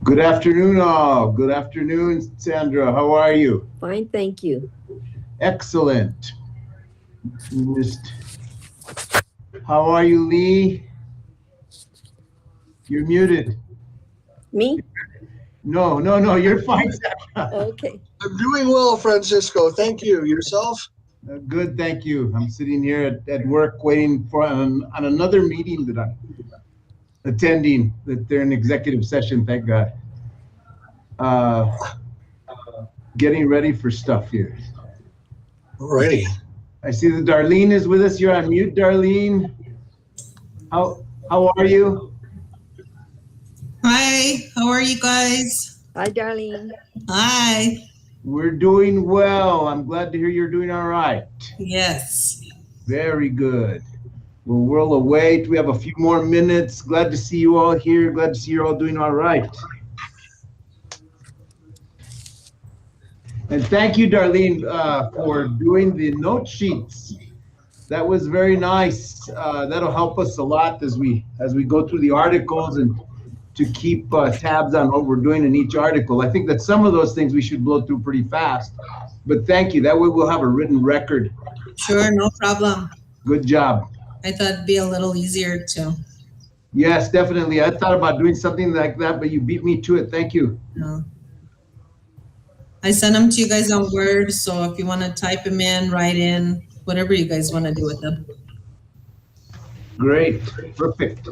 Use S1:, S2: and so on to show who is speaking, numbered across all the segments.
S1: Good afternoon, all. Good afternoon, Sandra. How are you?
S2: Fine, thank you.
S1: Excellent. Missed. How are you, Lee? You're muted.
S2: Me?
S1: No, you're fine, Sandra.
S2: Okay.
S3: I'm doing well, Francisco. Thank you. Yourself?
S1: Good, thank you. I'm sitting here at work waiting for on another meeting that attending, that they're in executive session, thank God. Getting ready for stuff here.
S3: Alrighty.
S1: I see that Darlene is with us. You're on mute, Darlene. How are you?
S4: Hi, how are you guys?
S2: Hi, Darlene.
S4: Hi.
S1: We're doing well. I'm glad to hear you're doing all right.
S4: Yes.
S1: Very good. We'll await. We have a few more minutes. Glad to see you all here. Glad to see you're all doing all right. And thank you, Darlene, for doing the note sheets. That was very nice. That'll help us a lot as we go through the articles and to keep tabs on what we're doing in each article. I think that some of those things we should blow through pretty fast. But thank you. That way we'll have a written record.
S4: Sure, no problem.
S1: Good job.
S4: I thought it'd be a little easier too.
S1: Yes, definitely. I thought about doing something like that, but you beat me to it. Thank you.
S4: No. I sent them to you guys on Word, so if you want to type them in, write in, whatever you guys want to do with them.
S1: Great. Perfect.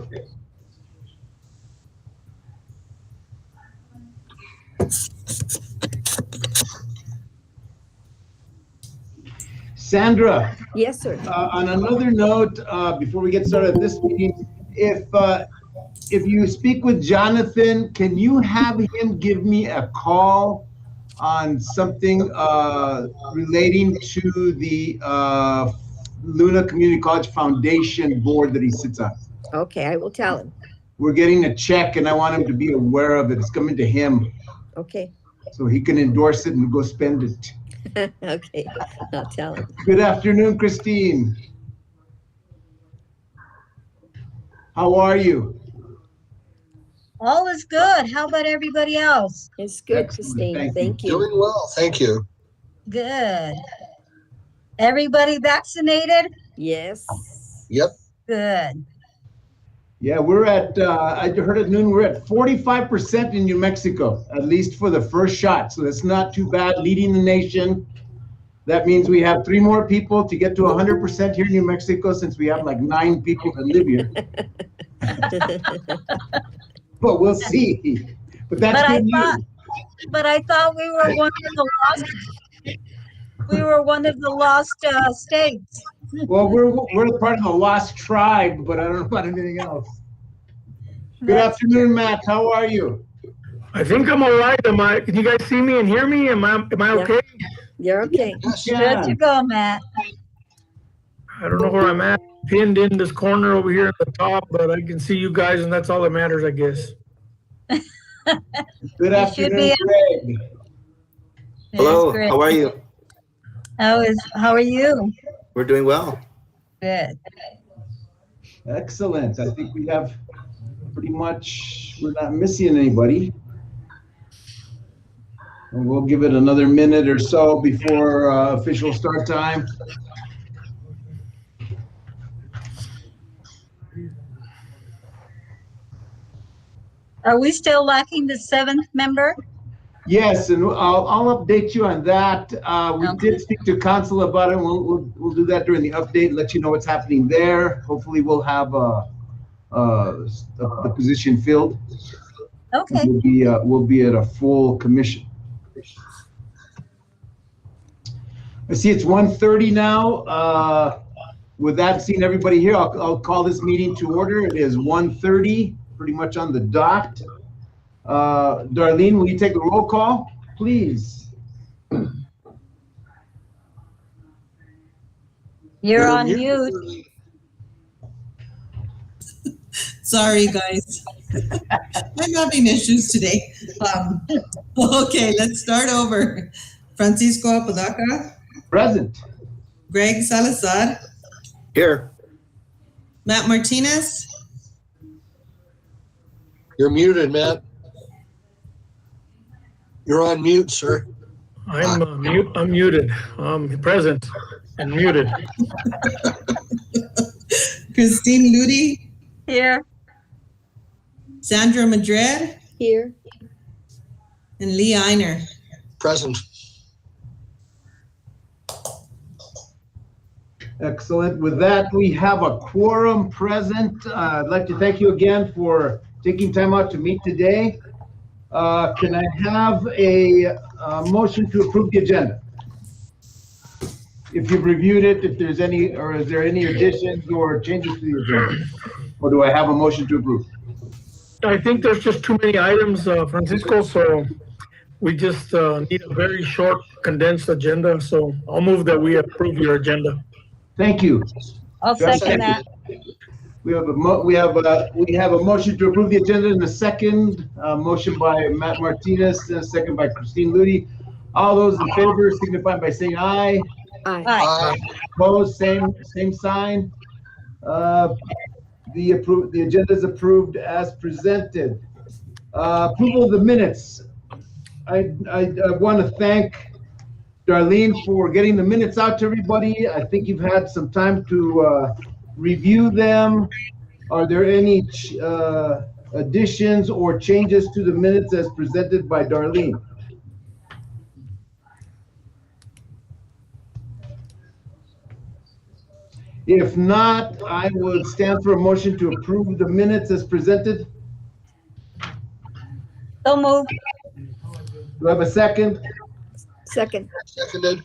S1: Sandra.
S2: Yes, sir.
S1: On another note, before we get started at this meeting, if you speak with Jonathan, can you have him give me a call on something relating to the Luna Community College Foundation board that he sits on?
S2: Okay, I will tell him.
S1: We're getting a check and I want him to be aware of it. It's coming to him.
S2: Okay.
S1: So he can endorse it and go spend it.
S2: Okay, I'll tell him.
S1: Good afternoon, Christine. How are you?
S5: All is good. How about everybody else?
S2: It's good,
S1: Excellent,
S2: Christine.
S1: thank you.
S2: Thank you.
S3: Doing well, thank you.
S5: Good. Everybody vaccinated?
S2: Yes.
S3: Yep.
S5: Good.
S1: Yeah, we're at, I heard at noon, we're at 45% in New Mexico, at least for the first shot. So that's not too bad, leading the nation. That means we have 3 more people to get to 100% here in New Mexico, since we have like 9 people that live here. But we'll see. But that's good news.
S5: But I thought we were one of the lost. We were one of the lost states.
S1: Well, we're part of the lost tribe, but I don't know about anything else. Good afternoon, Matt. How are you?
S6: I think I'm all right. Can you guys see me and hear me? Am I okay?
S2: You're okay.
S5: Good to go, Matt.
S6: I don't know where I'm at, pinned in this corner over here at the top, but I can see you guys, and that's all that matters, I guess.
S1: Good afternoon, Greg.
S7: Hello,
S5: Great.
S7: how are you?
S5: How are you?
S7: We're doing well.
S5: Good.
S1: Excellent. I think we have pretty much, we're not missing anybody. And we'll give it another minute or so before official start time.
S5: Are we still lacking the 7th member?
S1: Yes, and I'll update you on that. We did speak to council about it. We'll do that during the update, let you know what's happening there. Hopefully we'll have the position filled.
S5: Okay.
S1: We'll be at a full commission. I see it's 1:30 now. With that, seeing everybody here, I'll call this meeting to order. It is 1:30, pretty much on the dot. Darlene, will you take the roll call, please?
S5: You're on mute.
S4: Sorry, guys. I'm having issues today. Okay, let's start over. Francisco Apodaca,
S1: Present.
S4: Greg Salazar,
S7: Here.
S4: Matt Martinez,
S3: You're muted, Matt. You're on mute, sir.
S6: I'm muted. Present and muted.
S4: Christine Ludi,
S5: Here.
S4: Sandra Madrid,
S2: Here.
S4: and Lee Einer.
S3: Present.
S1: Excellent. With that, we have a quorum present. I'd like to thank you again for taking time out to meet today. Can I have a motion to approve the agenda? If you've reviewed it, if there's any, or is there any additions or changes to the agenda? Or do I have a motion to approve?
S6: I think there's just too many items, Francisco, so we just need a very short, condensed agenda. So I'll move that we approve your agenda.
S1: Thank you.
S5: I'll second that.
S1: We have a motion to approve the agenda in a second. Motion by Matt Martinez, and a second by Christine Ludi. All those in favor signify by saying aye.
S2: Aye.
S5: Aye.
S1: Opposed, same sign. The agenda is approved as presented. Approval of the minutes. I want to thank Darlene for getting the minutes out to everybody. I think you've had some time to review them. Are there any additions or changes to the minutes as presented by Darlene? If not, I would stand for a motion to approve the minutes as presented.
S5: So moved.
S1: Do I have a second?
S2: Second.
S3: Seconded.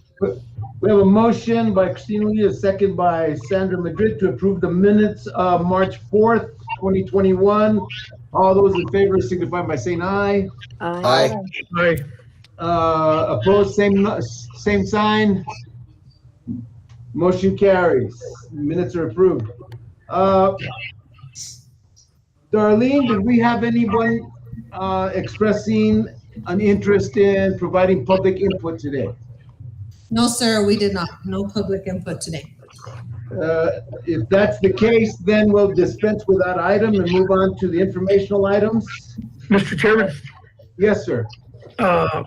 S1: We have a motion by Christine Lee, a second by Sandra Madrid to approve the minutes of March 4th, 2021. All those in favor signify by saying aye.
S2: Aye.
S3: Aye.
S6: Aye.
S1: Opposed, same sign. Motion carries. Minutes are approved. Darlene, did we have anyone expressing an interest in providing public input today?
S4: No, sir, we did not. No public input today.
S1: If that's the case, then we'll dispense with that item and move on to the informational items.
S6: Mr. Chairman,
S1: Yes, sir.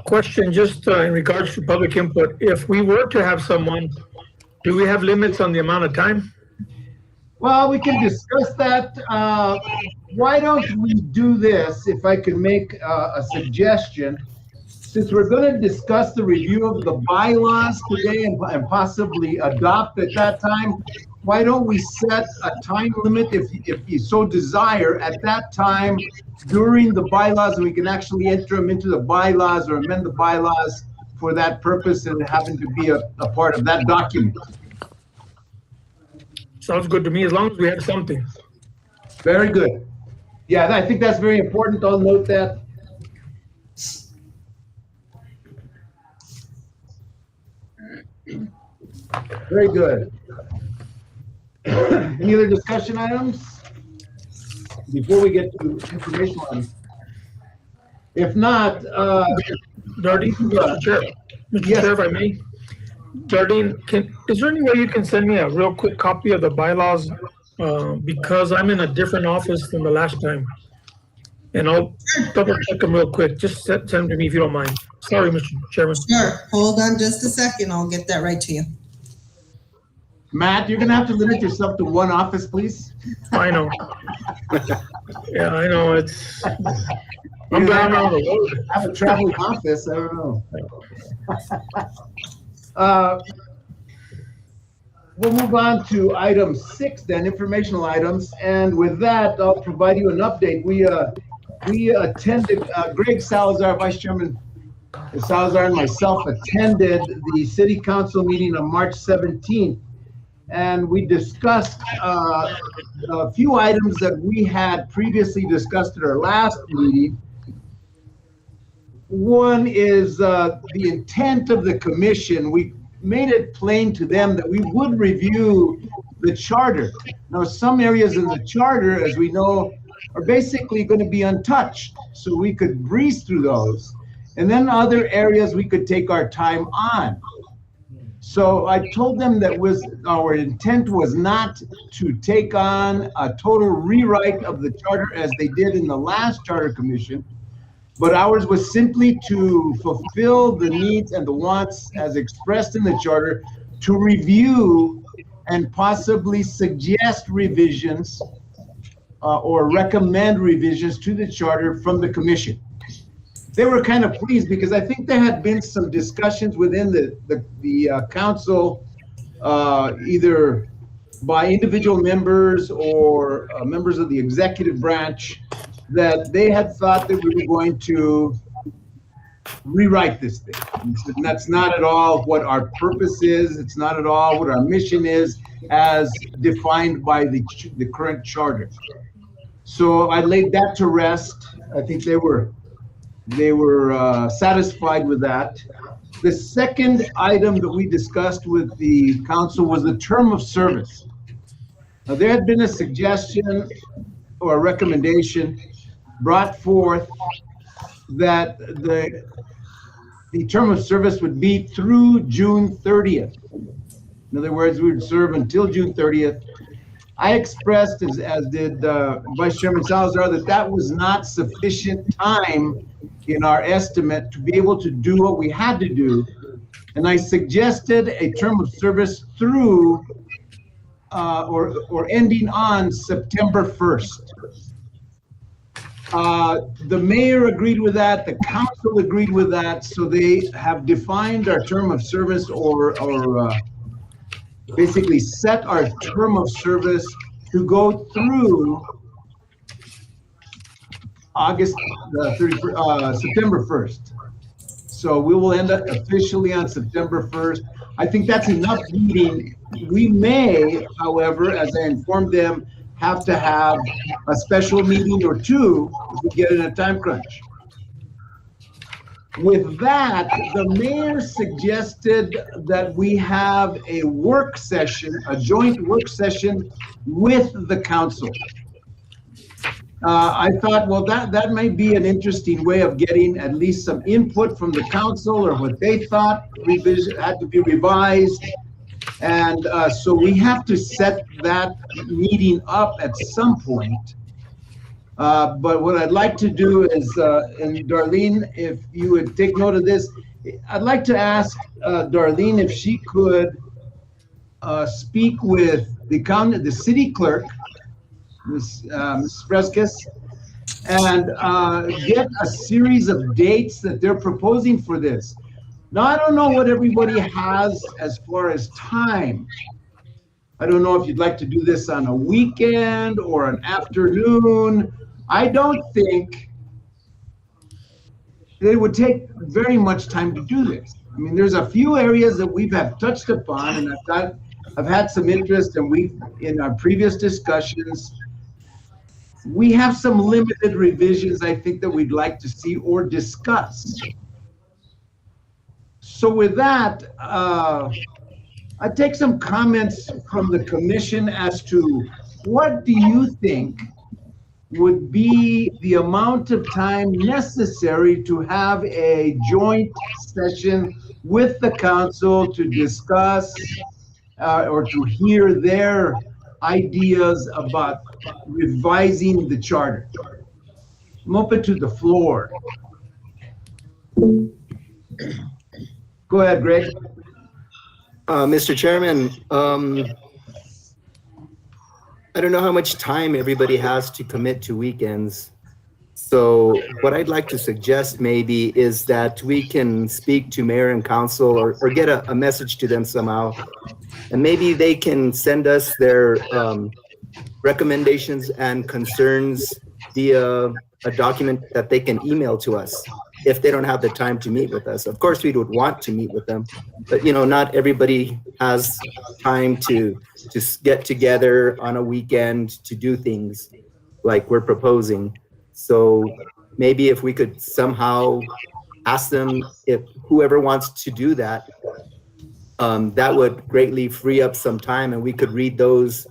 S6: question just in regards to public input. If we were to have someone, do we have limits on the amount of time?
S1: Well, we can discuss that. Why don't we do this, if I could make a suggestion? Since we're going to discuss the review of the bylaws today and possibly adopt at that time, why don't we set a time limit if you so desire at that time during the bylaws, and we can actually enter them into the bylaws or amend the bylaws for that purpose and happen to be a part of that document.
S6: Sounds good to me, as long as we have something.
S1: Very good. Yeah, I think that's very important. I'll note that. Very good. Any other discussion items before we get to information items? If not,
S6: Jardine, Mr. Chair,
S1: Yes.
S6: if I may. Jardine, is there any way you can send me a real quick copy of the bylaws? Because I'm in a different office than the last time. And I'll double check them real quick. Just send them to me if you don't mind. Sorry, Mr. Chairman.
S4: Sure, hold on just a second. I'll get that right to you.
S1: Matt, you're gonna have to limit yourself to one office, please.
S6: I know. Yeah, I know, I'm down on the road.
S1: Have a traveling office, I don't know. We'll move on to item 6 then, informational items. And with that, I'll provide you an update. We attended, Greg Salazar, Vice Chairman Salazar and myself attended the City Council meeting on March 17th. And we discussed a few items that we had previously discussed at our last meeting. One is the intent of the commission. We made it plain to them that we would review the charter. Now, some areas in the charter, as we know, are basically going to be untouched, so we could breeze through those. And then other areas we could take our time on. So I told them that our intent was not to take on a total rewrite of the charter as they did in the last charter commission, but ours was simply to fulfill the needs and the wants as expressed in the charter, to review and possibly suggest revisions or recommend revisions to the charter from the commission. They were kind of pleased because I think there had been some discussions within the council either by individual members or members of the executive branch, that they had thought that we were going to rewrite this thing. And that's not at all what our purpose is. It's not at all what our mission is as defined by the current charter. So I laid that to rest. I think they were satisfied with that. The second item that we discussed with the council was the term of service. Now, there had been a suggestion or a recommendation brought forth that the term of service would be through June 30th. In other words, we would serve until June 30th. I expressed, as did Vice Chairman Salazar, that was not sufficient time in our estimate to be able to do what we had to do. And I suggested a term of service through or ending on September 1st. The mayor agreed with that, the council agreed with that, so they have defined our term of service or basically set our term of service to go through September 1st. So we will end up officially on September 1st. I think that's enough meeting. We may, however, as I informed them, have to have a special meeting or two if we get in a time crunch. With that, the mayor suggested that we have a work session, a joint work session with the council. I thought, well, that may be an interesting way of getting at least some input from the council or what they thought had to be revised. And so we have to set that meeting up at some point. But what I'd like to do is, and Darlene, if you would take note of this, I'd like to ask Darlene if she could speak with the city clerk, Ms. Fresquez, and get a series of dates that they're proposing for this. Now, I don't know what everybody has as far as time. I don't know if you'd like to do this on a weekend or an afternoon. I don't think it would take very much time to do this. I mean, there's a few areas that we've touched upon, and I've had some interest, and in our previous discussions, we have some limited revisions I think that we'd like to see or discuss. So with that, I take some comments from the commission as to what do you think would be the amount of time necessary to have a joint session with the council to discuss or to hear their ideas about revising the charter. I'm open to the floor. Go ahead, Greg.
S7: Mr. Chairman, I don't know how much time everybody has to commit to weekends. So what I'd like to suggest maybe is that we can speak to mayor and council or get a message to them somehow. And maybe they can send us their recommendations and concerns via a document that they can email to us if they don't have the time to meet with us. Of course, we would want to meet with them, but not everybody has time to get together on a weekend to do things like we're proposing. So maybe if we could somehow ask them, if whoever wants to do that, that would greatly free up some time, and we could read those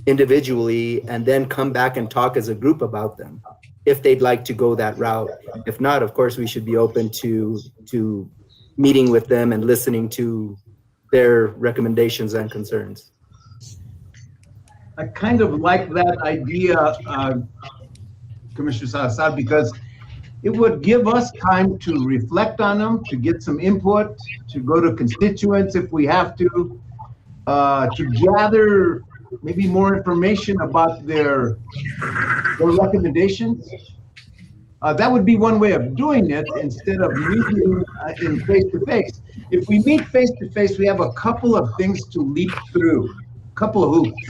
S7: individually and then come back and talk as a group about them if they'd like to go that route. If not, of course, we should be open to meeting with them and listening to their recommendations and concerns.
S1: I kind of like that idea, Commissioner Salazar, because it would give us time to reflect on them, to get some input, to go to constituents if we have to gather maybe more information about their recommendations. That would be one way of doing it instead of meeting in face-to-face. If we meet face to face, we have a couple of things to leap through, a couple of hoops.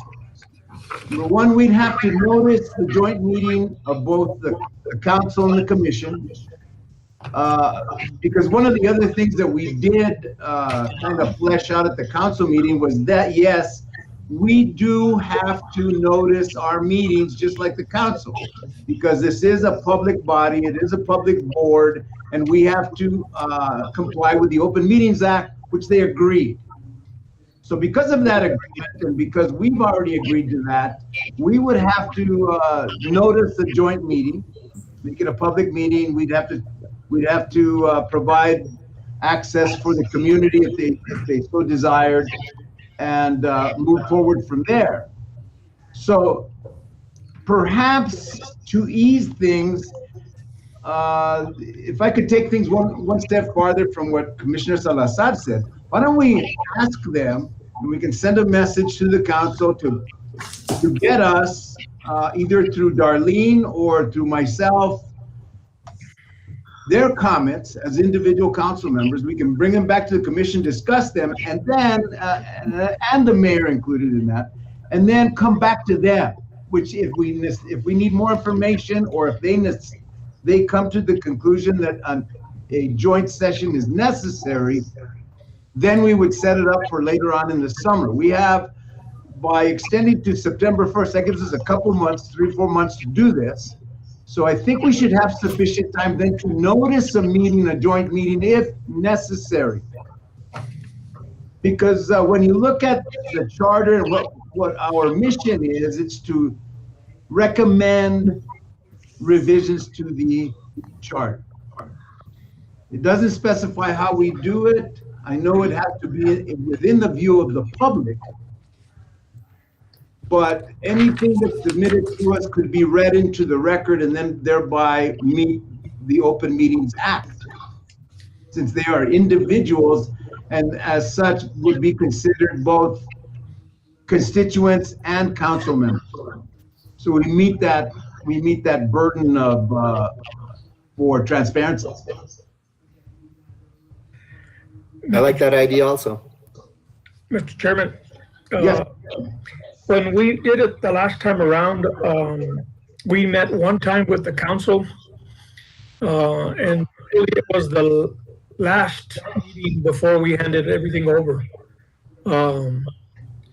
S1: Number one, we'd have to notice the joint meeting of both the council and the commission. Because one of the other things that we did kind of flesh out at the council meeting was that, yes, we do have to notice our meetings just like the council, because this is a public body, it is a public board, and we have to comply with the Open Meetings Act, which they agreed. So because of that agreement, and because we've already agreed to that, we would have to notice the joint meeting, make it a public meeting. We'd have to provide access for the community if they so desired, and move forward from there. So perhaps to ease things, if I could take things one step farther from what Commissioner Salazar said, why don't we ask them, and we can send a message to the council to get us, either through Darlene or through myself, their comments as individual council members. We can bring them back to the commission, discuss them, and then, and the mayor included in that, and then come back to them, which if we need more information, or if they come to the conclusion that a joint session is necessary, then we would set it up for later on in the summer. We have, by extending to September 1st, that gives us a couple months, 3-4 months to do this. So I think we should have sufficient time then to notice a meeting, a joint meeting, if necessary. Because when you look at the charter and what our mission is, it's to recommend revisions to the charter. It doesn't specify how we do it. I know it has to be within the view of the public, but anything that's submitted to us could be read into the record and then thereby meet the Open Meetings Act, since they are individuals and as such would be considered both constituents and council members. So we meet that burden of for transparency.
S7: I like that idea also.
S6: Mr. Chairman,
S1: Yes.
S6: when we did it the last time around, we met one time with the council, and really it was the last meeting before we handed everything over.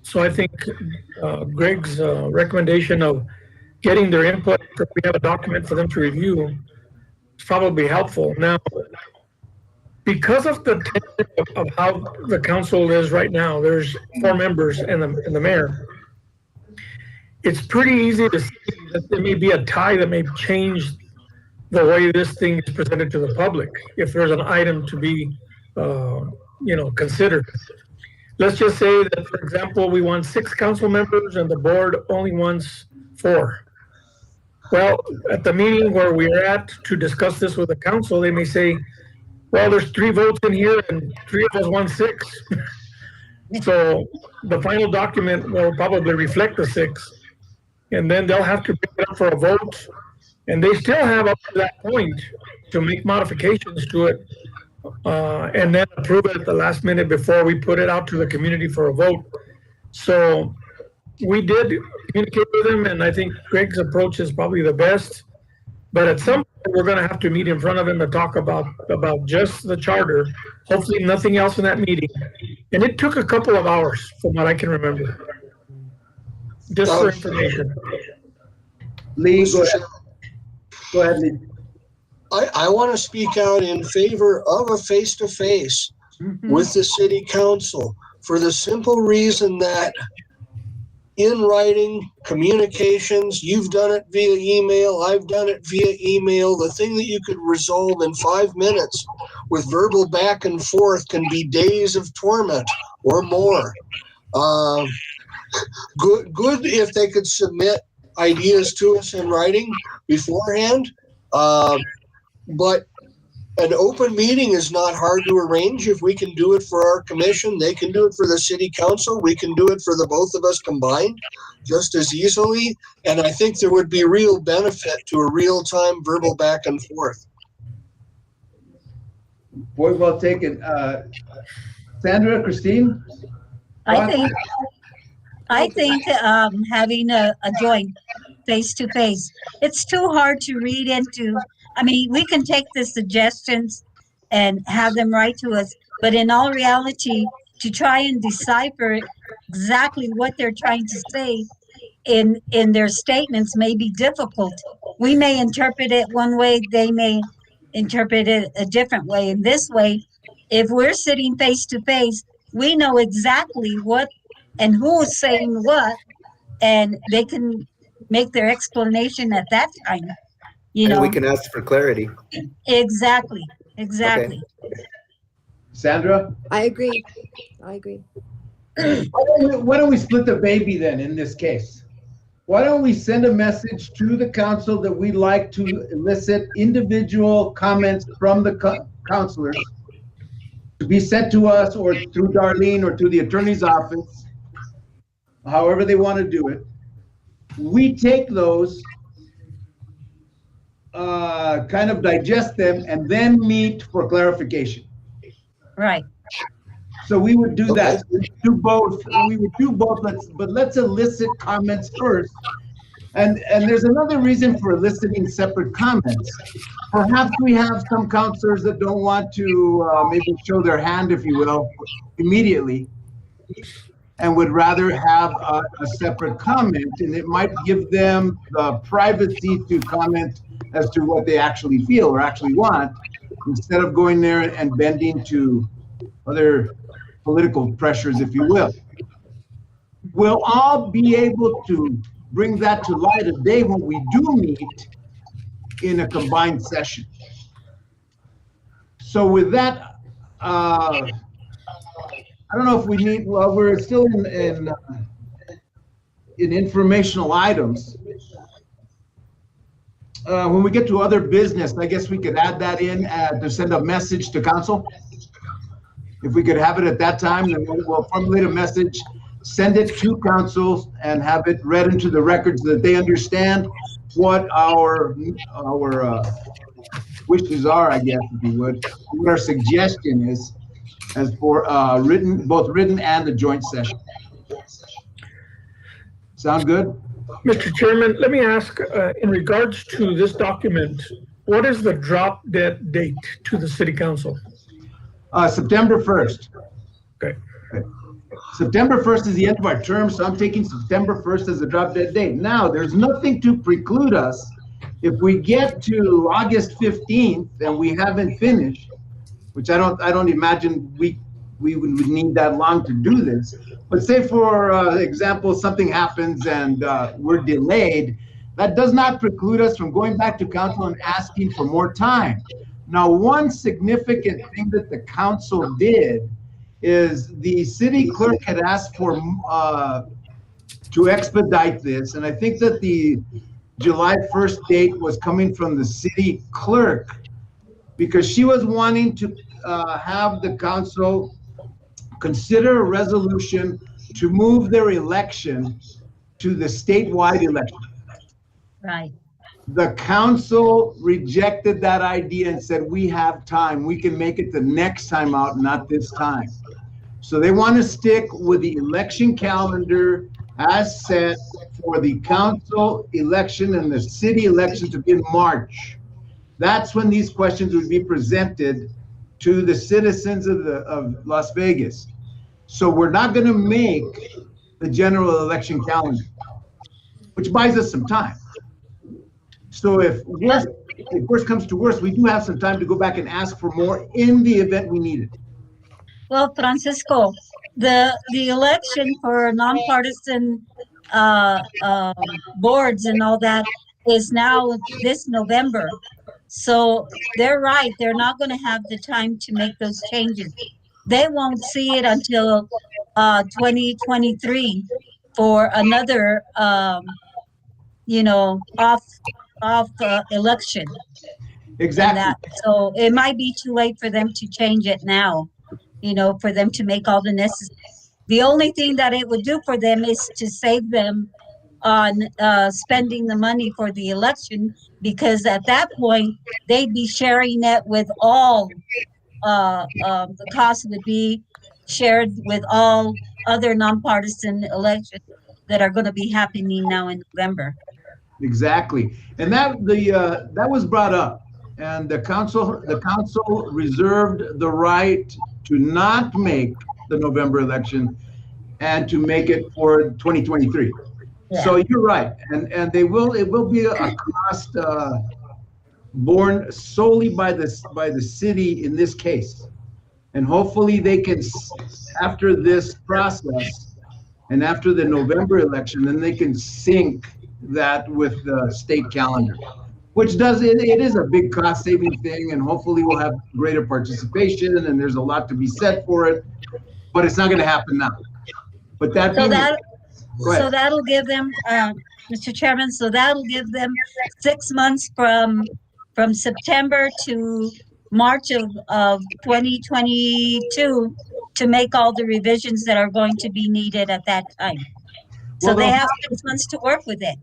S6: So I think Greg's recommendation of getting their input, if we have a document for them to review, is probably helpful. Now, because of the tenor of how the council is right now, there's 4 members and the mayor. It's pretty easy to see that there may be a tie that may change the way this thing is presented to the public if there's an item to be, considered. Let's just say that, for example, we want 6 council members and the board only wants 4. Well, at the meeting where we're at to discuss this with the council, they may say, well, there's 3 votes in here and 3 of us want 6. So the final document will probably reflect the 6. And then they'll have to bring it up for a vote. And they still have up to that point to make modifications to it, and then approve it at the last minute before we put it out to the community for a vote. So we did communicate with them, and I think Greg's approach is probably the best. But at some point, we're going to have to meet in front of him to talk about just the charter. Hopefully nothing else in that meeting. And it took a couple of hours from what I can remember. Just for information.
S1: Lee, go ahead, Lee.
S3: I want to speak out in favor of a face-to-face with the city council for the simple reason that in writing, communications, you've done it via email, I've done it via email. The thing that you could resolve in 5 minutes with verbal back and forth can be days of torment or more. Good if they could submit ideas to us in writing beforehand. But an open meeting is not hard to arrange. If we can do it for our commission, they can do it for the city council. We can do it for the both of us combined just as easily. And I think there would be real benefit to a real-time verbal back and forth.
S1: Point well taken. Sandra, Christine?
S5: I think having a joint face to face, it's too hard to read into. I mean, we can take the suggestions and have them write to us, but in all reality, to try and decipher exactly what they're trying to say in their statements may be difficult. We may interpret it one way, they may interpret it a different way. In this way, if we're sitting face to face, we know exactly what and who is saying what, and they can make their explanation at that time. You
S7: And we
S5: know,
S7: can ask for clarity.
S5: exactly,
S7: Okay.
S5: exactly.
S1: Sandra?
S2: I agree. I agree.
S1: Why don't we split the baby then in this case? Why don't we send a message to the council that we'd like to elicit individual comments from the councilors to be sent to us or through Darlene or to the attorney's office, however they want to do it. We take those, kind of digest them, and then meet for clarification.
S5: Right.
S1: So we would do that. We would do both. But let's elicit comments first. And there's another reason for eliciting separate comments. Perhaps we have some counselors that don't want to maybe show their hand, if you will, immediately, and would rather have a separate comment, and it might give them the privacy to comment as to what they actually feel or actually want, instead of going there and bending to other political pressures, if you will. We'll all be able to bring that to light of day when we do meet in a combined session. So with that, I don't know if we need, well, we're still in informational items. When we get to other business, I guess we could add that in to send a message to council. If we could have it at that time, then we'll formulate a message, send it to council, and have it read into the records so that they understand what our wishes are, I guess, if you would, what our suggestion is, as for both written and the joint session. Sound good?
S6: Mr. Chairman, let me ask, in regards to this document, what is the drop dead date to the city council?
S1: September 1st.
S6: Okay.
S1: September 1st is the end of our term, so I'm taking September 1st as a drop dead date. Now, there's nothing to preclude us if we get to August 15th and we haven't finished, which I don't imagine we would need that long to do this. But say, for example, something happens and we're delayed, that does not preclude us from going back to council and asking for more time. Now, one significant thing that the council did is the city clerk had asked for to expedite this, and I think that the July 1st date was coming from the city clerk, because she was wanting to have the council consider a resolution to move their election to the statewide election.
S5: Right.
S1: The council rejected that idea and said, we have time. We can make it the next time out, not this time. So they want to stick with the election calendar as set for the council election and the city election to be in March. That's when these questions would be presented to the citizens of Las Vegas. So we're not going to make the general election calendar, which buys us some time. So if worst comes to worst, we do have some time to go back and ask for more in the event we need it.
S5: Well, Francisco, the election for nonpartisan boards and all that is now this November. So they're right. They're not going to have the time to make those changes. They won't see it until 2023 for another, off election.
S1: Exactly.
S5: So it might be too late for them to change it now, for them to make all the necessary. The only thing that it would do for them is to save them on spending the money for the election, because at that point they'd be sharing it with all the cost would be shared with all other nonpartisan elections that are going to be happening now in November.
S1: Exactly. And that was brought up, and the council reserved the right to not make the November election and to make it for 2023.
S5: Yeah.
S1: So you're right, and it will be a cost borne solely by the city in this case, and hopefully they can, after this process and after the November election, then they can sync that with the state calendar, which it is a big cost saving thing, and hopefully we'll have greater participation, and there's a lot to be said for it, but it's not going to happen now. But that
S5: So
S1: being,
S5: so that'll give them, Mr. Chairman, so that'll give them 6 months from September to March of 2022 to make all the revisions that are going to be needed at that time. So
S1: Well,
S5: they have 6 months to work with it.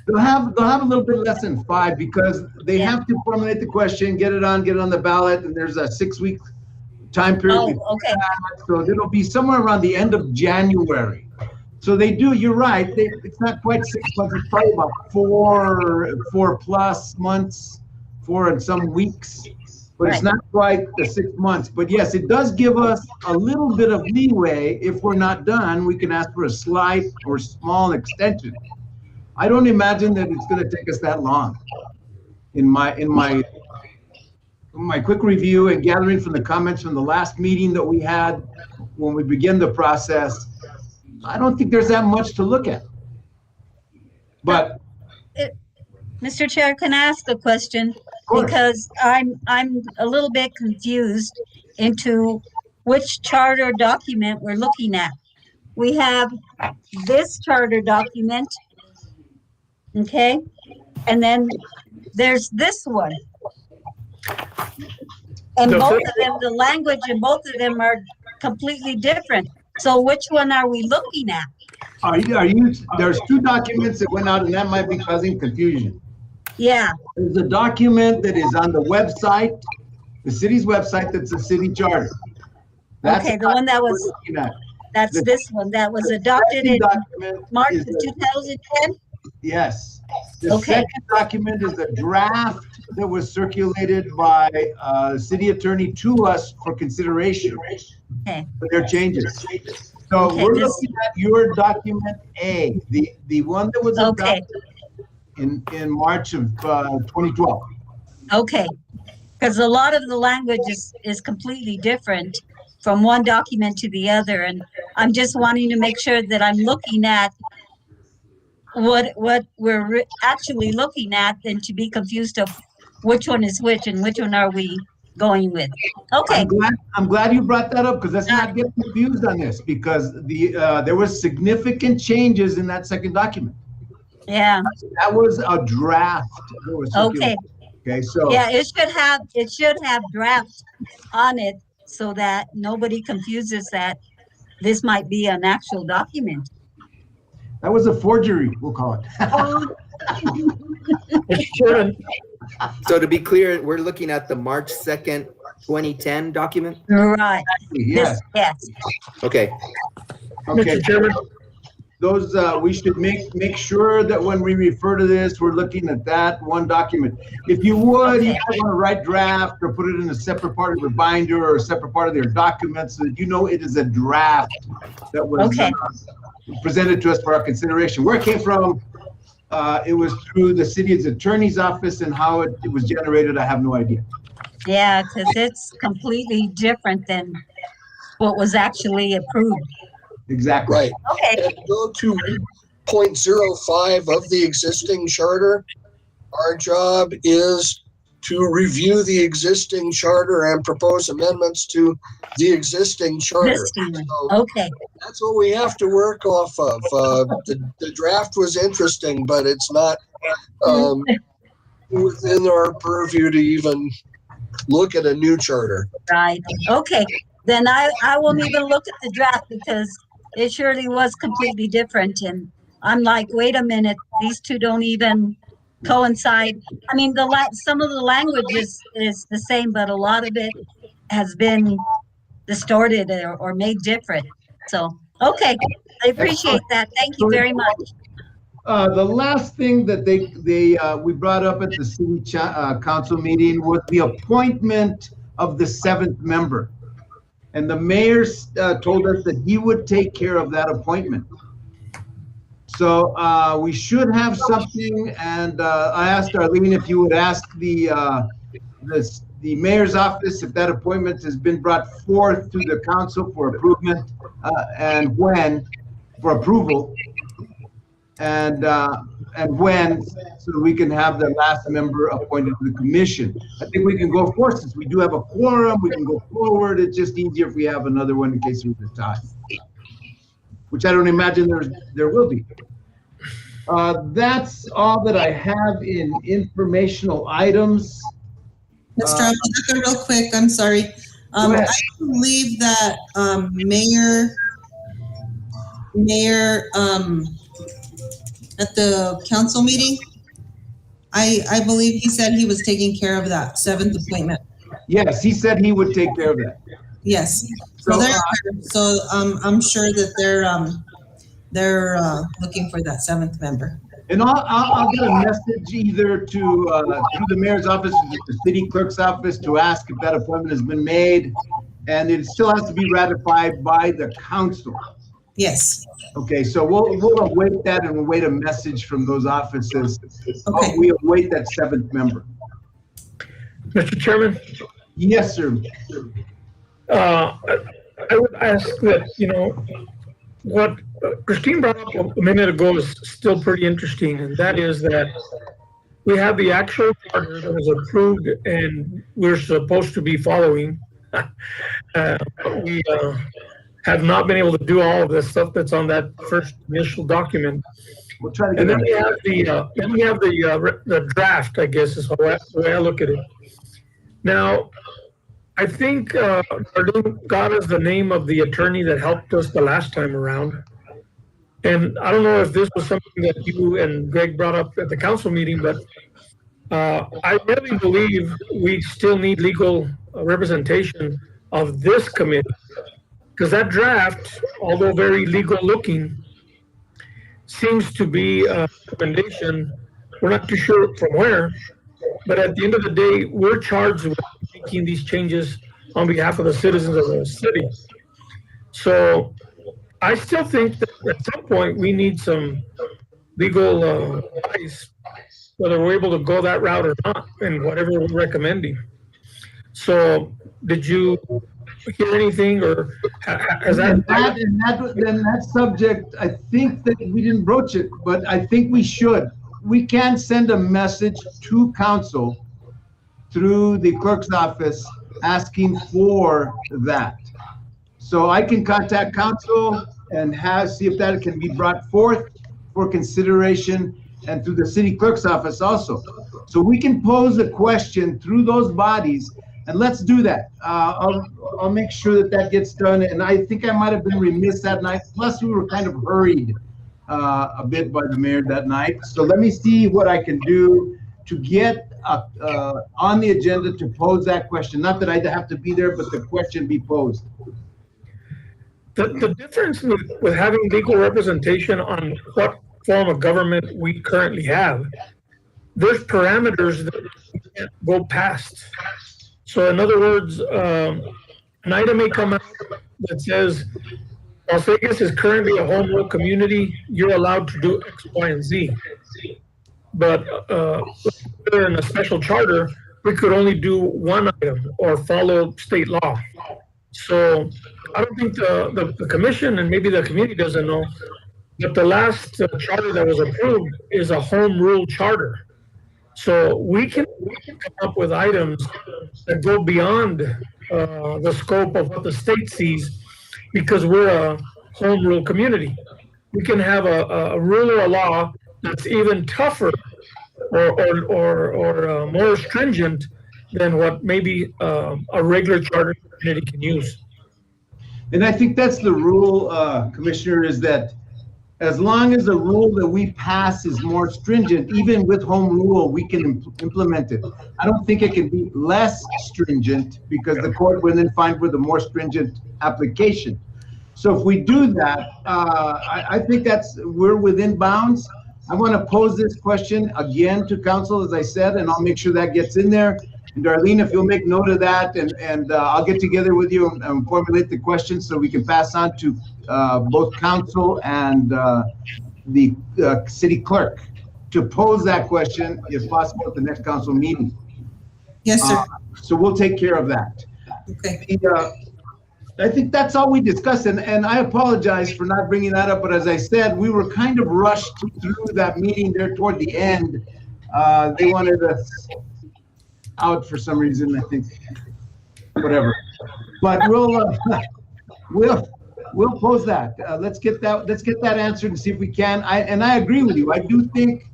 S1: they'll have a little bit less than 5, because they have to formulate the question, get it on the ballot, and there's a 6-week time period.
S5: Oh, okay.
S1: So it'll be somewhere around the end of January. So you're right, it's not quite 6 months, it's probably about 4 plus months, 4 and some weeks, but it's
S5: Right.
S1: not quite the 6 months. But yes, it does give us a little bit of leeway. If we're not done, we can ask for a slight or small extension. I don't imagine that it's going to take us that long. In my quick review and gathering from the comments from the last meeting that we had when we began the process, I don't think there's that much to look at. But
S5: Mr. Chair, can I ask a question?
S1: course.
S5: Because I'm a little bit confused into which charter document we're looking at. We have this charter document, okay? And then there's this one. And both of them, the language in both of them are completely different. So which one are we looking at?
S1: There's 2 documents that went out, and that might be causing confusion.
S5: Yeah,
S1: There's a document that is on the website, the city's website, that's a city charter. That's
S5: okay, the one that was,
S1: what we're looking at.
S5: that's this one that was adopted in
S1: Document
S5: March
S1: is
S5: of
S1: the-
S5: 2010?
S1: Yes. The
S5: Okay.
S1: second document is a draft that was circulated by city attorney to us for consideration
S5: Okay.
S1: for their changes. So
S5: Okay,
S1: we're
S5: this-
S1: looking at your document A, the one that was
S5: Okay,
S1: adopted in March of 2012.
S5: okay. Because a lot of the language is completely different from one document to the other. And I'm just wanting to make sure that I'm looking at what we're actually looking at, than to be confused of which one is which and which one are we going with. Okay,
S1: I'm glad you brought that up, because let's not get confused on this, because there was significant changes in that second document.
S5: yeah,
S1: That was a draft. That was
S5: okay.
S1: circulated. Okay, so
S5: Yeah, it should have draft on it so that nobody confuses that this might be an actual document.
S1: that was a forgery, we'll call it.
S6: Mr. Chairman,
S7: So to be clear, we're looking at the March 2nd, 2010 document?
S5: Right.
S1: Yes,
S5: Yes.
S7: Okay,
S1: okay.
S6: Mr. Chairman,
S1: Those, we should make sure that when we refer to this, we're looking at that one document. If you would, you
S5: Okay.
S1: might want to write draft or put it in a separate part of your binder or a separate part of their document, so that you know it is a draft that was
S5: Okay.
S1: presented to us for our consideration. Where it came from, it was through the city's attorney's office, and how it was generated, I have no idea.
S5: Yeah, because it's completely different than what was actually approved.
S1: Exactly.
S3: Right.
S5: Okay,
S3: And go to 0.05 of the existing charter. Our job is to review the existing charter and propose amendments to the existing charter.
S5: this one.
S3: So
S5: Okay,
S3: that's what we have to work off of. The draft was interesting, but it's not within our purview to even look at a new charter.
S5: right. Okay, then I won't even look at the draft because it surely was completely different. And I'm like, wait a minute, these two don't even coincide. I mean, some of the language is the same, but a lot of it has been distorted or made different. So, okay, I appreciate that. Thank you very much.
S1: The last thing that we brought up at the city council meeting was the appointment of the 7th member. And the mayor told us that he would take care of that appointment. So we should have something, and I asked Arlene if you would ask the mayor's office if that appointment has been brought forth to the council for approval, and when for approval, and when, so we can have the last member appointed to the commission. I think we can go forward since we do have a quorum. We can go forward. It's just easier if we have another one in case there's a tie, which I don't imagine there will be. That's all that I have in informational items.
S4: Mr. Abednego, real quick, I'm sorry. I believe that Mayor at the council meeting, I believe he said he was taking care of that 7th appointment.
S1: Yes, he said he would take care of that.
S4: Yes. So I'm sure that they're looking for that 7th member.
S1: And I'll get a message either to the mayor's office or the city clerk's office to ask if that appointment has been made, and it still has to be ratified by the council.
S4: Yes.
S1: Okay, so we'll await that, and we'll wait a message from those offices.
S4: Okay.
S1: We await that 7th member.
S6: Mr. Chairman?
S1: Yes, sir.
S6: I would ask that, what Christine brought up a minute ago is still pretty interesting, and that is that we have the actual charter that was approved and we're supposed to be following. We have not been able to do all of the stuff that's on that first initial document.
S1: We'll try to get
S6: And then we have the draft, I guess is the way I look at it. Now, I think Arlene got us the name of the attorney that helped us the last time around. And I don't know if this was something that you and Greg brought up at the council meeting, but I really believe we still need legal representation of this committee. Because that draft, although very legal looking, seems to be a recommendation. We're not too sure from where, but at the end of the day, we're charged with making these changes on behalf of the citizens of the city. So I still think that at some point we need some legal advice, whether we're able to go that route or not, and whatever we're recommending. So did you hear anything, or has
S1: that subject, I think that we didn't broach it, but I think we should. We can send a message to council through the clerk's office asking for that. So I can contact council and see if that can be brought forth for consideration, and through the city clerk's office also. So we can pose a question through those bodies, and let's do that. I'll make sure that gets done. And I think I might have been remiss that night. Plus, we were kind of hurried a bit by the mayor that night. So let me see what I can do to get on the agenda to pose that question. Not that I'd have to be there, but the question be posed.
S6: The difference with having legal representation on what form of government we currently have, there's parameters that we can't go past. So in other words, an item may come out that says, Las Vegas is currently a home rule community, you're allowed to do X, Y, and Z. But in a special charter, we could only do one item or follow state law. So I don't think the commission, and maybe the community doesn't know, but the last charter that was approved is a home rule charter. So we can come up with items that go beyond the scope of what the state sees, because we're a home rule community. We can have a rule or a law that's even tougher or more stringent than what maybe a regular charter community can use.
S1: And I think that's the rule, Commissioner, is that As long as the rule that we pass is more stringent, even with home rule, we can implement it. I don't think it can be less stringent because the court will then find with a more stringent application. So if we do that, I think we're within bounds. I want to pose this question again to council, as I said, and I'll make sure that gets in there. And Darlene, if you'll make note of that, and I'll get together with you and formulate the question so we can pass on to both council and the city clerk to pose that question, if possible, at the next council meeting.
S4: Yes, sir.
S1: So we'll take care of that.
S4: Okay.
S1: I think that's all we discussed, and I apologize for not bringing that up, but as I said, we were kind of rushed through that meeting there toward the end. They wanted us out for some reason, I think, whatever. But we'll pose that. Let's get that answered and see if we can. I agree with you. I do think,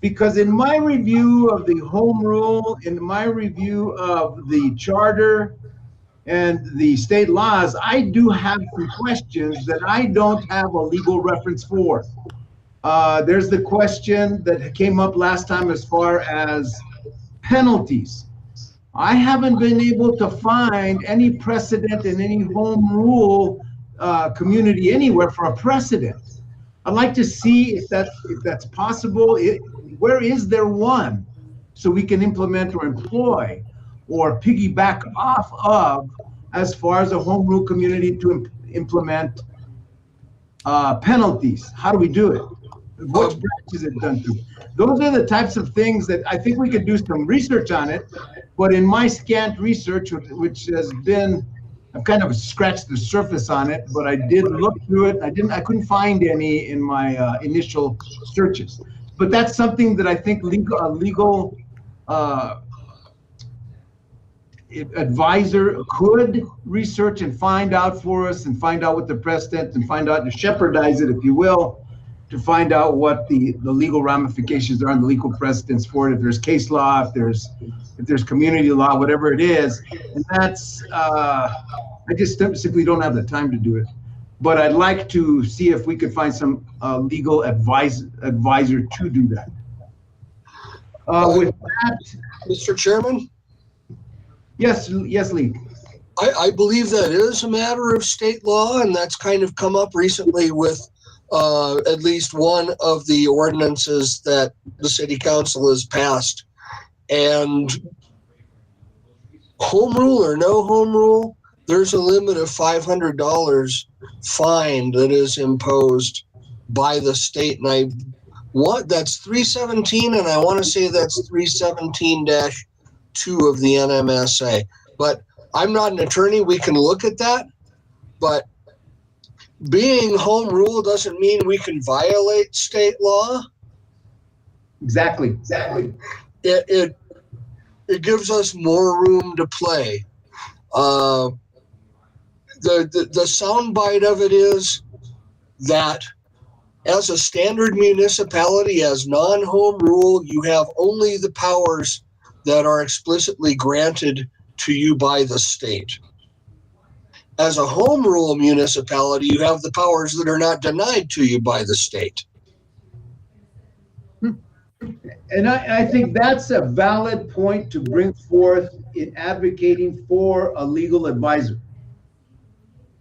S1: because in my review of the home rule, in my review of the charter and the state laws, I do have some questions that I don't have a legal reference for. There's the question that came up last time as far as penalties. I haven't been able to find any precedent in any home rule community anywhere for a precedent. I'd like to see if that's possible. Where is there one so we can implement or employ or piggyback off of as far as a home rule community to implement penalties? How do we do it? Which branch is it done to? Those are the types of things that I think we could do some research on it, but in my scant research, which has been, I've kind of scratched the surface on it, but I did look through it. I couldn't find any in my initial searches. But that's something that I think legal advisor could research and find out for us, and find out what the precedent, and find out to shepherdize it, if you will, to find out what the legal ramifications are and the legal precedents for it. If there's case law, if there's community law, whatever it is. And that's, I just simply don't have the time to do it. But I'd like to see if we could find some legal advisor to do that. With that,
S3: Mr. Chairman?
S1: yes, Lee.
S3: I believe that is a matter of state law, and that's kind of come up recently with at least one of the ordinances that the city council has passed. And home rule or no home rule, there's a limit of $500 fine that is imposed by the state. And that's 317, and I want to say that's 317-2 of the NMSA. But I'm not an attorney. We can look at that. But being home rule doesn't mean we can violate state law.
S1: Exactly.
S3: It gives us more room to play. The soundbite of it is that as a standard municipality, as non-home rule, you have only the powers that are explicitly granted to you by the state. As a home rule municipality, you have the powers that are not denied to you by the state.
S1: And I think that's a valid point to bring forth in advocating for a legal advisor.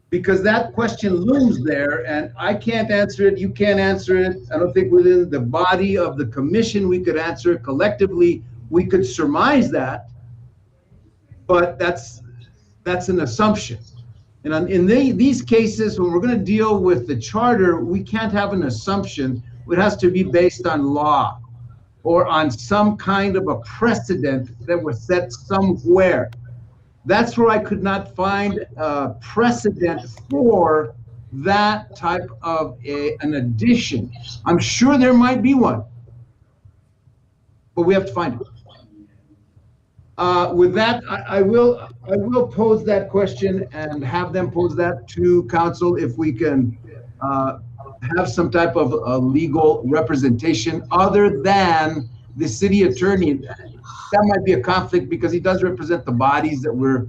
S1: Because that question looms there, and I can't answer it, you can't answer it. I don't think within the body of the commission we could answer it collectively. We could surmise that, but that's an assumption. And in these cases, when we're going to deal with the charter, we can't have an assumption. It has to be based on law or on some kind of a precedent that was set somewhere. That's where I could not find a precedent for that type of an addition. I'm sure there might be one, but we have to find it. With that, I will pose that question and have them pose that to council if we can have some type of legal representation other than the city attorney. That might be a conflict because he does represent the bodies that we're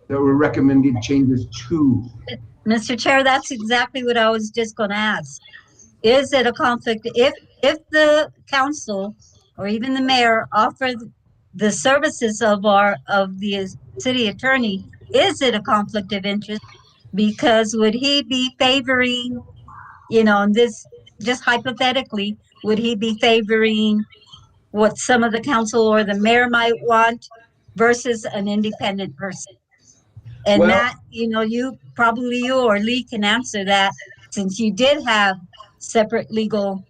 S1: recommending changes to.
S5: Mr. Chair, that's exactly what I was just going to ask. Is it a conflict? If the council or even the mayor offer the services of the city attorney, is it a conflict of interest? Because would he be favoring, and this, just hypothetically, would he be favoring what some of the council or the mayor might want versus an independent person? And
S1: Well,
S5: Matt, you or Lee can answer that, since you did have separate legal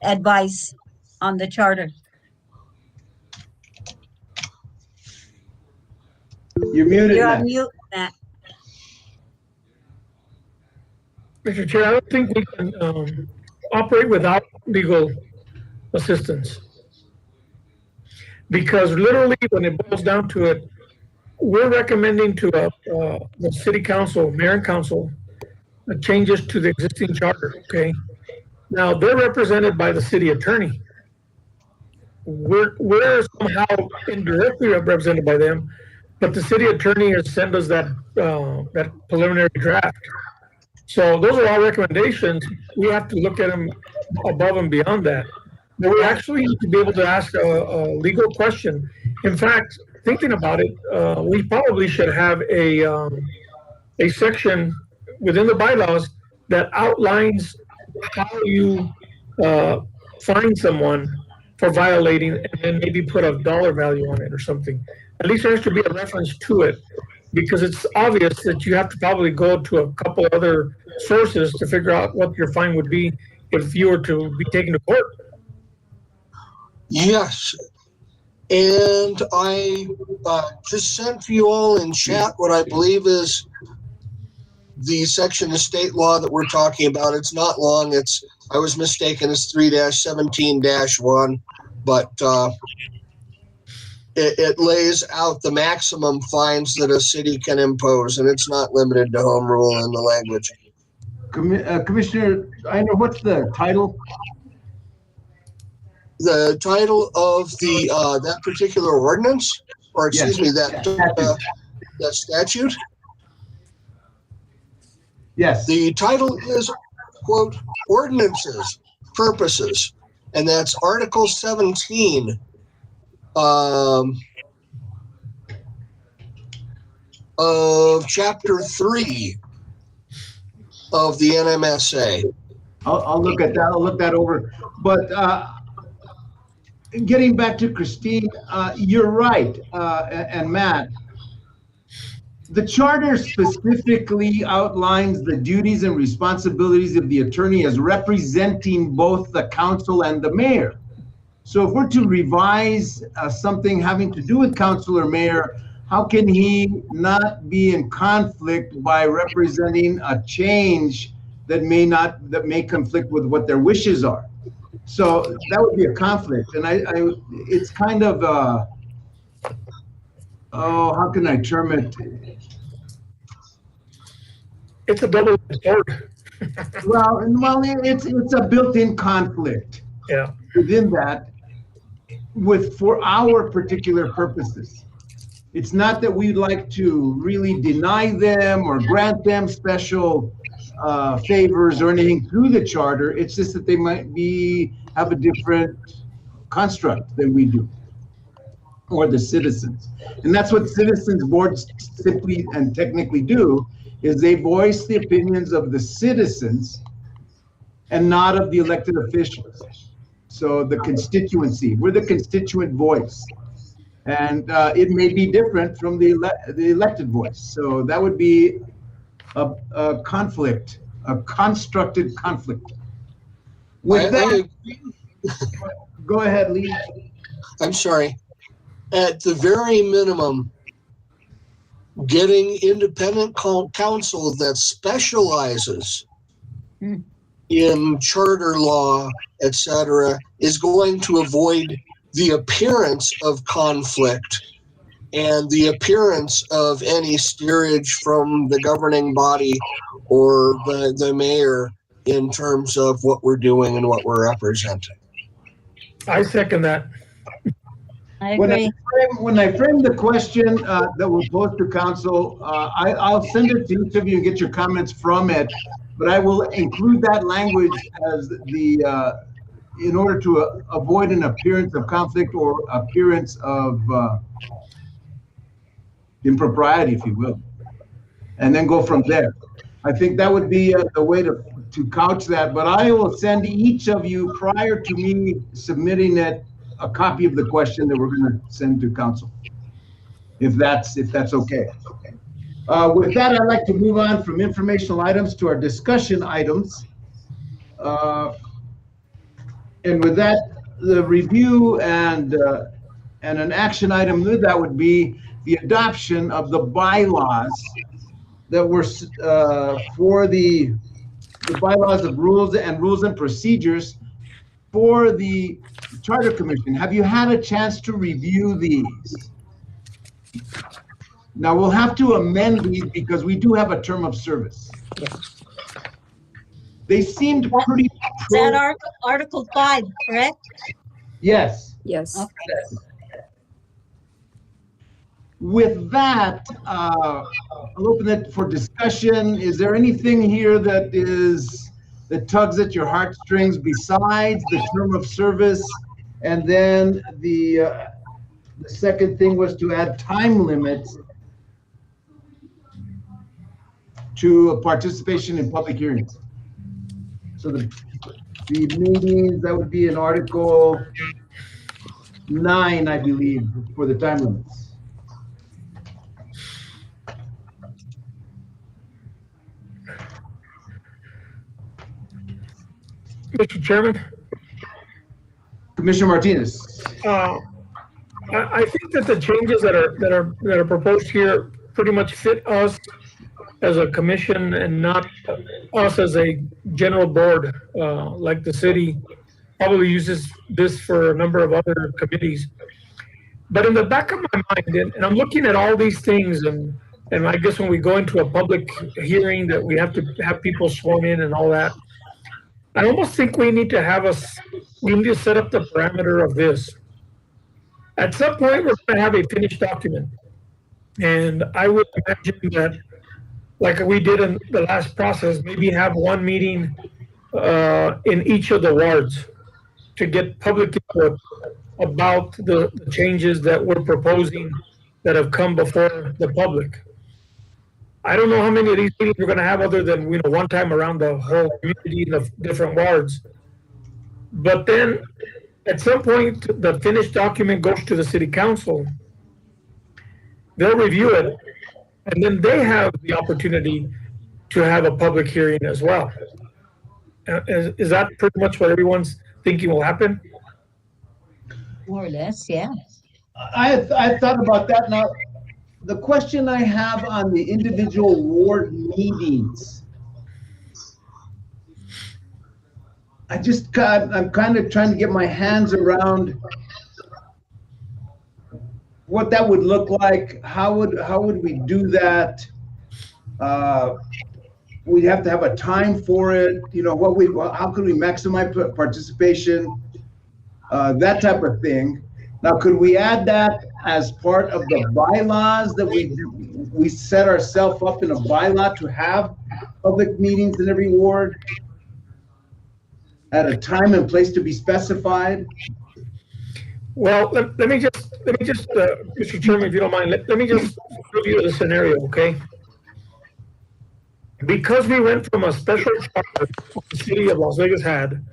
S5: advice on the charter.
S1: you're muted,
S5: You're on
S1: Matt.
S5: mute, Matt.
S6: Mr. Chair, I don't think we can operate without legal assistance. Because literally, when it boils down to it, we're recommending to the city council, mayor and council, changes to the existing charter, okay? Now, they're represented by the city attorney. We're somehow indirectly represented by them, but the city attorney has sent us that preliminary draft. So those are all recommendations. We have to look at them above and beyond that. But we actually need to be able to ask a legal question. In fact, thinking about it, we probably should have a section within the bylaws that outlines how you fine someone for violating, and then maybe put a dollar value on it or something. At least there has to be a reference to it, because it's obvious that you have to probably go to a couple other sources to figure out what your fine would be if you were to be taken to court.
S3: Yes. And I just sent for you all in chat what I believe is the section of state law that we're talking about. It's not long. I was mistaken. It's 3-17-1, but it lays out the maximum fines that a city can impose, and it's not limited to home rule in the language.
S1: Commissioner, I know, what's the title?
S3: The title of the that particular ordinance, or excuse me, that statute.
S1: Yes.
S3: The title is, quote, ordinances, purposes, and that's Article 17 of Chapter 3 of the NMSA.
S1: I'll look at that. I'll look that over. But getting back to Christine, you're right, and Matt. The charter specifically outlines the duties and responsibilities of the attorney as representing both the council and the mayor. So if we're to revise something having to do with council or mayor, how can he not be in conflict by representing a change that may conflict with what their wishes are? So that would be a conflict, and it's kind of how can I term it?
S6: It's a double-edged sword.
S1: Well, it's a built-in conflict.
S6: Yeah.
S1: Within that, for our particular purposes. It's not that we'd like to really deny them or grant them special favors or anything through the charter. It's just that they might have a different construct than we do, or the citizens. And that's what citizens boards simply and technically do, is they voice the opinions of the citizens and not of the elected officials. So the constituency, we're the constituent voice. And it may be different from the elected voice. So that would be a conflict, a constructed conflict. With that, go ahead, Lee.
S3: I'm sorry. At the very minimum, getting independent counsel that specializes in charter law, etc., is going to avoid the appearance of conflict and the appearance of any steerage from the governing body or the mayor in terms of what we're doing and what we're representing.
S6: I second that.
S5: I agree.
S1: When I frame the question that we'll pose to council, I'll send it to each of you and get your comments from it. but I will include that language as in order to avoid an appearance of conflict or appearance of impropriety, if you will, and then go from there. I think that would be the way to couch that, but I will send each of you, prior to me submitting it, a copy of the question that we're going to send to council, if that's okay. With that, I'd like to move on from informational items to our discussion items. And with that, the review and an action item, that would be the adoption of the bylaws that were for the bylaws of rules and procedures for the Charter Commission. Have you had a chance to review these? Now, we'll have to amend these because we do have a term of service. They seemed pretty...
S5: Is that Article 5, correct?
S1: Yes.
S2: Yes.
S5: Okay.
S1: With that, I'll open it for discussion. Is there anything here that tugs at your heartstrings besides the term of service? And then the second thing was to add time limits to participation in public hearings. So the meetings, that would be in Article 9, I believe, for the time limits.
S6: Mr. Chairman?
S1: Commissioner Martinez.
S6: I think that the changes that are proposed here pretty much fit us as a commission and not us as a general board, like the city probably uses this for a number of other committees. But in the back of my mind, and I'm looking at all these things, and I guess when we go into a public hearing that we have to have people sworn in and all that, I almost think we need to set up the parameter of this. At some point, we're going to have a finished document. And I would imagine that, like we did in the last process, maybe have one meeting in each of the wards to get public input about the changes that we're proposing that have come before the public. I don't know how many of these meetings we're going to have other than one time around the whole community in the different wards. But then at some point, the finished document goes to the city council. They'll review it, and then they have the opportunity to have a public hearing as well. Is that pretty much what everyone's thinking will happen?
S5: More or less, yeah.
S1: I thought about that. Now, the question I have on the individual ward meetings, I'm kind of trying to get my hands around what that would look like. How would we do that? We'd have to have a time for it. How could we maximize participation? That type of thing. Now, could we add that as part of the bylaws that we set ourselves up in a bylaw to have public meetings in every ward at a time and place to be specified?
S6: Well, let me just, Mr. Chairman, if you don't mind, let me just review the scenario, okay? Because we went from a special charter the city of Las Vegas had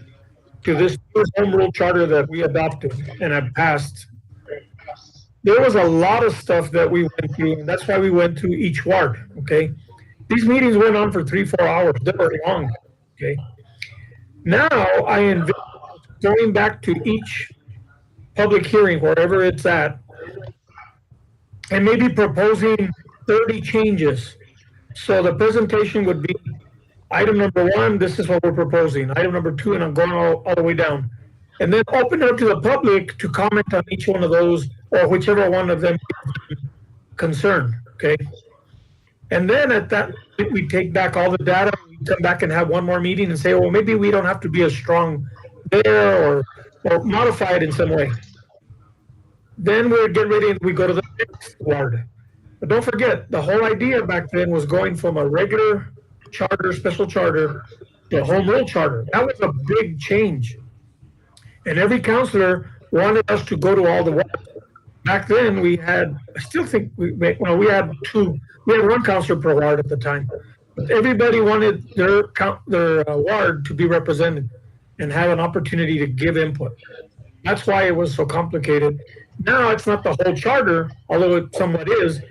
S6: to this home rule charter that we adopted and have passed, there was a lot of stuff that we went through, and that's why we went through each ward, okay? These meetings went on for 3-4 hours. They were long, okay? Now I envision going back to each public hearing, wherever it's at, and maybe proposing 30 changes. So the presentation would be item number 1, this is what we're proposing. Item number 2, and I'm going all the way down. And then open it up to the public to comment on each one of those, or whichever one of them concern, okay? And then at that, we take back all the data, we come back and have one more meeting and say, well, maybe we don't have to be as strong there or modify it in some way. Then we get ready and we go to the next ward. But don't forget, the whole idea back then was going from a regular charter, special charter, to home rule charter. That was a big change. And every counselor wanted us to go to all the wards. Back then we had, I still think we had one counselor per ward at the time. But everybody wanted their ward to be represented and have an opportunity to give input. That's why it was so complicated. Now it's not the whole charter, although it somewhat is.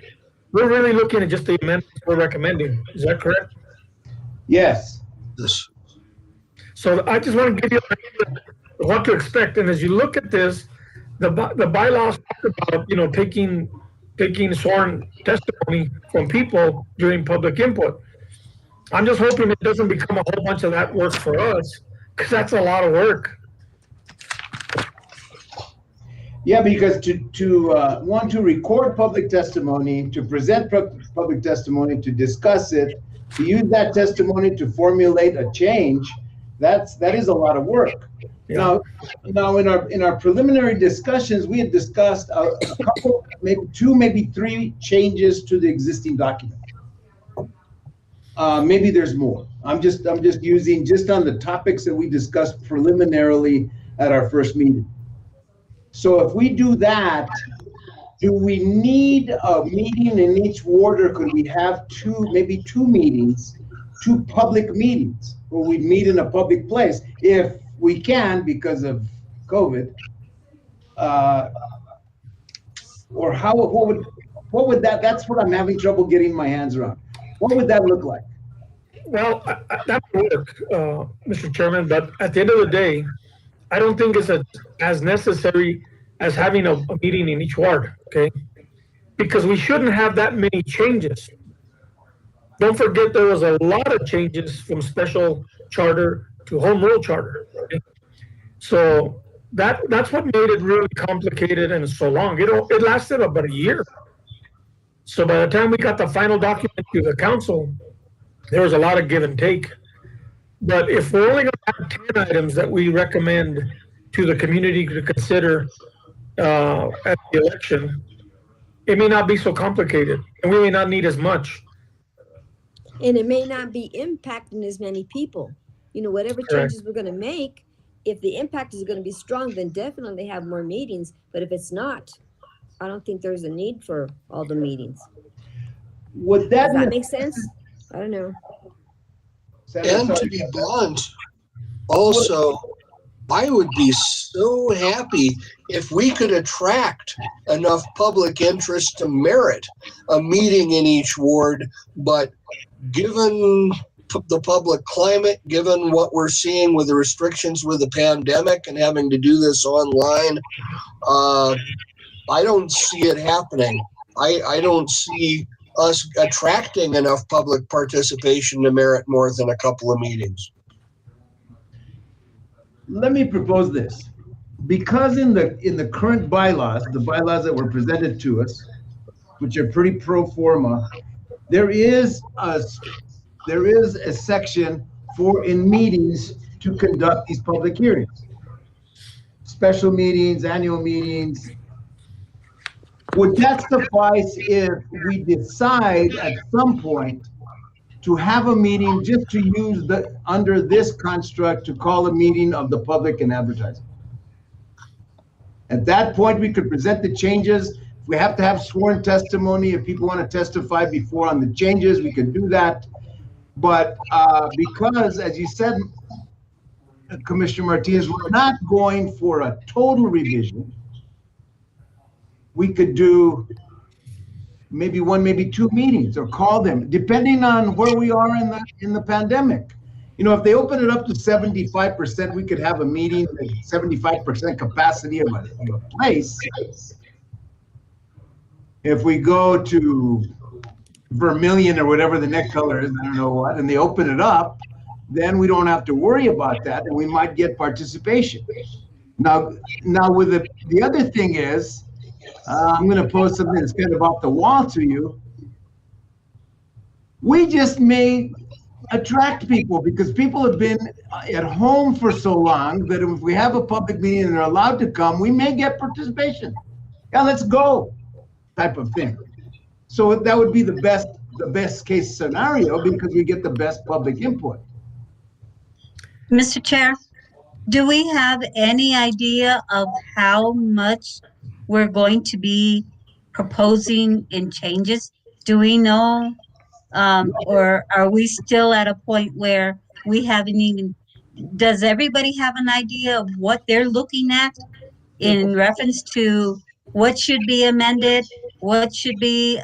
S6: We're really looking at just the amendments we're recommending. Is that correct?
S1: Yes.
S3: This.
S6: So I just want to give you an idea of what to expect. And as you look at this, the bylaws talk about, taking sworn testimony from people during public input. I'm just hoping it doesn't become a whole bunch of that work for us, because that's a lot of work.
S1: Yeah, because to want to record public testimony, to present public testimony, to discuss it, to use that testimony to formulate a change, that is a lot of work.
S6: Yeah.
S1: Now in our preliminary discussions, we had discussed a couple, maybe two, maybe three changes to the existing document. Maybe there's more. I'm just using just on the topics that we discussed preliminarily at our first meeting. So if we do that, do we need a meeting in each ward, or could we have maybe two meetings, two public meetings, where we meet in a public place if we can because of COVID? Or what would that? That's what I'm having trouble getting my hands around. What would that look like?
S6: Well, that would work, Mr. Chairman, but at the end of the day, I don't think it's as necessary as having a meeting in each ward, okay? Because we shouldn't have that many changes. Don't forget there was a lot of changes from special charter to home rule charter. Okay? So that's what made it really complicated and so long. It lasted about a year. So by the time we got the final document to the council, there was a lot of give and take. But if we're only going to have 10 items that we recommend to the community to consider at the election, it may not be so complicated, and we may not need as much.
S2: And it may not be impacting as many people. Whatever changes we're going to make, if the impact is going to be strong, then definitely have more meetings. But if it's not, I don't think there's a need for all the meetings.
S1: Would that
S2: Does that make sense? I don't know.
S3: And to be blunt, also, I would be so happy if we could attract enough public interest to merit a meeting in each ward. But given the public climate, given what we're seeing with the restrictions with the pandemic and having to do this online, I don't see it happening. I don't see us attracting enough public participation to merit more than a couple of meetings.
S1: Let me propose this. Because in the current bylaws, the bylaws that were presented to us, which are pretty pro forma, there is a section for in meetings to conduct these public hearings. Special meetings, annual meetings. Would that suffice if we decide at some point to have a meeting just to use under this construct to call a meeting of the public and advertising? At that point, we could present the changes. If we have to have sworn testimony, if people want to testify before on the changes, we could do that. But because, as you said, Commissioner Martinez, we're not going for a total revision, we could do maybe one, maybe two meetings, or call them, depending on where we are in the pandemic. If they open it up to 75%, we could have a meeting at 75% capacity of a place. If we go to Vermilion or whatever the next color is, I don't know what, and they open it up, then we don't have to worry about that, and we might get participation. Now with the other thing is, I'm going to pose something that's kind of off the wall to you. We just may attract people because people have been at home for so long that if we have a public meeting and they're allowed to come, we may get participation. Yeah, let's go type of thing. So that would be the the best case scenario because we get the best public input.
S5: Mr. Chair, do we have any idea of how much we're going to be proposing in changes? Do we know? Or are we still at a point where we haven't even, does everybody have an idea of what they're looking at in reference to what should be amended, what should be,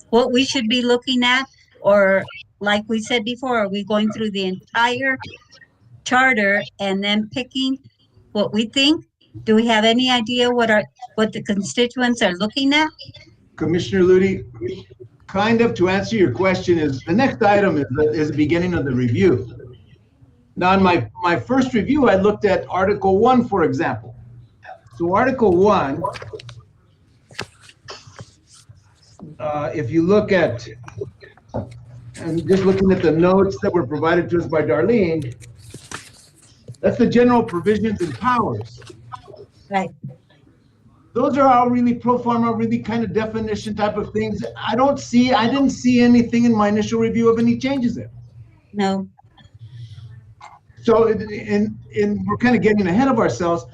S5: what we should be looking at? Or like we said before, are we going through the entire charter and then picking what we think? Do we have any idea what the constituents are looking at?
S1: Commissioner Ludi, kind of to answer your question is the next item is the beginning of the review. Now, in my first review, I looked at Article 1, for example. So Article 1, if you look at, and just looking at the notes that were provided to us by Darlene, that's the general provisions and powers.
S5: Right.
S1: Those are all really pro forma, really kind of definition type of things. I didn't see anything in my initial review of any changes there.
S5: No.
S1: So, we're kind of getting ahead of ourselves,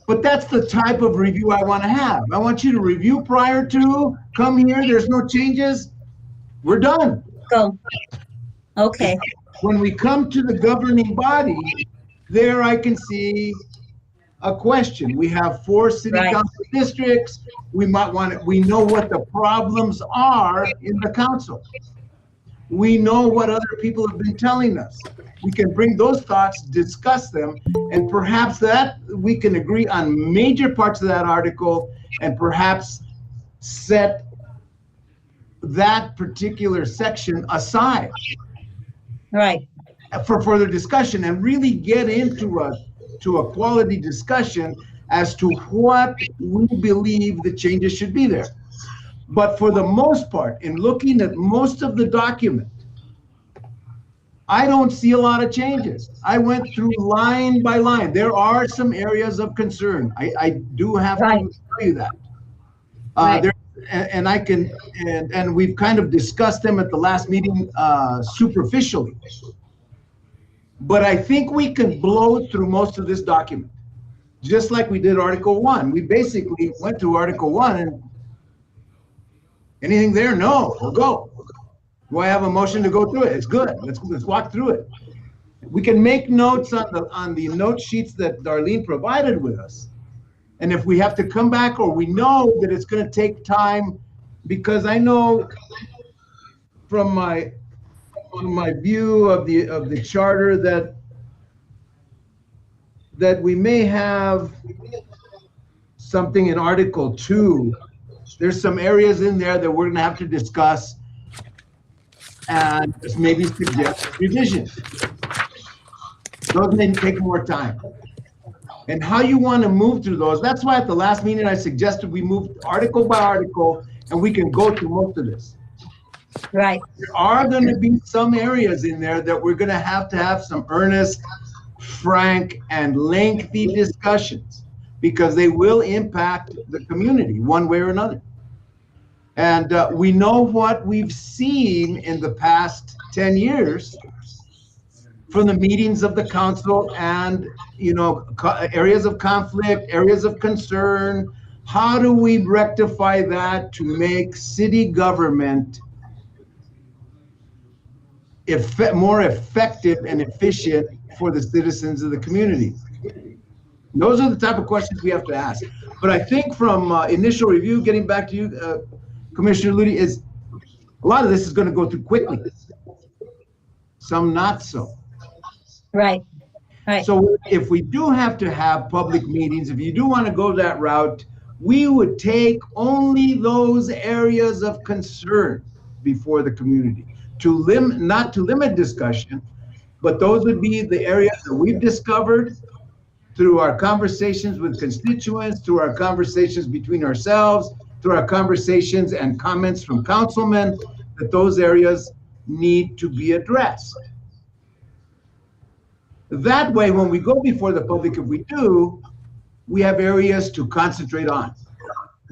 S1: but that's the type of review I want to have. I want you to review prior to, come here, there's no changes, we're done.
S5: Go. Okay.
S1: When we come to the governing body, there I can see a question. We have 4 city
S5: Right.
S1: council districts. We know what the problems are in the council. We know what other people have been telling us. We can bring those thoughts, discuss them, and perhaps that we can agree on major parts of that article and perhaps set that particular section aside
S5: Right.
S1: for further discussion and really get into a quality discussion as to what we believe the changes should be there. But for the most part, in looking at most of the document, I don't see a lot of changes. I went through line by line. There are some areas of concern. I do have
S5: Right.
S1: to tell you that.
S5: Right.
S1: And we've kind of discussed them at the last meeting superficially. But I think we can blow through most of this document, just like we did Article 1. We basically went to Article 1 and anything there? No, we'll go. Do I have a motion to go through it? It's good. Let's walk through it. We can make notes on the note sheets that Darlene provided with us. And if we have to come back or we know that it's going to take time, because I know from my view of the charter that we may have something in Article 2. There's some areas in there that we're going to have to discuss and maybe suggest revisions. Those may take more time. And how you want to move through those, that's why at the last meeting I suggested we move article by article and we can go through most of this.
S5: Right.
S1: There are going to be some areas in there that we're going to have some earnest, frank, and lengthy discussions because they will impact the community one way or another. And we know what we've seen in the past 10 years from the meetings of the council and, areas of conflict, areas of concern. How do we rectify that to make city government more effective and efficient for the citizens of the community? Those are the type of questions we have to ask. But I think from initial review, getting back to you, Commissioner Ludi, is a lot of this is going to go through quickly. Some not so.
S5: Right. Right.
S1: So if we do have to have public meetings, if you do want to go that route, we would take only those areas of concern before the community not to limit discussion, but those would be the areas that we've discovered through our conversations with constituents, through our conversations between ourselves, through our conversations and comments from councilmen, that those areas need to be addressed. That way, when we go before the public, if we do, we have areas to concentrate on.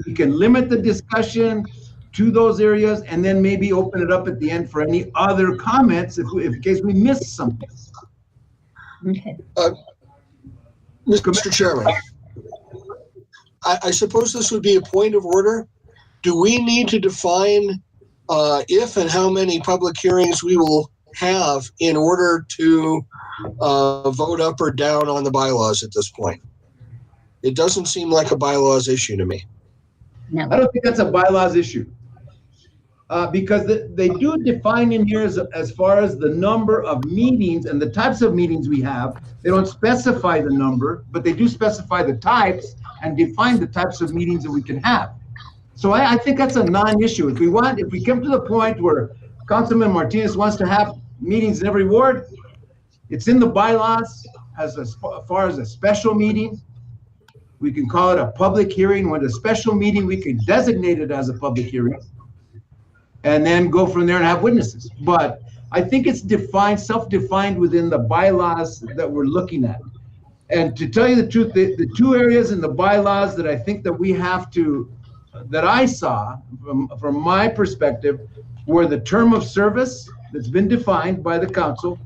S1: We can limit the discussion to those areas, and then maybe open it up at the end for any other comments if in case we missed something.
S5: Okay.
S3: Mr. Chairman, I suppose this would be a point of order. Do we need to define if and how many public hearings we will have in order to vote up or down on the bylaws at this point? It doesn't seem like a bylaws issue to me.
S5: No.
S1: I don't think that's a bylaws issue. Because they do define in here as far as the number of meetings and the types of meetings we have. They don't specify the number, but they do specify the types and define the types of meetings that we can have. So I think that's a non-issue. If we come to the point where Councilman Martinez wants to have meetings in every ward, it's in the bylaws as far as a special meeting. We can call it a public hearing. When a special meeting, we can designate it as a public hearing and then go from there and have witnesses. But I think it's defined, self-defined within the bylaws that we're looking at. And to tell you the truth, the two areas in the bylaws that I think that we have to, that I saw from my perspective, were the term of service that's been defined by the council.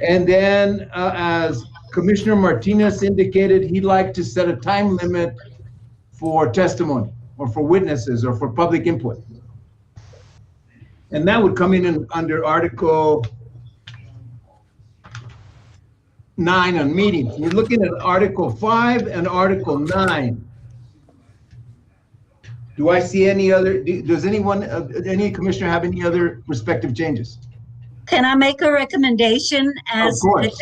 S1: And then as Commissioner Martinez indicated, he'd like to set a time limit for testimony or for witnesses or for public input. And that would come in under Article 9 on meetings. We're looking at Article 5 and Article 9. Do I see any other, does anyone, any commissioner have any other respective changes?
S5: Can I make a recommendation as
S1: Of course.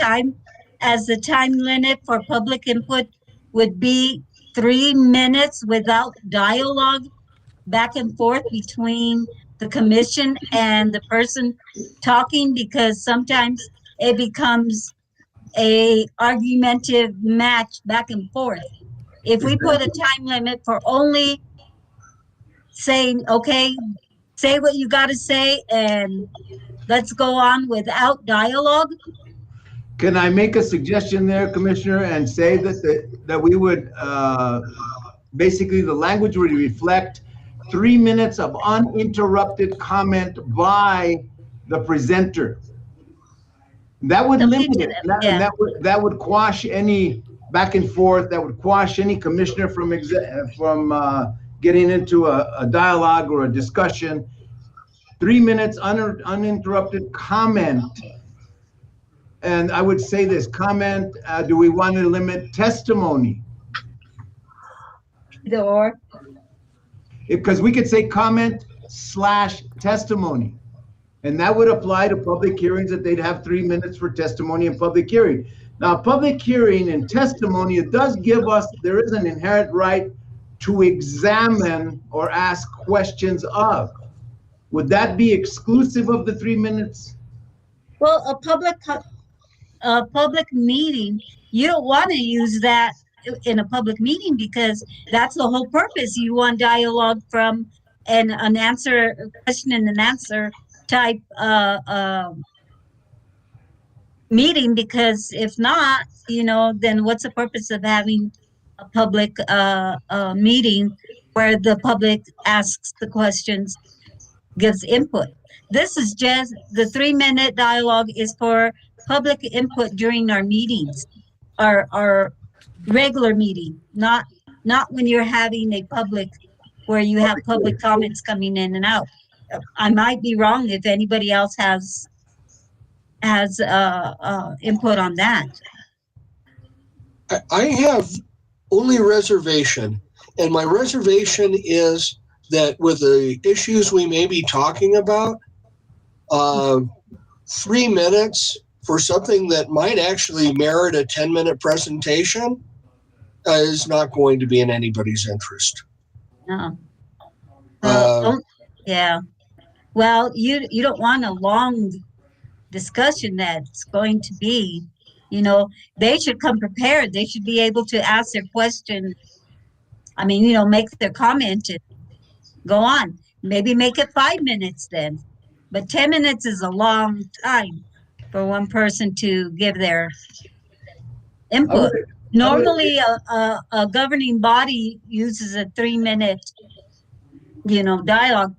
S5: the time limit for public input would be 3 minutes without dialogue back and forth between the commission and the person talking, because sometimes it becomes a argumentative match back and forth. If we put a time limit for only saying, okay, say what you got to say and let's go on without dialogue.
S1: Can I make a suggestion there, Commissioner, and say that we would, basically the language would reflect 3 minutes of uninterrupted comment by the presenter. That would limit it, and that would quash any back and forth. That would quash any commissioner from getting into a dialogue or a discussion. 3 minutes uninterrupted comment. And I would say this comment, do we want to limit testimony?
S5: Either or.
S1: Because we could say comment/testimony. And that would apply to public hearings, that they'd have 3 minutes for testimony and public hearing. Now, public hearing and testimony, it does give us, there is an inherent right to examine or ask questions of. Would that be exclusive of the 3 minutes?
S5: Well, a public meeting, you don't want to use that in a public meeting because that's the whole purpose. You want dialogue from an answer, question and an answer type meeting, because if not, then what's the purpose of having a public meeting where the public asks the questions, gives input? This is just the 3 minute dialogue is for public input during our meetings, our regular meeting, not when you're having a public where you have public comments coming in and out. I might be wrong if anybody else has input on that.
S3: I have only reservation, and my reservation is that with the issues we may be talking about, 3 minutes for something that might actually merit a 10-minute presentation is not going to be in anybody's interest.
S5: No. Yeah. Well, you don't want a long discussion that's going to be, they should come prepared. They should be able to ask their question. I mean, make their comment and go on. Maybe make it 5 minutes then. But 10 minutes is a long time for one person to give their input. Normally, a governing body uses a 3 minute dialogue,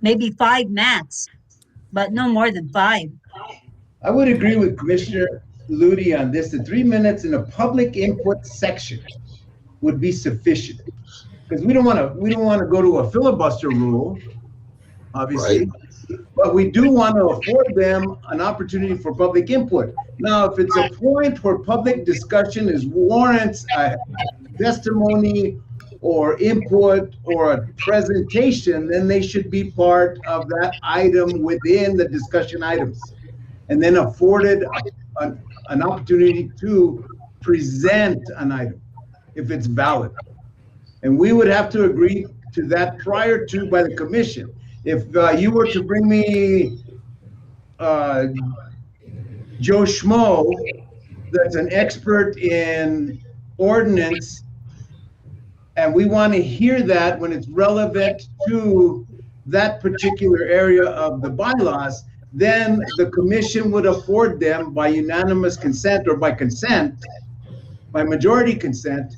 S5: maybe 5 max, but no more than 5.
S1: I would agree with Commissioner Ludi on this. The 3 minutes in a public input section would be sufficient. Because we don't want to go to a filibuster rule, obviously.
S3: Right.
S1: But we do want to afford them an opportunity for public input. Now, if it's a point where public discussion warrants a testimony or input or a presentation, then they should be part of that item within the discussion items, and then afforded an opportunity to present an item if it's valid. And we would have to agree to that prior to by the commission. If you were to bring me Joe Schmo, that's an expert in ordinance, and we want to hear that when it's relevant to that particular area of the bylaws, then the commission would afford them by unanimous consent or by consent, by majority consent,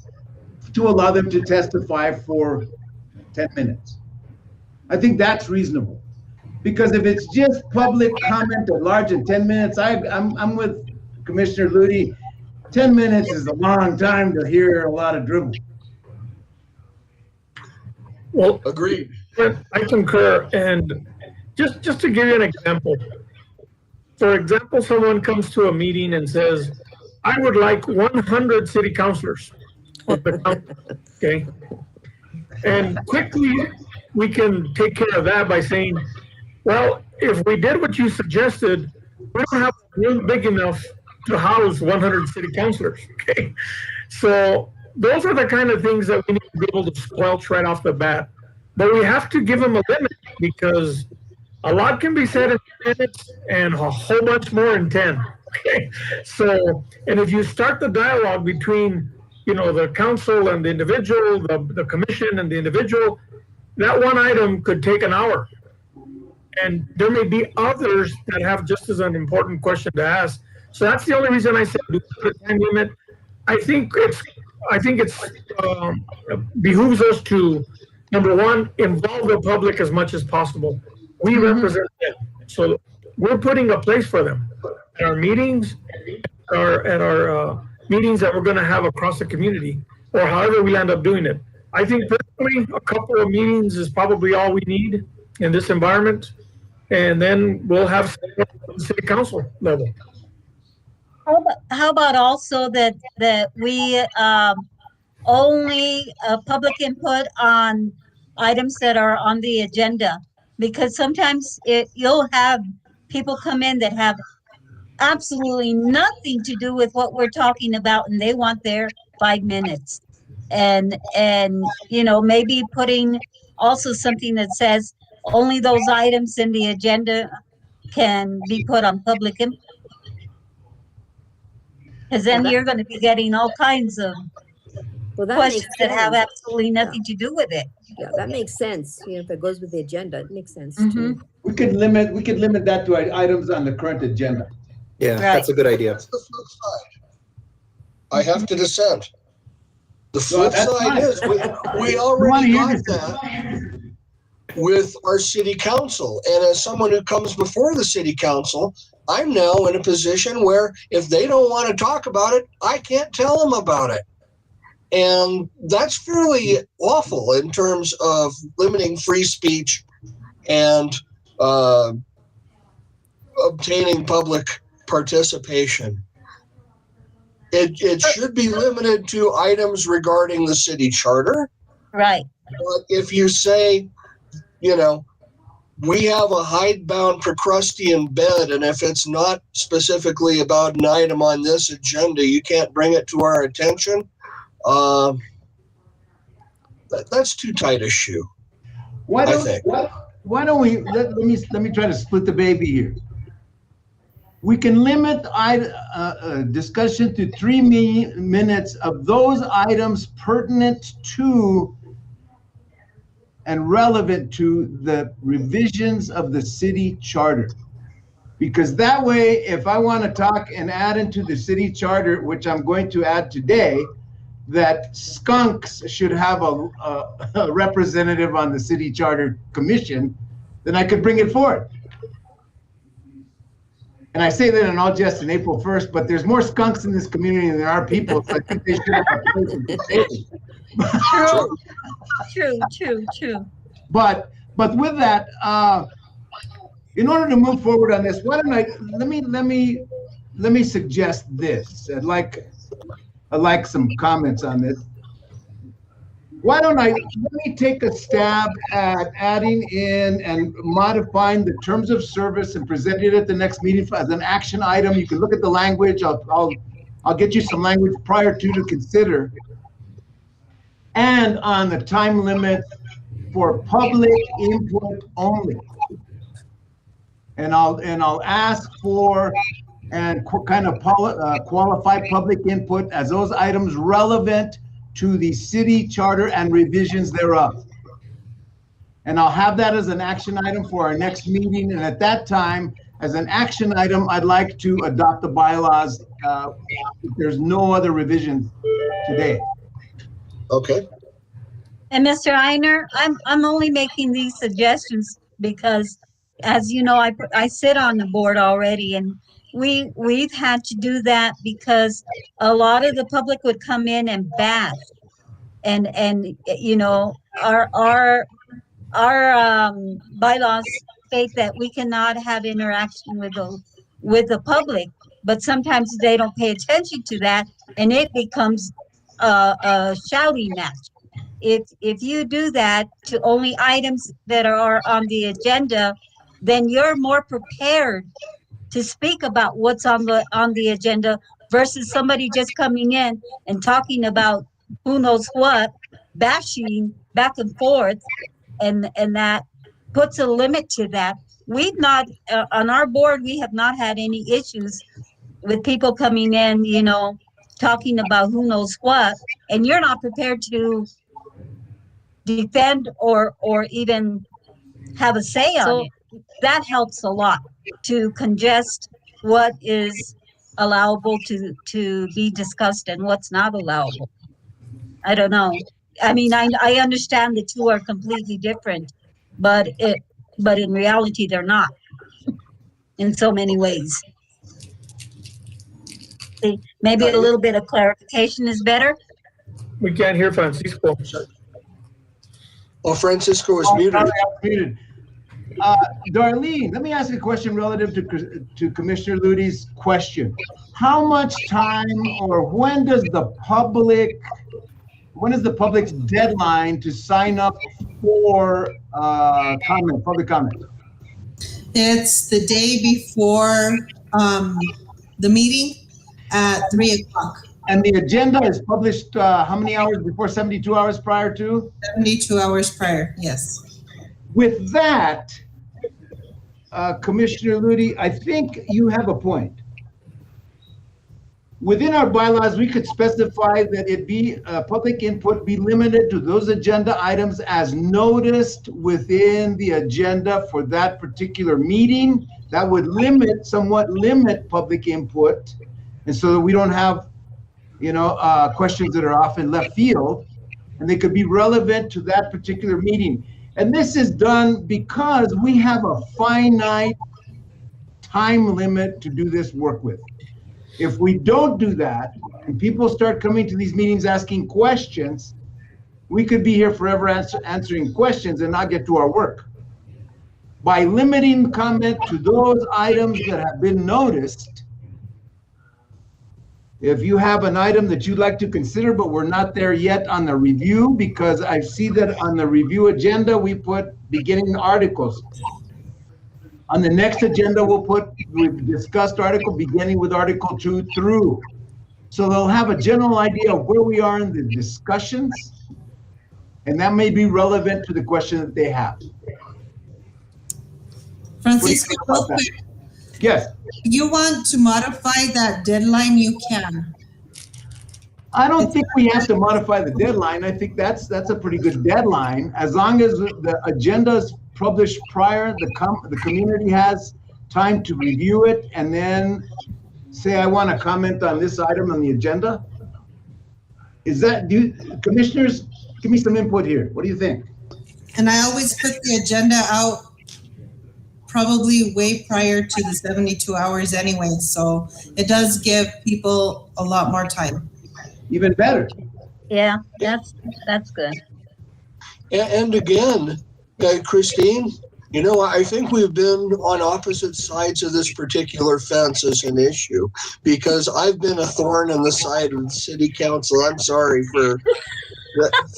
S1: to allow them to testify for 10 minutes. I think that's reasonable. Because if it's just public comment at large in 10 minutes, I'm with Commissioner Ludi. 10 minutes is a long time to hear a lot of dribble.
S6: Well,
S3: Agreed.
S6: I concur. And just to give you an example, for example, someone comes to a meeting and says, I would like 100 city councilors. Okay. And quickly we can take care of that by saying, well, if we did what you suggested, we don't have a room big enough to house 100 city councilors. Okay. So those are the kind of things that we need to be able to squelch right off the bat. But we have to give them a limit, because a lot can be said in 10 minutes and a whole bunch more in 10. Okay. So, and if you start the dialogue between, the council and the individual, the commission and the individual, that one item could take an hour. And there may be others that have just as an important question to ask. So that's the only reason I said do put a time limit. I think it's behooves us to, number one, involve the public as much as possible. We represent them, so we're putting a place for them at our meetings, at our meetings that we're going to have across the community, or however we end up doing it. I think personally, a couple of meetings is probably all we need in this environment, and then we'll have city council level.
S5: How about also that we only public input on items that are on the agenda? Because sometimes you'll have people come in that have absolutely nothing to do with what we're talking about, and they want their 5 minutes. And maybe putting also something that says only those items in the agenda can be put on public input. Because then you're going to be getting all kinds of questions that have absolutely nothing to do with it.
S2: Yeah, that makes sense. If it goes with the agenda, it makes sense
S5: Mm-hmm.
S2: too.
S1: We could limit that to items on the current agenda.
S7: Yeah, that's a good idea.
S3: That's the flip side. I have to dissent. The flip
S1: that's
S3: side
S1: fine.
S3: is we already got that with our city council. And as someone who comes before the city council, I'm now in a position where if they don't want to talk about it, I can't tell them about it. And that's fairly awful in terms of limiting free speech and obtaining public participation. It should be limited to items regarding the city charter.
S5: Right.
S3: But if you say, we have a hidebound Procrustean bed, and if it's not specifically about an item on this agenda, you can't bring it to our attention. That's too tight a shoe.
S1: Why don't we let me try to split the baby here. We can limit discussion to 3 minutes of those items pertinent to and relevant to the revisions of the city charter. Because that way, if I want to talk and add into the city charter, which I'm going to add today, that skunks should have a representative on the city charter commission, then I could bring it forward. And I say that in all jest in April 1st, but there's more skunks in this community than there are people, so I think they should have a place at the table.
S5: True.
S1: But with that, in order to move forward on this, why don't let me suggest this. I'd like some comments on this. Why don't let me take a stab at adding in and modifying the terms of service and present it at the next meeting as an action item. You can look at the language. I'll get you some language prior to consider. And on the time limit for public input only. And I'll ask for and kind of qualify public input as those items relevant to the city charter and revisions thereof. And I'll have that as an action item for our next meeting. And at that time, as an action item, I'd like to adopt the bylaws. If there's no other revisions today.
S3: Okay.
S5: And Mr. Einer, I'm only making these suggestions because, as you know, I sit on the board already, and we've had to do that because a lot of the public would come in and bash, and you know, our bylaws state that we cannot have interaction with the public, but sometimes they don't pay attention to that, and it becomes a shouting match. If you do that to only items that are on the agenda, then you're more prepared to speak about what's on the agenda versus somebody just coming in and talking about who knows what, bashing back and forth, and that puts a limit to that. We've not on our board, we have not had any issues with people coming in, you know, talking about who knows what, and you're not prepared to defend or even have a say on it. That helps a lot to congest what is allowable to be discussed and what's not allowable. I don't know. I mean, I understand the two are completely different, but in reality they're not in so many ways. Maybe a little bit of clarification is better.
S6: We can't hear Francisco.
S3: Oh, Francisco is muted.
S1: Sorry, I was muted. Darlene, let me ask you a question relative to Commissioner Ludy's question. How much time or when is the public's deadline to sign up for public comment?
S4: It's the day before the meeting at 3:00.
S1: And the agenda is published how many hours before? 72 hours prior to?
S4: 72 hours prior, yes.
S1: With that, Commissioner Ludy, I think you have a point. Within our bylaws, we could specify that it be public input be limited to those agenda items as noticed within the agenda for that particular meeting. That would somewhat limit public input, and so that we don't have, questions that are often left field, and they could be relevant to that particular meeting. And this is done because we have a finite time limit to do this work with. If we don't do that, and people start coming to these meetings asking questions, we could be here forever answering questions and not get to our work. By limiting comment to those items that have been noticed, if you have an item that you'd like to consider, but we're not there yet on the review, because I see that on the review agenda, we put beginning articles. On the next agenda, we've discussed article beginning with Article 2 through. So they'll have a general idea of where we are in the discussions, and that may be relevant to the question that they have.
S4: Francisco, real quick.
S1: Yes.
S4: If you want to modify that deadline, you can.
S1: I don't think we have to modify the deadline. I think that's a pretty good deadline. As long as the agenda is published prior, the community has time to review it and then say, I want to comment on this item on the agenda. Is that, commissioners, give me some input here. What do you think?
S4: And I always put the agenda out probably way prior to the 72 hours anyway, so it does give people a lot more time.
S1: Even better.
S5: Yeah, that's good.
S3: And again, Christine, I think we've been on opposite sides of this particular fence as an issue, because I've been a thorn in the side of the city council. I'm sorry, for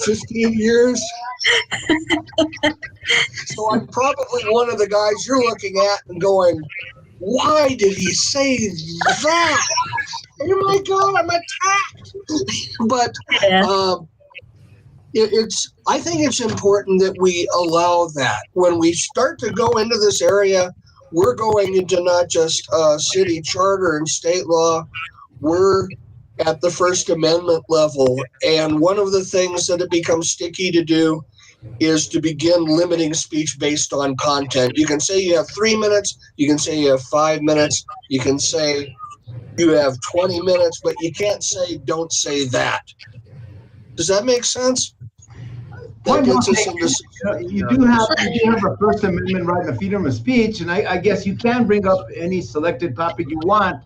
S3: 15 years. So I'm probably one of the guys you're looking at and going, why did he say that? Oh my God, I'm attacked. But
S5: Yeah.
S3: I think it's important that we allow that. When we start to go into this area, we're going into not just city charter and state law, we're at the First Amendment level. And one of the things that it becomes sticky to do is to begin limiting speech based on content. You can say you have 3 minutes, you can say you have 5 minutes, you can say you have 20 minutes, but you can't say don't say that. Does that make sense? That gets us into,
S1: you do have a First Amendment right and a freedom of speech, and I guess you can bring up any selected topic you want,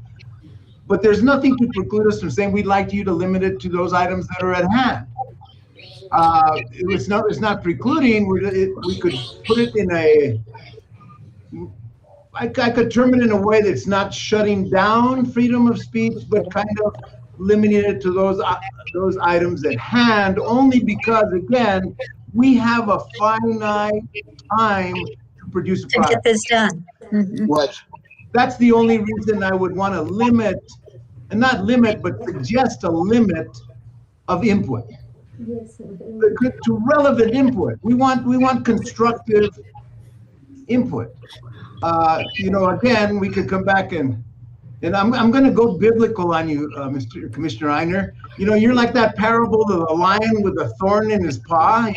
S1: but there's nothing to preclude us from saying we'd like you to limit it to those items that are at hand. It's not precluding. We could put it in a. I could term it in a way that's not shutting down freedom of speech, but kind of limiting it to those items at hand, only because, again, we have a finite time to produce a
S5: To
S1: product.
S5: get this done. Mhm.
S3: right.
S1: That's the only reason I would want to limit, and not limit, but suggest a limit of input. To relevant input. We want constructive input. Again, we could come back and I'm going to go biblical on you, Mr. Commissioner Einer. You're like that parable of the lion with a thorn in his paw.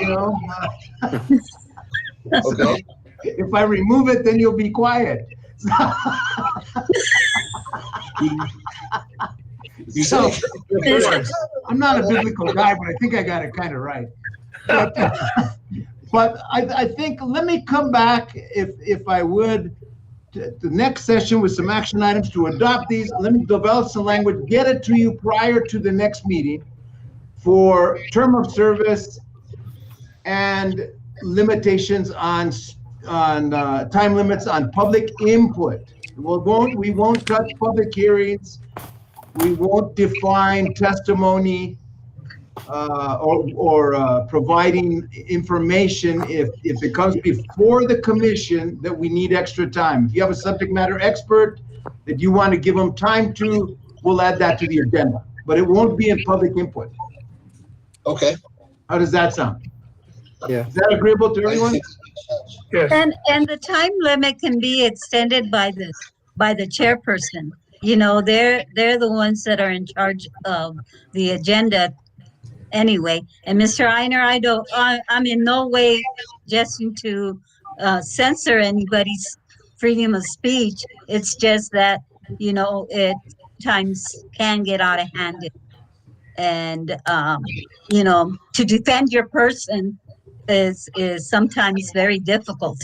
S3: Okay.
S1: If I remove it, then you'll be quiet. So, I'm not a biblical guy, but I think I got it kind of right. But I think, let me come back, if I would, to the next session with some action items to adopt these. Let me develop some language, get it to you prior to the next meeting for term of service and limitations on time limits on public input. We won't touch public hearings. We won't define testimony or providing information if it comes before the commission that we need extra time. If you have a subject matter expert that you want to give them time to, we'll add that to the agenda, but it won't be in public input.
S3: Okay.
S1: How does that sound?
S7: Yeah.
S1: Is that agreeable to everyone?
S6: Yes.
S5: And the time limit can be extended by the chairperson. They're the ones that are in charge of the agenda anyway. And Mr. Einer, I'm in no way suggesting to censor anybody's freedom of speech. It's just that, it times can get out of hand. And, to defend your person is sometimes very difficult.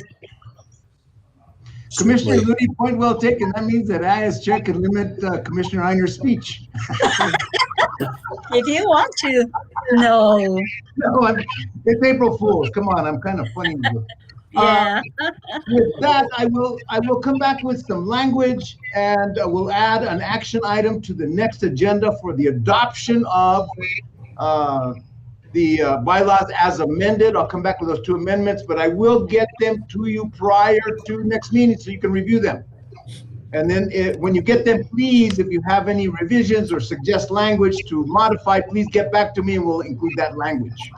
S1: Commissioner Ludi, point well taken. That means that I, as chair, can limit Commissioner Einer's speech.
S5: If you want to. No.
S1: No, it's April Fool's. Come on, I'm kind of funny.
S5: Yeah.
S1: With that, I will come back with some language, and we'll add an action item to the next agenda for the adoption of the bylaws as amended. I'll come back with those 2 amendments, but I will get them to you prior to next meeting so you can review them. And then when you get them, please, if you have any revisions or suggest language to modify, please get back to me and we'll include that language.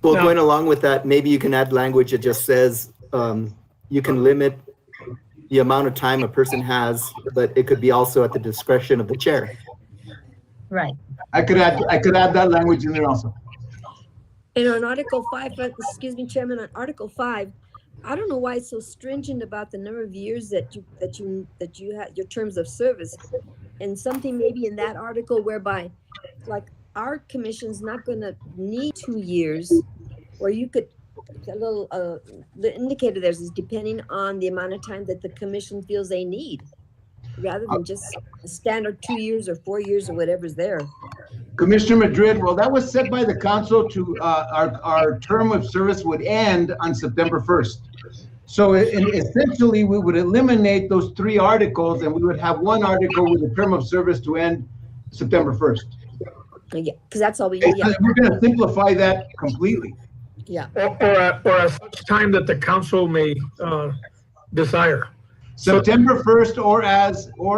S7: Well, going along with that, maybe you can add language that just says you can limit the amount of time a person has, but it could be also at the discretion of the chair.
S5: Right.
S1: I could add that language in there also.
S2: And on Article 5, excuse me, Chairman, on Article 5, I don't know why it's so stringent about the number of years that you have your terms of service, and something maybe in that article whereby, like, our commission's not gonna need 2 years, or you could, a little, the indicator there is depending on the amount of time that the commission feels they need, rather than just a standard 2 years or 4 years or whatever's there.
S1: Commissioner Madrid, well, that was set by the council to, our term of service would end on September 1st. So essentially, we would eliminate those 3 articles and we would have 1 article with a term of service to end September 1st.
S2: Yeah, because that's all we need. Yeah,
S1: We're gonna simplify that completely.
S2: yeah.
S6: Or at such time that the council may desire.
S1: September 1st or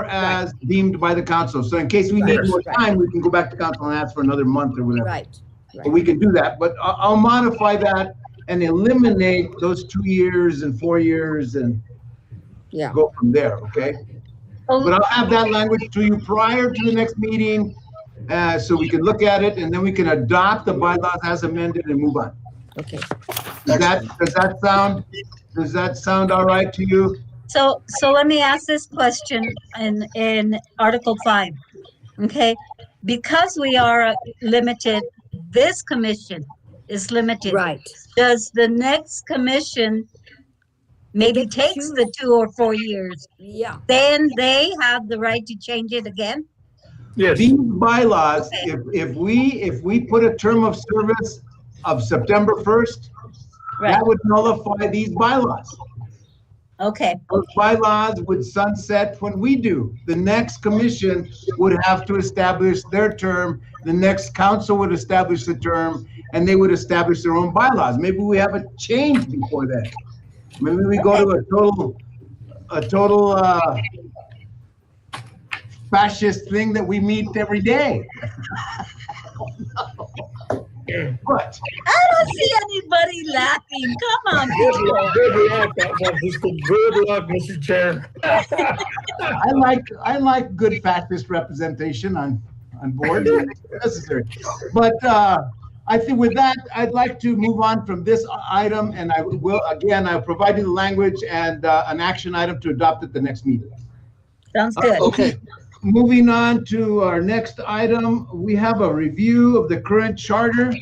S1: as deemed by the council. So in case we need more time, we can go back to council and ask for another month or whatever.
S2: Right.
S1: But we can do that, but I'll modify that and eliminate those 2 years and 4 years and
S2: Yeah.
S1: go from there, okay? But I'll have that language to you prior to the next meeting, so we can look at it and then we can adopt the bylaws as amended and move on.
S2: Okay.
S1: Does that sound all right to you?
S5: So let me ask this question in Article 5, okay? Because we are limited, this commission is limited.
S2: Right.
S5: Does the next commission maybe
S2: get to
S5: takes the
S2: choose.
S5: 2 or 4 years,
S2: Yeah.
S5: then they have the right to change it again?
S6: Yes.
S1: These bylaws, if we put a term of service of September 1st,
S5: Right,
S1: that would nullify these bylaws.
S5: okay,
S1: Those bylaws would sunset when we do. The next commission would have to establish their term, the next council would establish the term, and they would establish their own bylaws. Maybe we have a change before that. Maybe we go to a total fascist thing that we meet every day. But
S5: I don't see anybody laughing, come on,
S6: Good
S5: people.
S6: luck, good luck, good luck, Mr. Chair.
S1: I like good fascist representation on boards when it's necessary. But I think with that, I'd like to move on from this item, and I'll provide you the language and an action item to adopt at the next meeting.
S5: Sounds good.
S3: Okay,
S1: Moving on to our next item, we have a review of the current charter.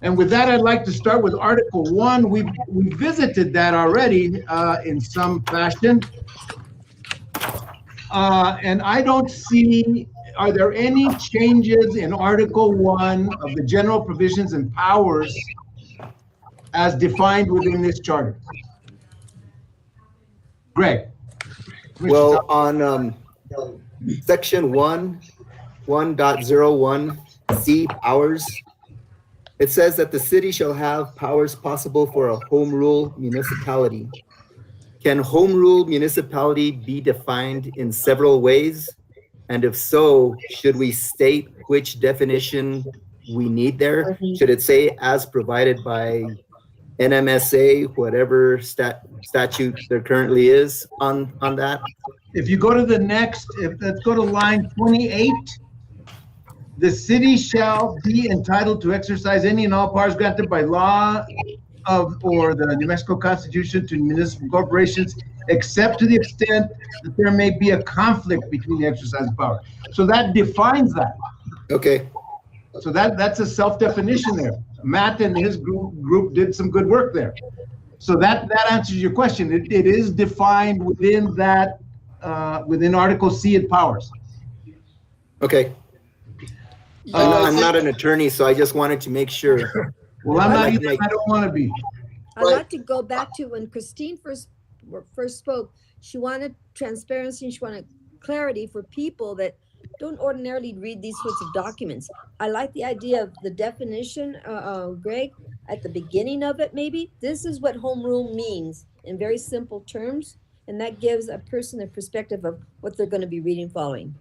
S1: And with that, I'd like to start with Article 1. We visited that already in some fashion. And I don't see, are there any changes in Article 1 of the general provisions and powers as defined within this charter? Greg?
S7: Well, on section 1.01C powers, it says that the city shall have powers possible for a home rule municipality. Can home rule municipality be defined in several ways? And if so, should we state which definition we need there? Should it say as provided by NMSA, whatever statute there currently is on that?
S1: If you go to the next, let's go to line 28. The city shall be entitled to exercise any and all powers granted by law or the New Mexico Constitution to municipal corporations, except to the extent that there may be a conflict between the exercise of power. So that defines that.
S7: Okay,
S1: So that's a self-definition there. Matt and his group did some good work there. So that answers your question. It is defined within that, within Article C of powers.
S7: okay. I'm not an attorney, so I just wanted to make sure.
S1: Well, I'm not either, I don't want to be.
S2: I'd like to go back to when Christine first spoke. She wanted transparency and she wanted clarity for people that don't ordinarily read these sorts of documents. I like the idea of the definition, Greg, at the beginning of it, maybe. This is what home rule means in very simple terms, and that gives a person a perspective of what they're going to be reading following.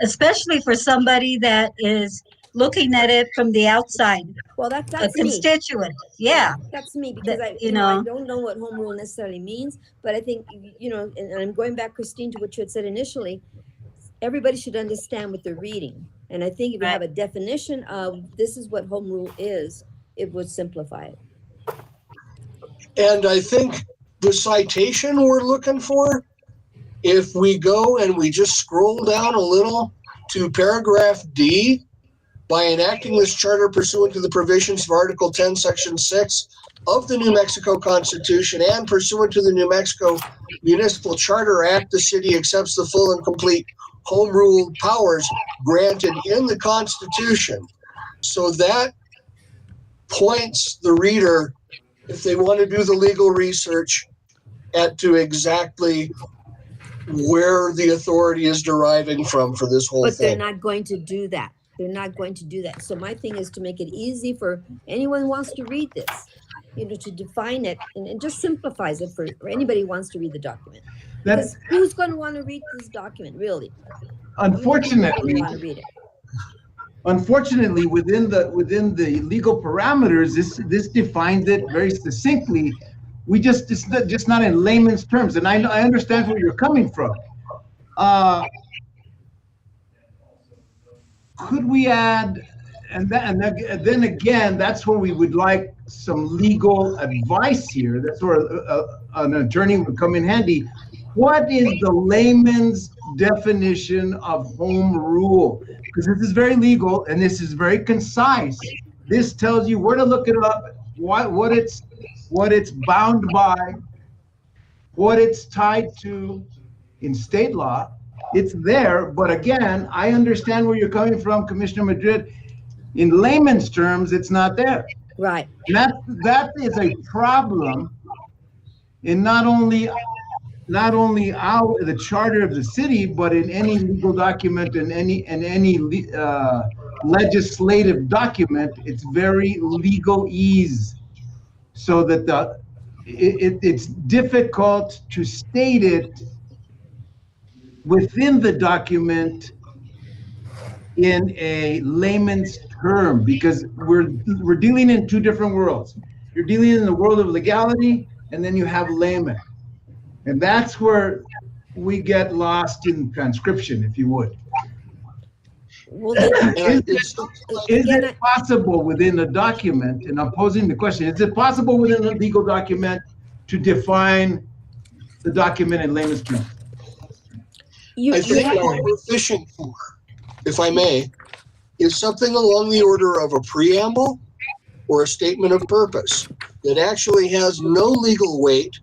S5: Especially for somebody that is looking at it from the outside,
S2: Well,
S5: a
S2: that's me.
S5: constituent, yeah.
S2: That's me, because
S5: That,
S2: I
S5: you
S2: I
S5: know.
S2: don't know what home rule necessarily means, but I think, and I'm going back, Christine, to what you had said initially, everybody should understand what they're reading. And I think if you have a definition of this is what home rule is, it would simplify it.
S3: and I think the citation we're looking for, if we go and we just scroll down a little to paragraph D, by enacting this charter pursuant to the provisions of Article 10, Section 6 of the New Mexico Constitution and pursuant to the New Mexico Municipal Charter Act, the city accepts the full and complete home rule powers granted in the Constitution. So that points the reader, if they want to do the legal research, to exactly where the authority is deriving from for this whole
S2: But they're
S3: thing.
S2: not going to do that. They're not going to do that. So my thing is to make it easy for anyone who wants to read this, to define it and just simplifies it for anybody who wants to read the document. Because who's going to want to read this document, really?
S1: Unfortunately,
S2: Want to read it.
S1: Unfortunately, within the legal parameters, this defines it very succinctly. It's just not in layman's terms, and I understand where you're coming from. Could we add, and then again, that's where we would like some legal advice here. That's where an attorney would come in handy. What is the layman's definition of home rule? Because this is very legal and this is very concise. This tells you where to look it up, what it's bound by, what it's tied to in state law. It's there, but again, I understand where you're coming from, Commissioner Madrid. In layman's terms, it's not there.
S2: Right.
S1: And that is a problem in not only the charter of the city, but in any legal document and any legislative document. It's very legalese, so that it's difficult to state it within the document in a layman's term, because we're dealing in two different worlds. You're dealing in the world of legality, and then you have layman. And that's where we get lost in transcription, if you would.
S2: Well,
S1: Is it possible within a document, and I'm posing the question, is it possible within a legal document to define the document in layman's terms?
S3: I think what we're fishing for, if I may, is something along the order of a preamble or a statement of purpose that actually has no legal weight.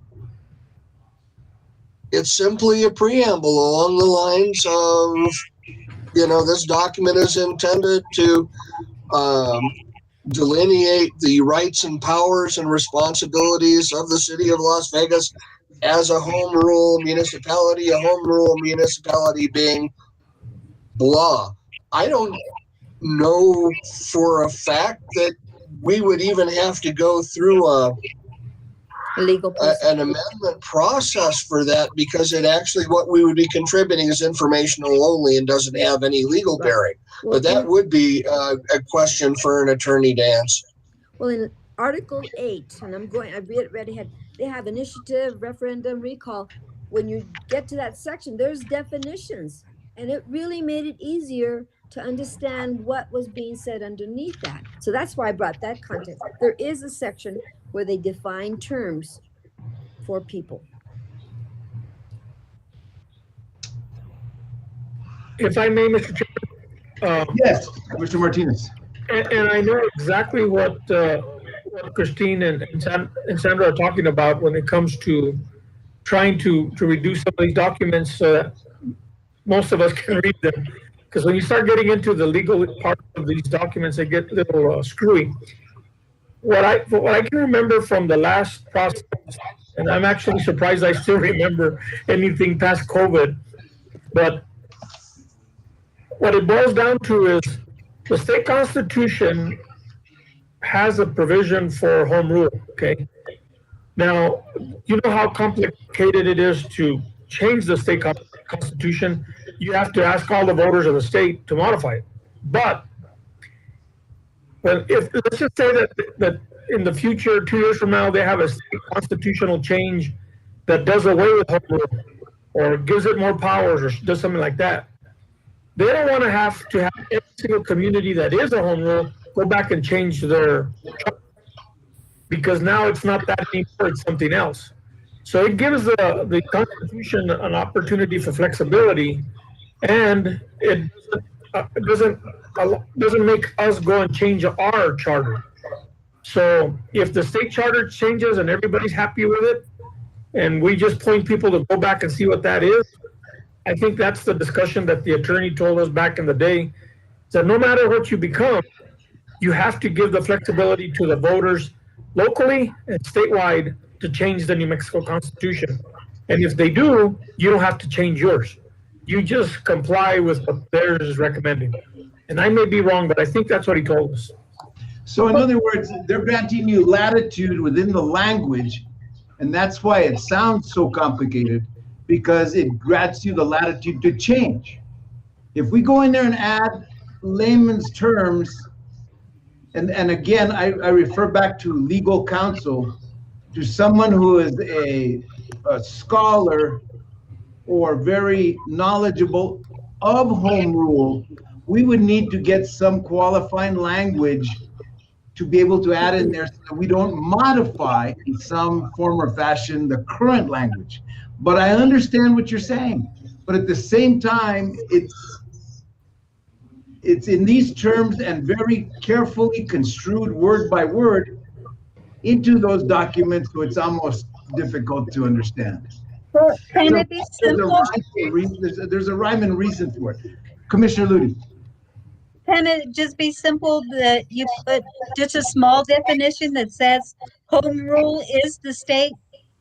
S3: It's simply a preamble along the lines of, this document is intended to delineate the rights and powers and responsibilities of the city of Las Vegas as a home rule municipality, being blah. I don't know for a fact that we would even have to go through an amendment process for that, because it actually, what we would be contributing is informational only and doesn't have any legal bearing.
S2: Well,
S3: but that would be a question for an attorney to answer.
S2: Well, in Article 8, and I've read ahead, they have initiative, referendum, recall. When you get to that section, there's definitions, and it really made it easier to understand what was being said underneath that. So that's why I brought that context. There is a section where they define terms for people.
S6: If I may, Mr. Chairman.
S1: Yes, Mr. Martinez.
S6: And I know exactly what Christine and Sandra are talking about when it comes to trying to reduce some of these documents so that most of us can read them. Because when you start getting into the legal part of these documents, they get a little screwy. What I can remember from the last process, and I'm actually surprised I still remember anything past COVID, but what it boils down to is the state constitution has a provision for home rule, okay? Now, you know how complicated it is to change the state constitution. You have to ask all the voters of the state to modify it. But let's just say that in the future, 2 years from now, they have a state constitutional change that does away with home rule or gives it more powers or does something like that. They don't want to have every single community that is a home rule go back and change their charter, because now it's not that anymore, it's something else. So it gives the Constitution an opportunity for flexibility, and it doesn't make us go and change our charter. So if the state charter changes and everybody's happy with it, and we just point people to go back and see what that is, I think that's the discussion that the attorney told us back in the day, that no matter what you become, you have to give the flexibility to the voters locally and statewide to change the New Mexico Constitution. And if they do, you don't have to change yours. You just comply with what theirs is recommending. And I may be wrong, but I think that's what he told us.
S1: So in other words, they're granting you latitude within the language, and that's why it sounds so complicated, because it grants you the latitude to change. If we go in there and add layman's terms, and again, I refer back to legal counsel, to someone who is a scholar or very knowledgeable of home rule, we would need to get some qualifying language to be able to add in there so that we don't modify in some form or fashion the current language. But I understand what you're saying. But at the same time, it's in these terms and very carefully construed word by word into those documents, so it's almost difficult to understand.
S5: Well, can it be simple?
S1: There's a rhyme and reason for it. Commissioner Ludi.
S5: Can it just be simple that you put just a small definition that says home rule is the state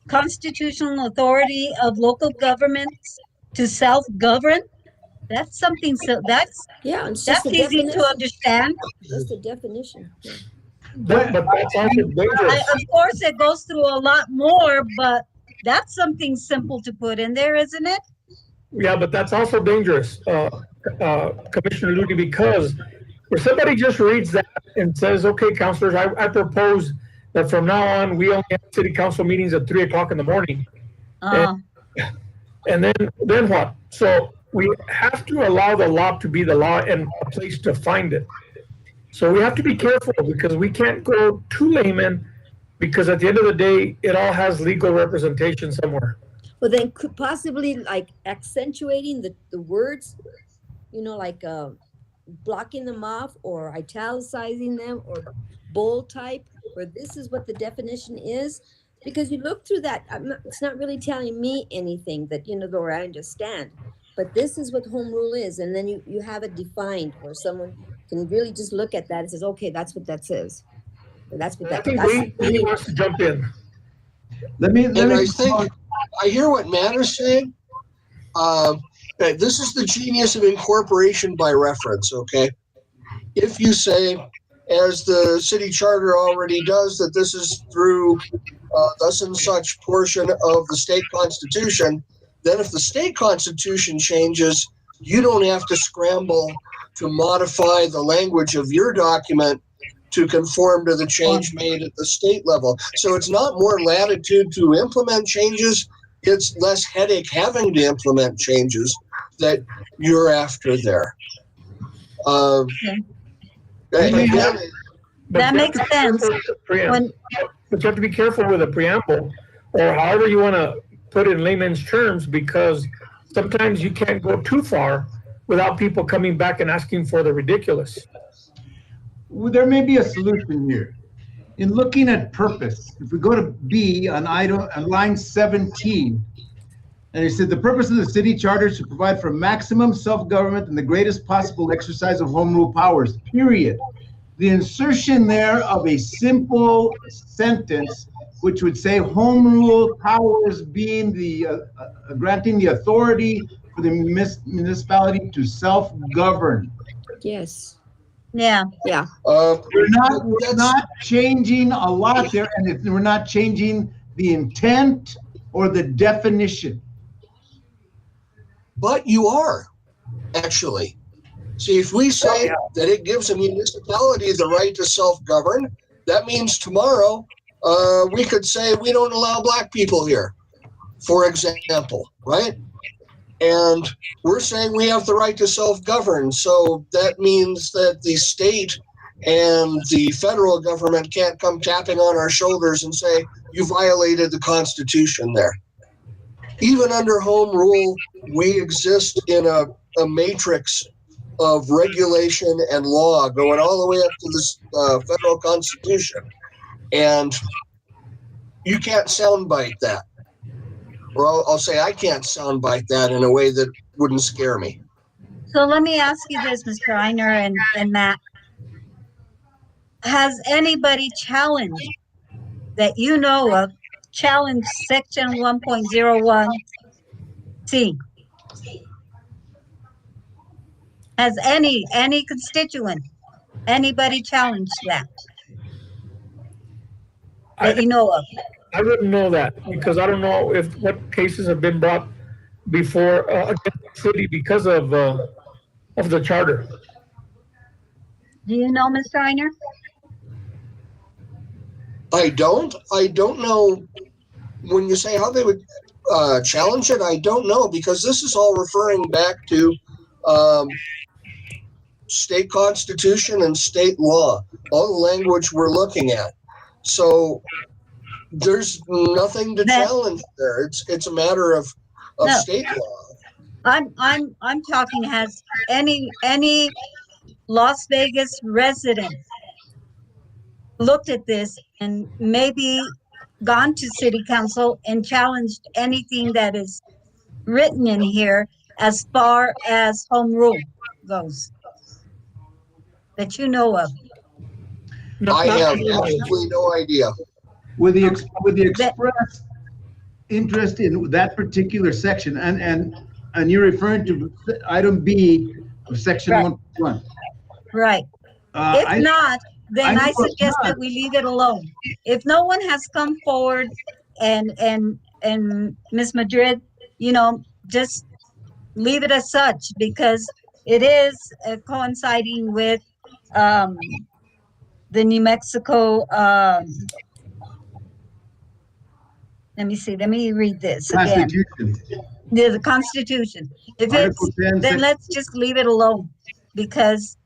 S5: constitutional authority of local governments to self-govern? That's something, so that's easy to understand.
S2: Just the definition. Yeah.
S6: But that's also dangerous.
S5: Of course, it goes through a lot more, but that's something simple to put in there, isn't it?
S6: Yeah, but that's also dangerous, Commissioner Ludi, because if somebody just reads that and says, okay, councilors, I propose that from now on, we only have city council meetings at 3:00 in the morning. And then what? So we have to allow the law to be the law and a place to find it. So we have to be careful because we can't go too layman, because at the end of the day, it all has legal representation somewhere.
S2: Well, then could possibly like accentuating the words, like blocking them off or italicizing them or bold type, or this is what the definition is. Because you look through that, it's not really telling me anything that, or I understand. But this is what home rule is. And then you have it defined where someone can really just look at that and says, okay, that's what that says. And that's what that
S6: I think he wants to jump in.
S3: I hear what Matt is saying. This is the genius of incorporation by reference, okay? If you say, as the city charter already does, that this is through thus and such portion of the state constitution, then if the state constitution changes, you don't have to scramble to modify the language of your document to conform to the change made at the state level. So it's not more latitude to implement changes, it's less headache having to implement changes that you're after there.
S5: That makes sense.
S6: But you have to be careful with a preamble or however you want to put in layman's terms, because sometimes you can't go too far without people coming back and asking for the ridiculous.
S1: Well, there may be a solution here. In looking at purpose, if we go to B on line 17, and it said the purpose of the city charter is to provide for maximum self-government and the greatest possible exercise of home rule powers, period. The insertion there of a simple sentence, which would say home rule powers being the granting the authority for the municipality to self-govern.
S2: Yes.
S5: Yeah.
S1: We're not changing a lot there, and we're not changing the intent or the definition.
S3: But you are, actually. See, if we say that it gives a municipality the right to self-govern, that means tomorrow we could say we don't allow black people here, for example, right? And we're saying we have the right to self-govern. So that means that the state and the federal government can't come tapping on our shoulders and say, you violated the Constitution there. Even under home rule, we exist in a matrix of regulation and law going all the way up to the federal Constitution. And you can't soundbite that. Or I'll say I can't soundbite that in a way that wouldn't scare me.
S5: So let me ask you this, Mr. Einer and Matt. Has anybody challenged that you know of, challenged section 1.01C? Has any constituent, anybody challenged that you know of?
S6: I wouldn't know that because I don't know what cases have been brought before against the city because of the charter.
S5: Do you know, Mr. Einer?
S3: I don't know. When you say how they would challenge it, I don't know, because this is all referring back to state constitution and state law, all the language we're looking at. So there's nothing to challenge there. It's a matter of state law.
S5: I'm talking, has any Las Vegas resident looked at this and maybe gone to city council and challenged anything that is written in here as far as home rule goes that you know of?
S3: I have absolutely no idea.
S1: With the express interest in that particular section, and you're referring to item B of section 1.1.
S5: Right. If not, then I suggest that we leave it alone. If no one has come forward and Ms. Madrid, just leave it as such, because it is coinciding with the New Mexico, let me read this again. The Constitution. If it's, then let's just leave it alone, because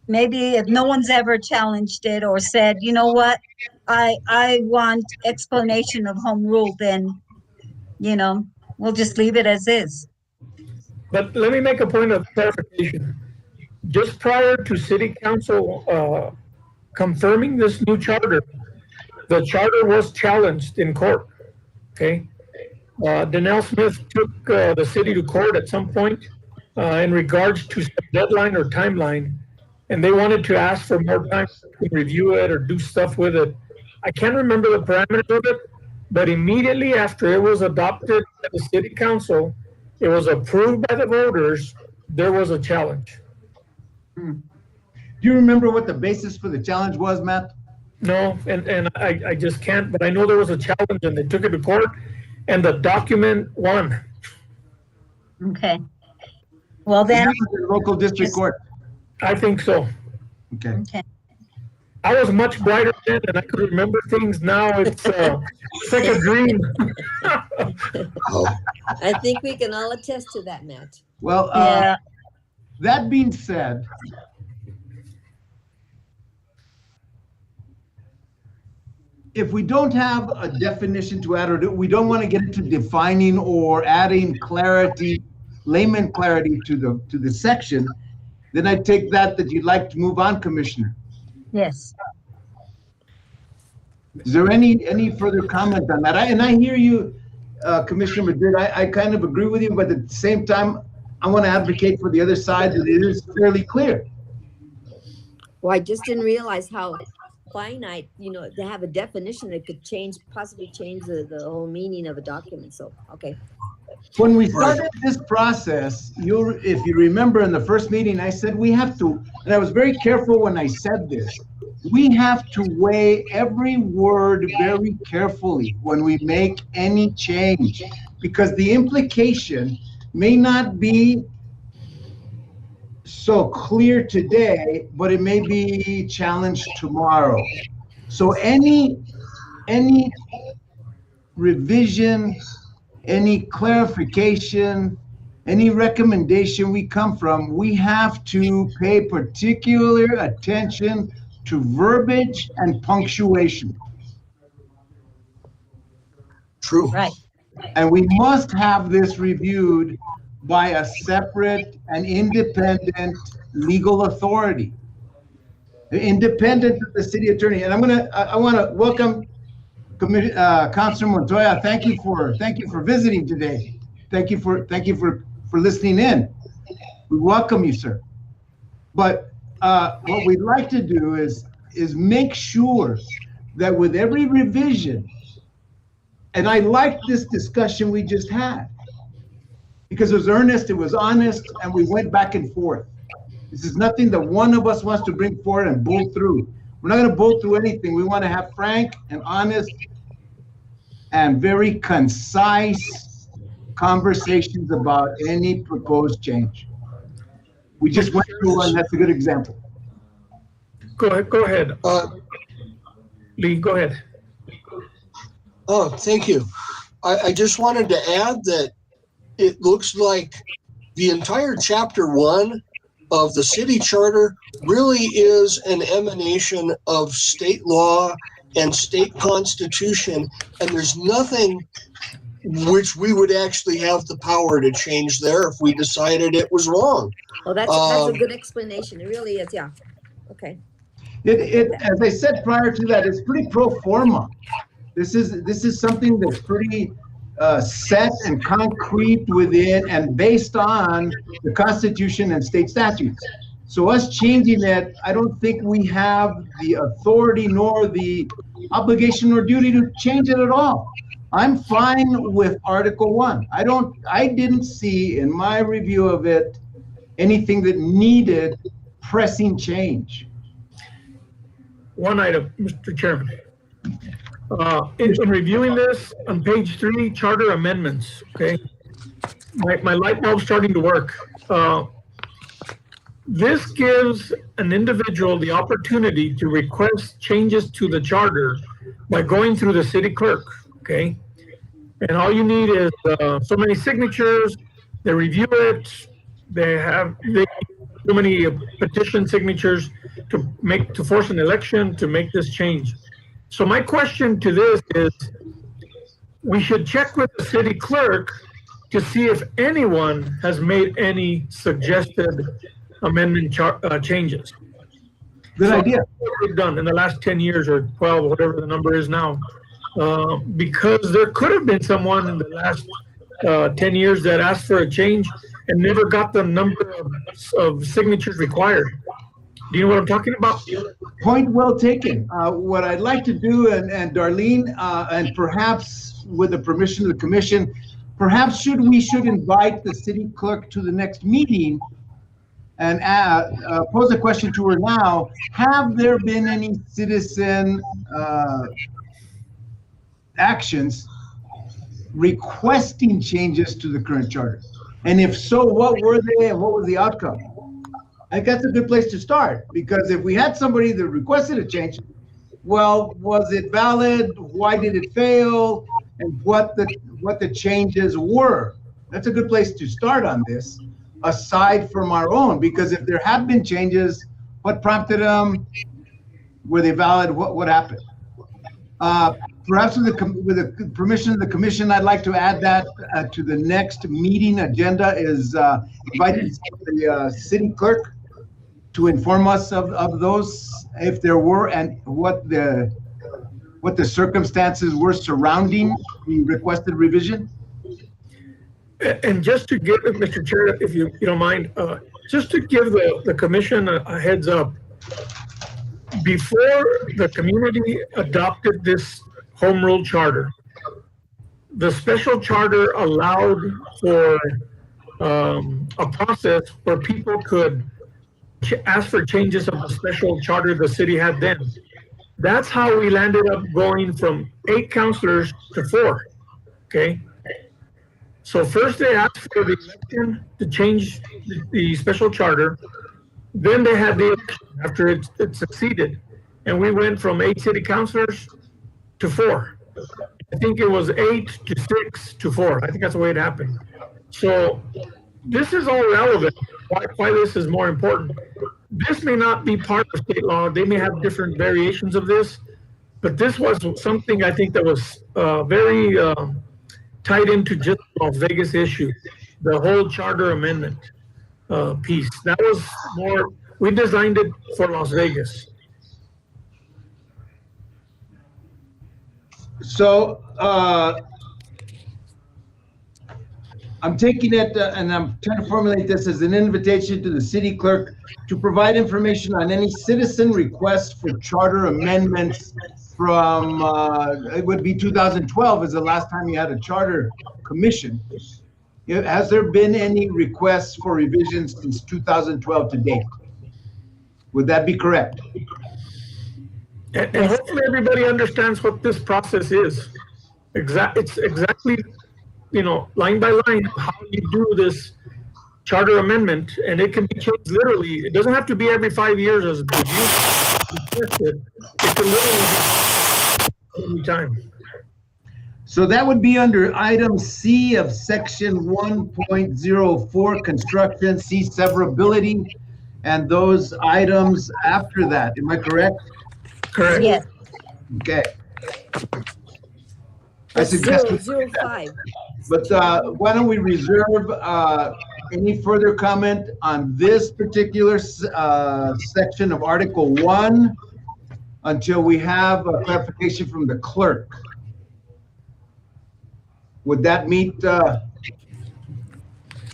S5: maybe if no one's ever challenged it or said, you know what, I want explanation of home rule, then, we'll just leave it as is.
S6: But let me make a point of clarification. Just prior to city council confirming this new charter, the charter was challenged in court, okay? Donnell Smith took the city to court at some point in regards to some deadline or timeline, and they wanted to ask for more time to review it or do stuff with it. I can't remember the parameters of it, but immediately after it was adopted by the city council, it was approved by the voters, there was a challenge.
S1: Do you remember what the basis for the challenge was, Matt?
S6: No, and I just can't, but I know there was a challenge and they took it to court and the document won.
S5: Okay. Well then.
S1: The local district court.
S6: I think so.
S1: Okay.
S6: I was much brighter then and I could remember things. Now it's like a dream.
S2: I think we can all attest to that, Matt.
S1: Well, that being said, if we don't have a definition to add, or we don't want to get into defining or adding clarity, layman clarity to the section, then I take that you'd like to move on, Commissioner.
S5: Yes.
S1: Is there any further comment on that? I hear you, Commissioner Madrid. I kind of agree with you, but at the same time, I want to advocate for the other side that it is fairly clear.
S2: Well, I just didn't realize how finite, they have a definition that could possibly change the whole meaning of a document. So, okay.
S1: When we started this process, if you remember in the first meeting, I said we have to, and I was very careful when I said this, we have to weigh every word very carefully when we make any change, because the implication may not be so clear today, but it may be challenged tomorrow. So any revision, any clarification, any recommendation we come from, we have to pay particular attention to verbiage and punctuation.
S3: True.
S5: Right.
S1: And we must have this reviewed by a separate and independent legal authority, independent of the city attorney. And I want to welcome Councilor Montoya. Thank you for visiting today. Thank you for listening in. We welcome you, sir. But what we'd like to do is make sure that with every revision, and I like this discussion we just had, because it was earnest, it was honest, and we went back and forth. This is nothing that one of us wants to bring forward and bull through. We're not going to bull through anything. We want to have frank and honest and very concise conversations about any proposed change. We just went through one. That's a good example.
S6: Go ahead. Lee, go ahead.
S3: Oh, thank you. I just wanted to add that it looks like the entire chapter 1 of the city charter really is an emanation of state law and state constitution, and there's nothing which we would actually have the power to change there if we decided it was wrong.
S2: Well, that's a good explanation. It really is, yeah. Okay.
S1: As I said prior to that, it's pretty pro forma. This is something that's pretty set and concrete within and based on the Constitution and state statutes. So us changing it, I don't think we have the authority nor the obligation or duty to change it at all. I'm fine with Article 1. I didn't see in my review of it anything that needed pressing change.
S6: One item, Mr. Chairman. In reviewing this on page 3, charter amendments, okay? My light bulb's starting to work. This gives an individual the opportunity to request changes to the charter by going through the city clerk, okay? And all you need is so many signatures, they review it, they have so many petition signatures to force an election to make this change. So my question to this is, we should check with the city clerk to see if anyone has made any suggested amendment changes.
S1: Good idea.
S6: What we've done in the last 10 years or 12, whatever the number is now, because there could have been someone in the last 10 years that asked for a change and never got the number of signatures required. Do you know what I'm talking about?
S1: Point well taken. What I'd like to do, and Darlene, and perhaps with the permission of the commission, perhaps we should invite the city clerk to the next meeting and pose a question to her now. Have there been any citizen actions requesting changes to the current charter? And if so, what were they and what was the outcome? I think that's a good place to start, because if we had somebody that requested a change, well, was it valid? Why did it fail? And what the changes were? That's a good place to start on this, aside from our own, because if there have been changes, what prompted them? Were they valid? What happened? Perhaps with the permission of the commission, I'd like to add that to the next meeting agenda is inviting the city clerk to inform us of those, if there were, and what the circumstances were surrounding the requested revision.
S6: And just to give, Mr. Chair, if you don't mind, just to give the commission a heads up, before the community adopted this home rule charter, the special charter allowed for a process where people could ask for changes of the special charter the city had then. That's how we landed up going from 8 councilors to 4, okay? So first they asked for the election to change the special charter. Then they had the election after it succeeded. And we went from 8 city councilors to 4. I think it was 8 to 6 to 4. I think that's the way it happened. So this is all relevant. Why this is more important. This may not be part of state law. They may have different variations of this, but this was something I think that was very tied into just Las Vegas issue. the whole charter amendment piece. That was more, we designed it for Las Vegas.
S1: So I'm taking it and I'm trying to formulate this as an invitation to the city clerk to provide information on any citizen requests for charter amendments from, it would be 2012 is the last time you had a charter commission. Has there been any requests for revisions since 2012 to date? Would that be correct?
S6: And hopefully everybody understands what this process is. It's exactly, you know, line by line, how you do this charter amendment, and it can be changed literally. It doesn't have to be every 5 years as the suggested. It can literally be any time.
S1: So that would be under item C of section 1.04, construction, C, severability, and those items after that. Am I correct?
S6: Correct.
S5: Yes.
S1: Okay. I
S2: That's
S1: suggest,
S2: 005.
S1: but why don't we reserve any further comment on this particular section of Article 1 until we have a clarification from the clerk? Would that meet,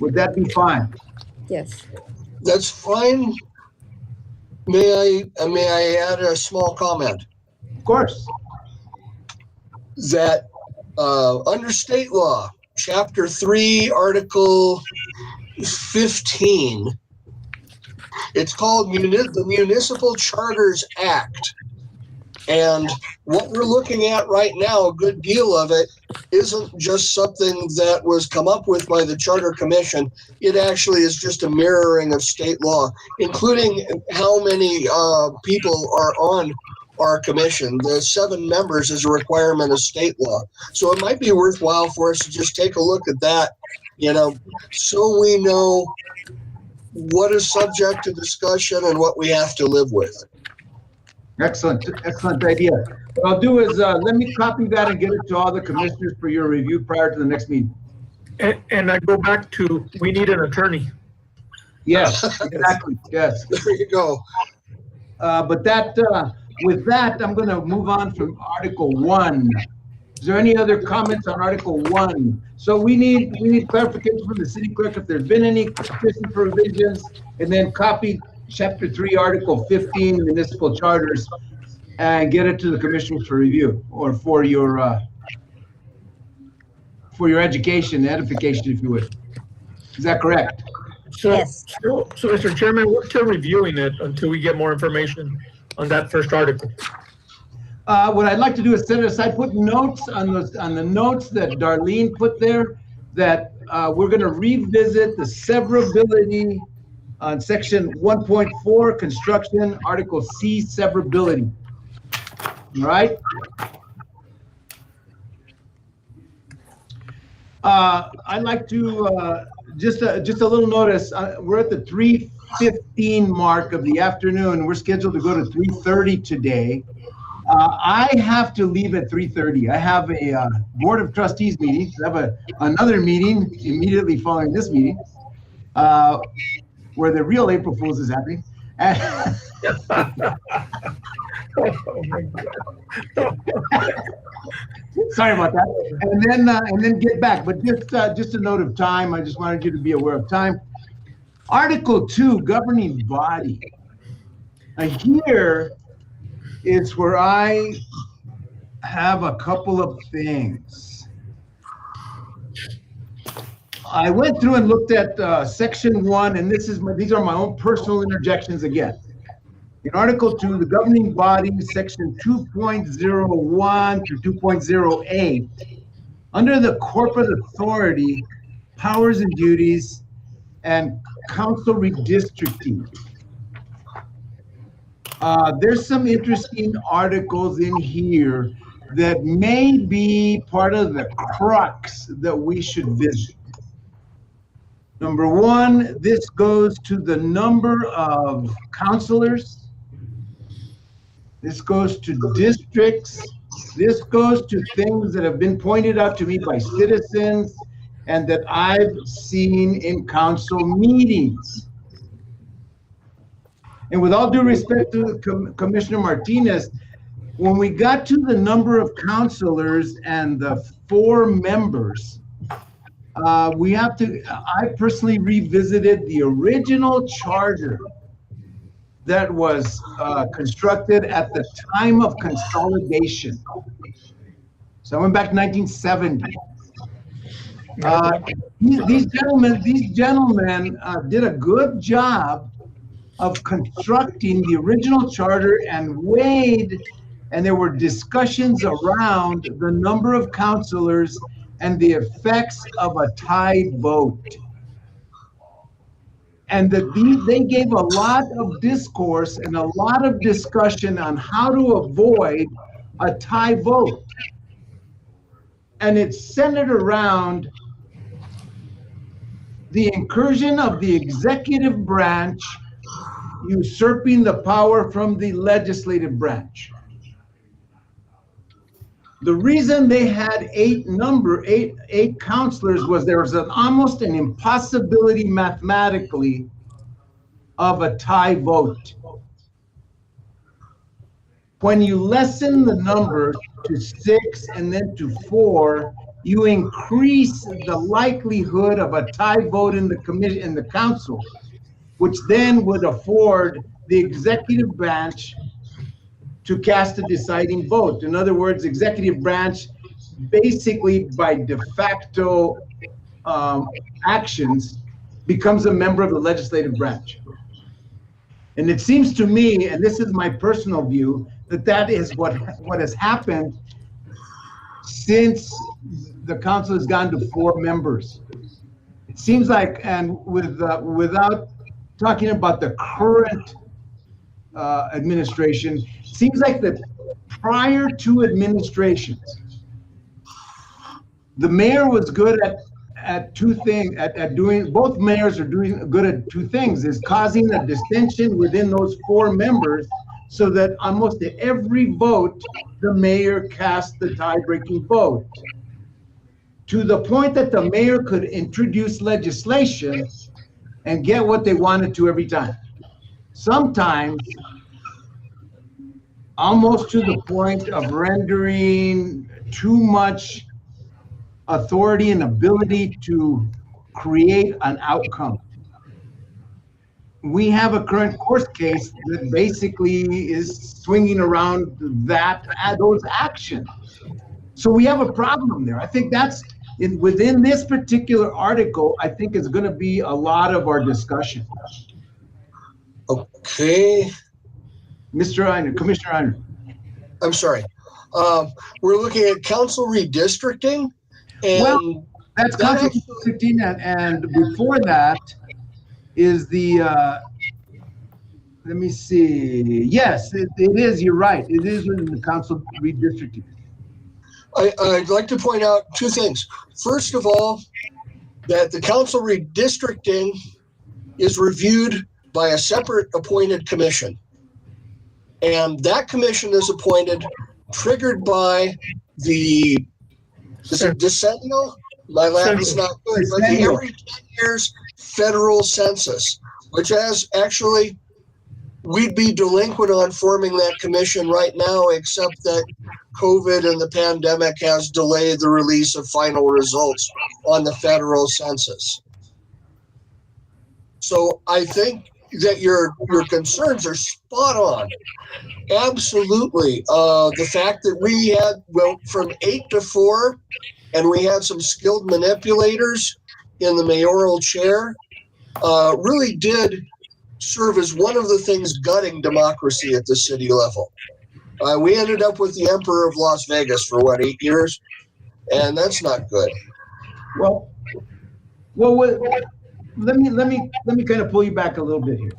S1: would that be fine?
S2: Yes.
S3: That's fine. May I add a small comment?
S1: Of course.
S3: That under state law, Chapter 3, Article 15, it's called the Municipal Charters Act. And what we're looking at right now, a good deal of it, isn't just something that was come up with by the Charter Commission. It actually is just a mirroring of state law, including how many people are on our commission. The 7 members is a requirement of state law. So it might be worthwhile for us to just take a look at that, you know, so we know what is subject to discussion and what we have to live with.
S1: Excellent, excellent idea. What I'll do is let me copy that and get it to all the commissioners for your review prior to the next meeting.
S6: And I go back to, we need an attorney.
S1: Yes, exactly, yes.
S3: There you go.
S1: But that, with that, I'm gonna move on from Article 1. Is there any other comments on Article 1? So we need clarification from the city clerk if there's been any petition for revisions, and then copy Chapter 3, Article 15, municipal charters, and get it to the commissioners for review or for your education, edification, if you would. Is that correct?
S6: So,
S5: Yes.
S6: so Mr. Chairman, we're still reviewing it until we get more information on that first article.
S1: What I'd like to do is set it aside, put notes on the notes that Darlene put there, that we're gonna revisit the severability on section 1.4, construction, Article C, severability. All right? I'd like to, just a little notice, we're at the 3:15 mark of the afternoon. We're scheduled to go to 3:30 today. I have to leave at 3:30. I have a Board of Trustees meeting. I have another meeting immediately following this meeting. Where the real April Fools is happening.
S6: Oh my God.
S1: Sorry about that. And then get back. But just a note of time. I just wanted you to be aware of time. Article 2, governing body. Now here is where I have a couple of things. I went through and looked at section 1, and these are my own personal interjections again. In Article 2, the governing body, section 2.01 through 2.08, under the corporate authority, powers and duties, and council redistricting. There's some interesting articles in here that may be part of the crux that we should visit. Number 1, this goes to the number of councilors. This goes to districts. This goes to things that have been pointed out to me by citizens and that I've seen in council meetings. And with all due respect to Commissioner Martinez, when we got to the number of councilors and the 4 members, I personally revisited the original charter that was constructed at the time of consolidation. So I went back to 1970. These gentlemen did a good job of constructing the original charter and there were discussions around the number of councilors and the effects of a tie vote. And they gave a lot of discourse and a lot of discussion on how to avoid a tie vote. And it's centered around the incursion of the executive branch usurping the power from the legislative branch. The reason they had eight counselors was there was almost an impossibility mathematically of a tie vote. When you lessen the number to 6 and then to 4, you increase the likelihood of a tie vote in the commission, in the council, which then would afford the executive branch to cast a deciding vote. In other words, executive branch basically by de facto actions becomes a member of the legislative branch. And it seems to me, and this is my personal view, that is what has happened since the council has gone to 4 members. It seems like, and without talking about the current administration, it seems like that prior to administrations, the mayor was good at 2 things, at doing, both mayors are doing good at 2 things, is causing a dissension within those 4 members so that almost at every vote, the mayor cast the tie-breaking vote. To the point that the mayor could introduce legislation and get what they wanted to every time. Sometimes, almost to the point of rendering too much authority and ability to create an outcome. We have a current court case that basically is swinging around those actions. So we have a problem there. I think that's within this particular article, I think is going to be a lot of our discussion.
S3: Okay.
S1: Mr. Einer, Commissioner Einer.
S3: I'm sorry. We're looking at council redistricting. And
S1: well, that's council redistricting, and before that is the, let me see. Yes, it is, you're right. It is in the council redistricting.
S3: I'd like to point out 2 things. First of all, that the council redistricting is reviewed by a separate appointed commission. And that commission is appointed, triggered by the decennial? My Latin's not good, but the every 10 years federal census, which has actually, we'd be delinquent on forming that commission right now, except that COVID and the pandemic has delayed the release of final results on the federal census. So I think that your concerns are spot on. Absolutely. The fact that we had went from 8 to 4, and we had some skilled manipulators in the mayoral chair, really did serve as one of the things gutting democracy at the city level. We ended up with the Emperor of Las Vegas for 8 years, and that's not good.
S1: Well, let me kind of pull you back a little bit here.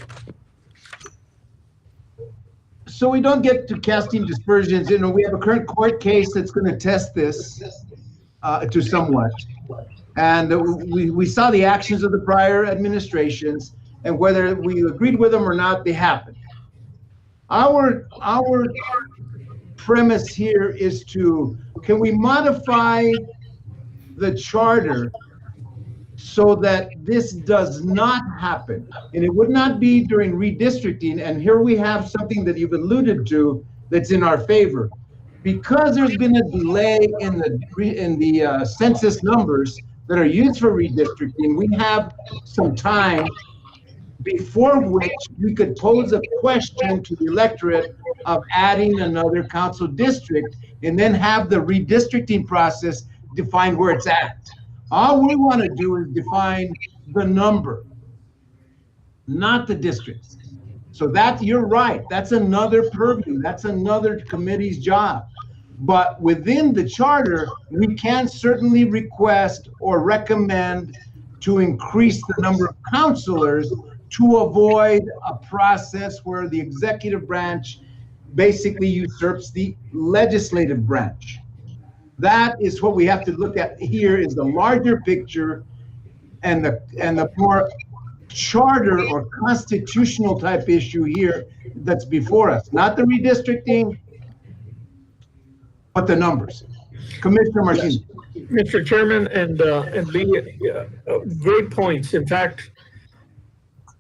S1: So we don't get to casting dispersions. You know, we have a current court case that's going to test this to somewhat, and we saw the actions of the prior administrations, and whether we agreed with them or not, they happened. Our premise here is can we modify the charter so that this does not happen. And it would not be during redistricting. And here we have something that you've alluded to that's in our favor. Because there's been a delay in the census numbers that are used for redistricting, we have some time before which we could pose a question to the electorate of adding another council district, and then have the redistricting process define where it's at. All we want to do is define the number, not the districts. So that, you're right, that's another purview, that's another committee's job. But within the charter, we can certainly request or recommend to increase the number of councilors to avoid a process where the executive branch basically usurps the legislative branch. That is what we have to look at here, is the larger picture and the more charter or constitutional type issue here that's before us, not the redistricting, but the numbers. Commissioner Martinez.
S6: Mr. Chairman and Lee, great points. In fact,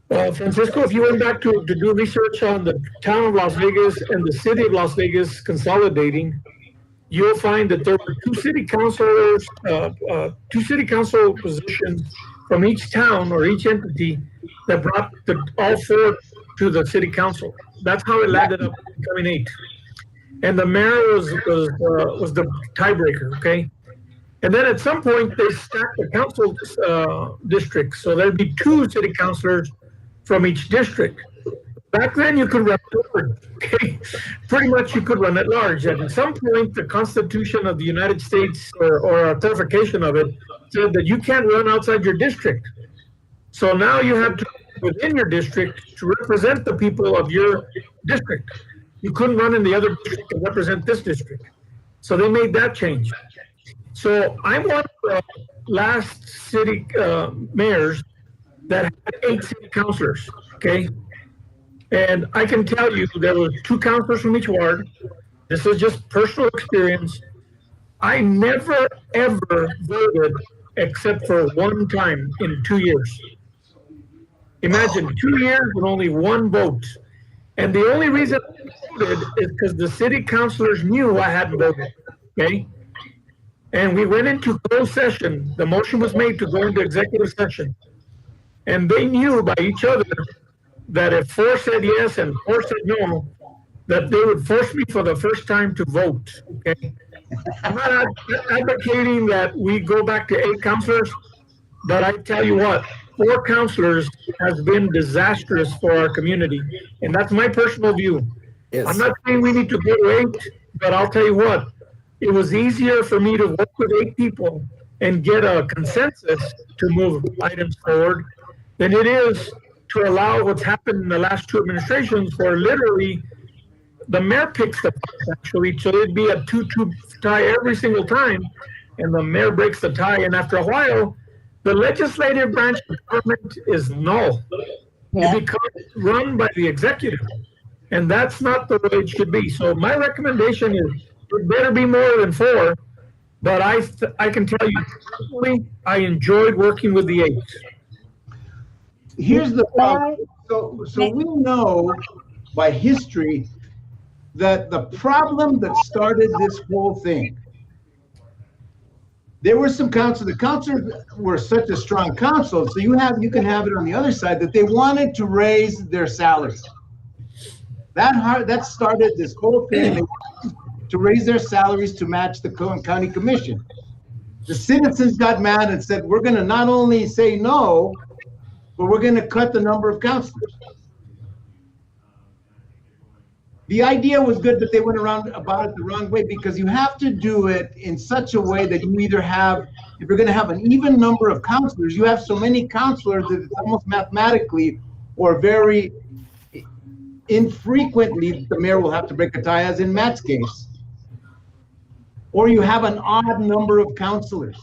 S6: Francisco, if you went back to do research on the town of Las Vegas and the city of Las Vegas consolidating, you'll find that there were two city council positions from each town or each entity that brought all four to the city council. That's how it landed up becoming 8. And the mayor was the tiebreaker, okay? And then at some point they stacked the council districts, so there'd be 2 city councilors from each district. Back then you could run large, okay? Pretty much you could run at large. And at some point the Constitution of the United States, or a clarification of it, said that you can't run outside your district. So now you have to within your district to represent the people of your district. You couldn't run in the other district and represent this district. So they made that change. So I'm one of the last city mayors that had 8 city councilors, okay? And I can tell you there were 2 councilors from each ward. This is just personal experience. I never, ever voted except for one time in 2 years. Imagine 2 years and only 1 vote. And the only reason I voted is because the city councilors knew I hadn't voted, okay? And we went into closed session. The motion was made to go into executive session. And they knew by each other that if 4 said yes and 4 said no, that they would force me for the first time to vote, okay? I'm not advocating that we go back to 8 councilors, but I tell you what, 4 councilors has been disastrous for our community. And that's my personal view.
S7: Yes.
S6: I'm not saying we need to go to 8, but I'll tell you what, it was easier for me to work with 8 people and get a consensus to move items forward than it is to allow what's happened in the last 2 administrations, where literally the mayor picks the fight, actually. So it'd be a 2-2 tie every single time, and the mayor breaks the tie. And after a while, the legislative branch of government is null.
S2: Yeah.
S6: It becomes run by the executive. And that's not the way it should be. So my recommendation is it better be more than 4. But I can tell you, personally, I enjoyed working with the 8.
S1: Here's the problem. So we know by history that the problem that started this whole thing, there were some the councilors were such a strong council, so you can have it on the other side, that they wanted to raise their salaries. That started this whole thing. They wanted to raise their salaries to match the county commission. The citizens got mad and said, we're gonna not only say no, but we're gonna cut the number of councilors. The idea was good, but they went about it the wrong way, because you have to do it in such a way that you either have, if you're gonna have an even number of councilors, you have so many councilors that it's almost mathematically or very infrequently the mayor will have to break a tie, as in Matt's case. Or you have an odd number of councilors,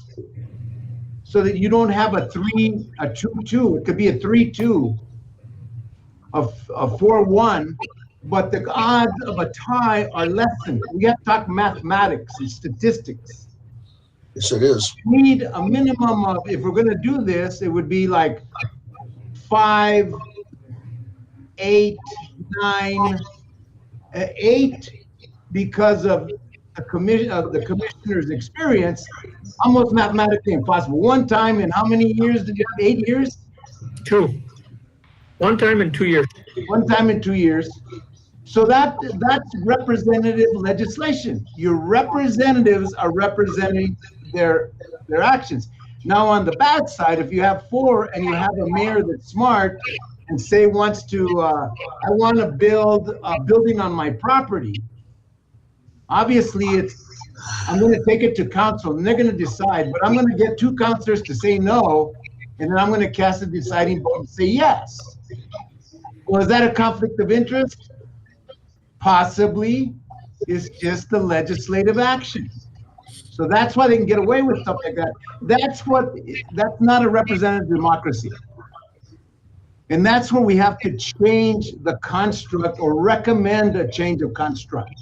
S1: so that you don't have a 2-2. It could be a 3-2, a 4-1, but the odds of a tie are lessened. We have to talk mathematics and statistics.
S3: Yes, it is.
S1: We need a minimum of, if we're gonna do this, it would be like 5, 8, 9, 8, because of the commissioner's experience, almost mathematically impossible. One time in how many years did you have? 8 years?
S6: 2. 1 time in 2 years.
S1: One time in 2 years. So that's representative legislation. Your representatives are representing their actions. Now, on the bad side, if you have 4 and you have a mayor that's smart and say wants to, I want to build a building on my property, obviously I'm going to take it to council and they're going to decide, but I'm going to get 2 councilors to say no, and then I'm going to cast a deciding vote and say yes. Well, is that a conflict of interest? Possibly. It's just the legislative action. So that's why they can get away with stuff like that. That's not a representative democracy. And that's where we have to change the construct or recommend a change of construct.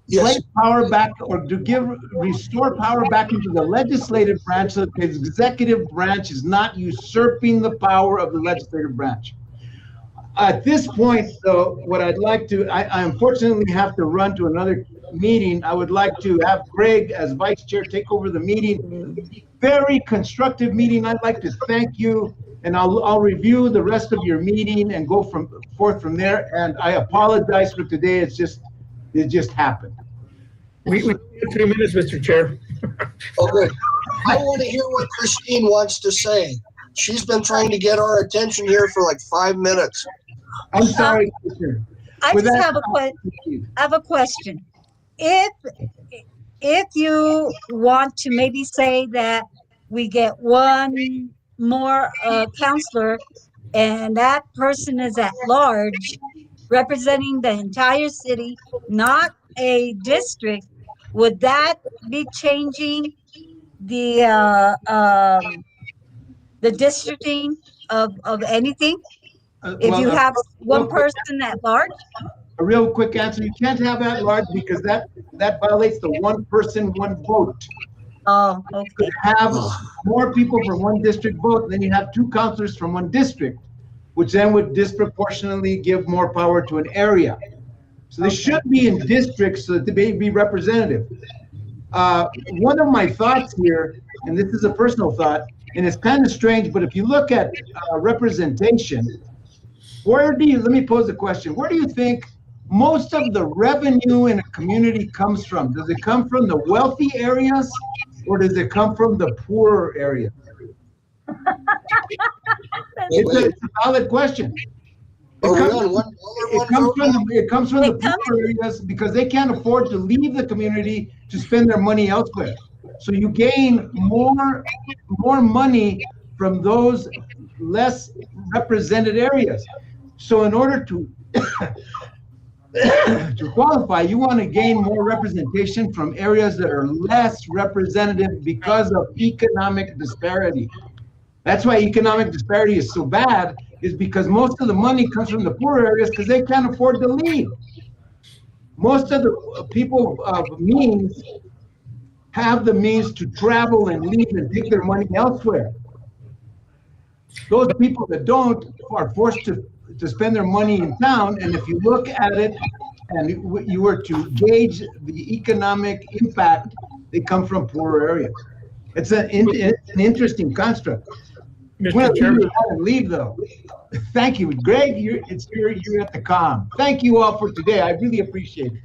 S3: Yes.
S1: Place power back, or to restore power back into the legislative branch so that the executive branch is not usurping the power of the legislative branch. At this point, though, what I'd like to, I unfortunately have to run to another meeting. I would like to have Greg as vice chair take over the meeting. Very constructive meeting. I'd like to thank you, and I'll review the rest of your meeting and go forth from there. And I apologize for today. It just happened.
S6: We have 3 minutes, Mr. Chair.
S3: Okay. I want to hear what Christine wants to say. She's been trying to get our attention here for like 5 minutes.
S1: I'm sorry, Commissioner.
S5: I
S1: With
S5: just
S1: that,
S5: have a question. If you want to maybe say that we get 1 more counselor and that person is at large representing the entire city, not a district, would that be changing the districting of anything? If you have 1 person at large?
S1: A real quick answer, you can't have at large because that violates the 1 person, 1 vote.
S5: Oh, okay.
S1: You have more people from 1 district vote, then you have 2 councilors from 1 district, which then would disproportionately give more power to an area. So they should be in districts so that they may be representative. One of my thoughts here, and this is a personal thought, and it's kind of strange, but if you look at representation, let me pose a question. Where do you think most of the revenue in a community comes from? Does it come from the wealthy areas or does it come from the poorer areas? It's a valid question. It comes from the poor areas because they can't afford to leave the community to spend their money elsewhere. So you gain more money from those less represented areas. So in order to to qualify, you want to gain more representation from areas that are less representative because of economic disparity. That's why economic disparity is so bad, is because most of the money comes from the poor areas because they can't afford to leave. Most of the people of means have the means to travel and leave and take their money elsewhere. Those people that don't are forced to spend their money in town, and if you look at it and you were to gauge the economic impact, they come from poorer areas. It's an interesting construct.
S6: Mr. Chairman.
S1: Leave though. Thank you, Greg. You're at the comm. Thank you all for today. I really appreciate it.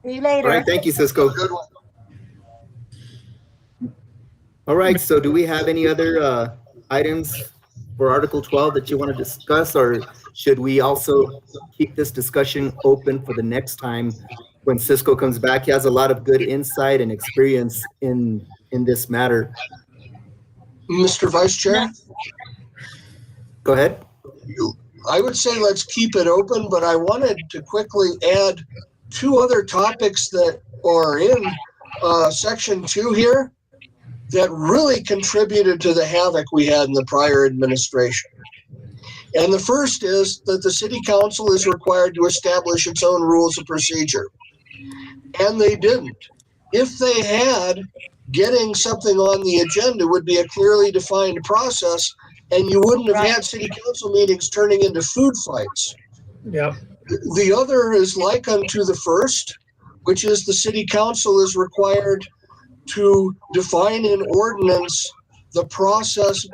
S5: See you later.
S7: All right, thank you, Cisco.
S3: Good one.
S7: All right, so do we have any other items for Article 12 that you want to discuss, or should we also keep this discussion open for the next time when Cisco comes back? He has a lot of good insight and experience in this matter.
S3: Mr. Vice Chair?
S7: Go ahead.
S3: I would say let's keep it open, but I wanted to quickly add 2 other topics that are in Section 2 here that really contributed to the havoc we had in the prior administration. And the first is that the City Council is required to establish its own rules of procedure. And they didn't. if they had, getting something on the agenda would be a clearly defined process, and you wouldn't have had city council meetings turning into food fights.
S6: Yeah.
S3: The other is like unto the first, which is the city council is required to define in ordinance the process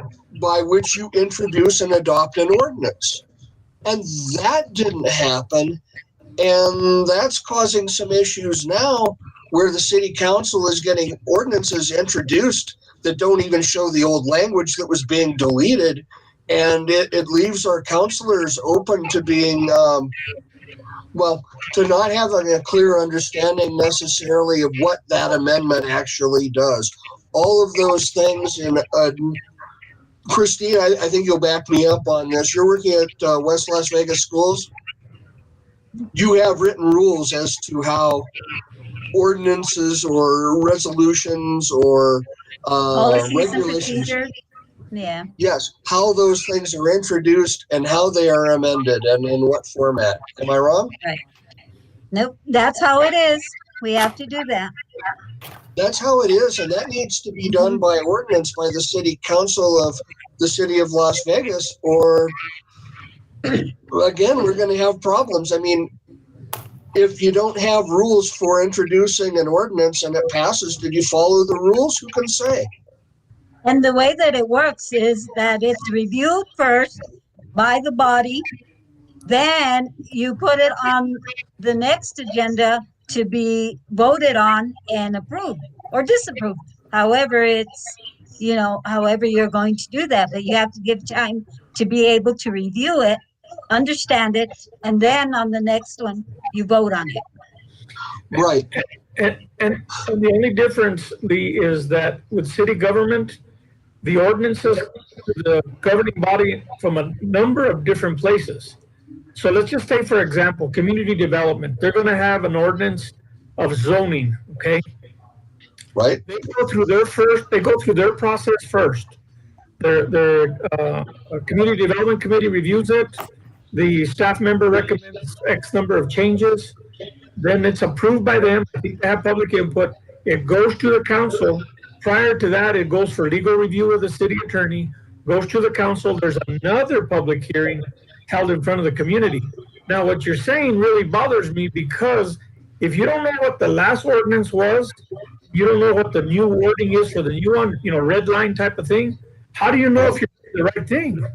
S3: by which you introduce and adopt an ordinance. And that didn't happen. And that's causing some issues now where the city council is getting ordinances introduced that don't even show the old language that was being deleted. And it leaves our councilors open to being, to not having a clear understanding necessarily of what that amendment actually does. All of those things in Christine, I think you'll back me up on this. You're working at West Las Vegas Schools. You have written rules as to how ordinances or resolutions or regulations.
S5: Yeah.
S3: Yes, how those things are introduced and how they are amended and in what format. Am I wrong?
S5: Right. Nope. That's how it is. We have to do that.
S3: That's how it is, and that needs to be done by ordinance by the city council of the city of Las Vegas, or again, we're going to have problems. I mean, if you don't have rules for introducing an ordinance and it passes, did you follow the rules? Who can say?
S5: And the way that it works is that it's reviewed first by the body, then you put it on the next agenda to be voted on and approved or disapproved. However, however you're going to do that, but you have to give time to be able to review it, understand it, and then on the next one, you vote on it.
S3: Right.
S6: And the only difference, Lee, is that with city government, the ordinances to the governing body from a number of different places. So let's just take, for example, community development. They're going to have an ordinance of zoning, okay?
S3: Right.
S6: They go through their process first. Their community development committee reviews it. The staff member recommends X number of changes. Then it's approved by them. They have public input. It goes to the council. Prior to that, it goes for legal review of the city attorney, goes to the council. There's another public hearing held in front of the community. Now, what you're saying really bothers me, because if you don't know what the last ordinance was, you don't know what the new wording is for the new one, red line type of thing, how do you know if you're doing the right thing?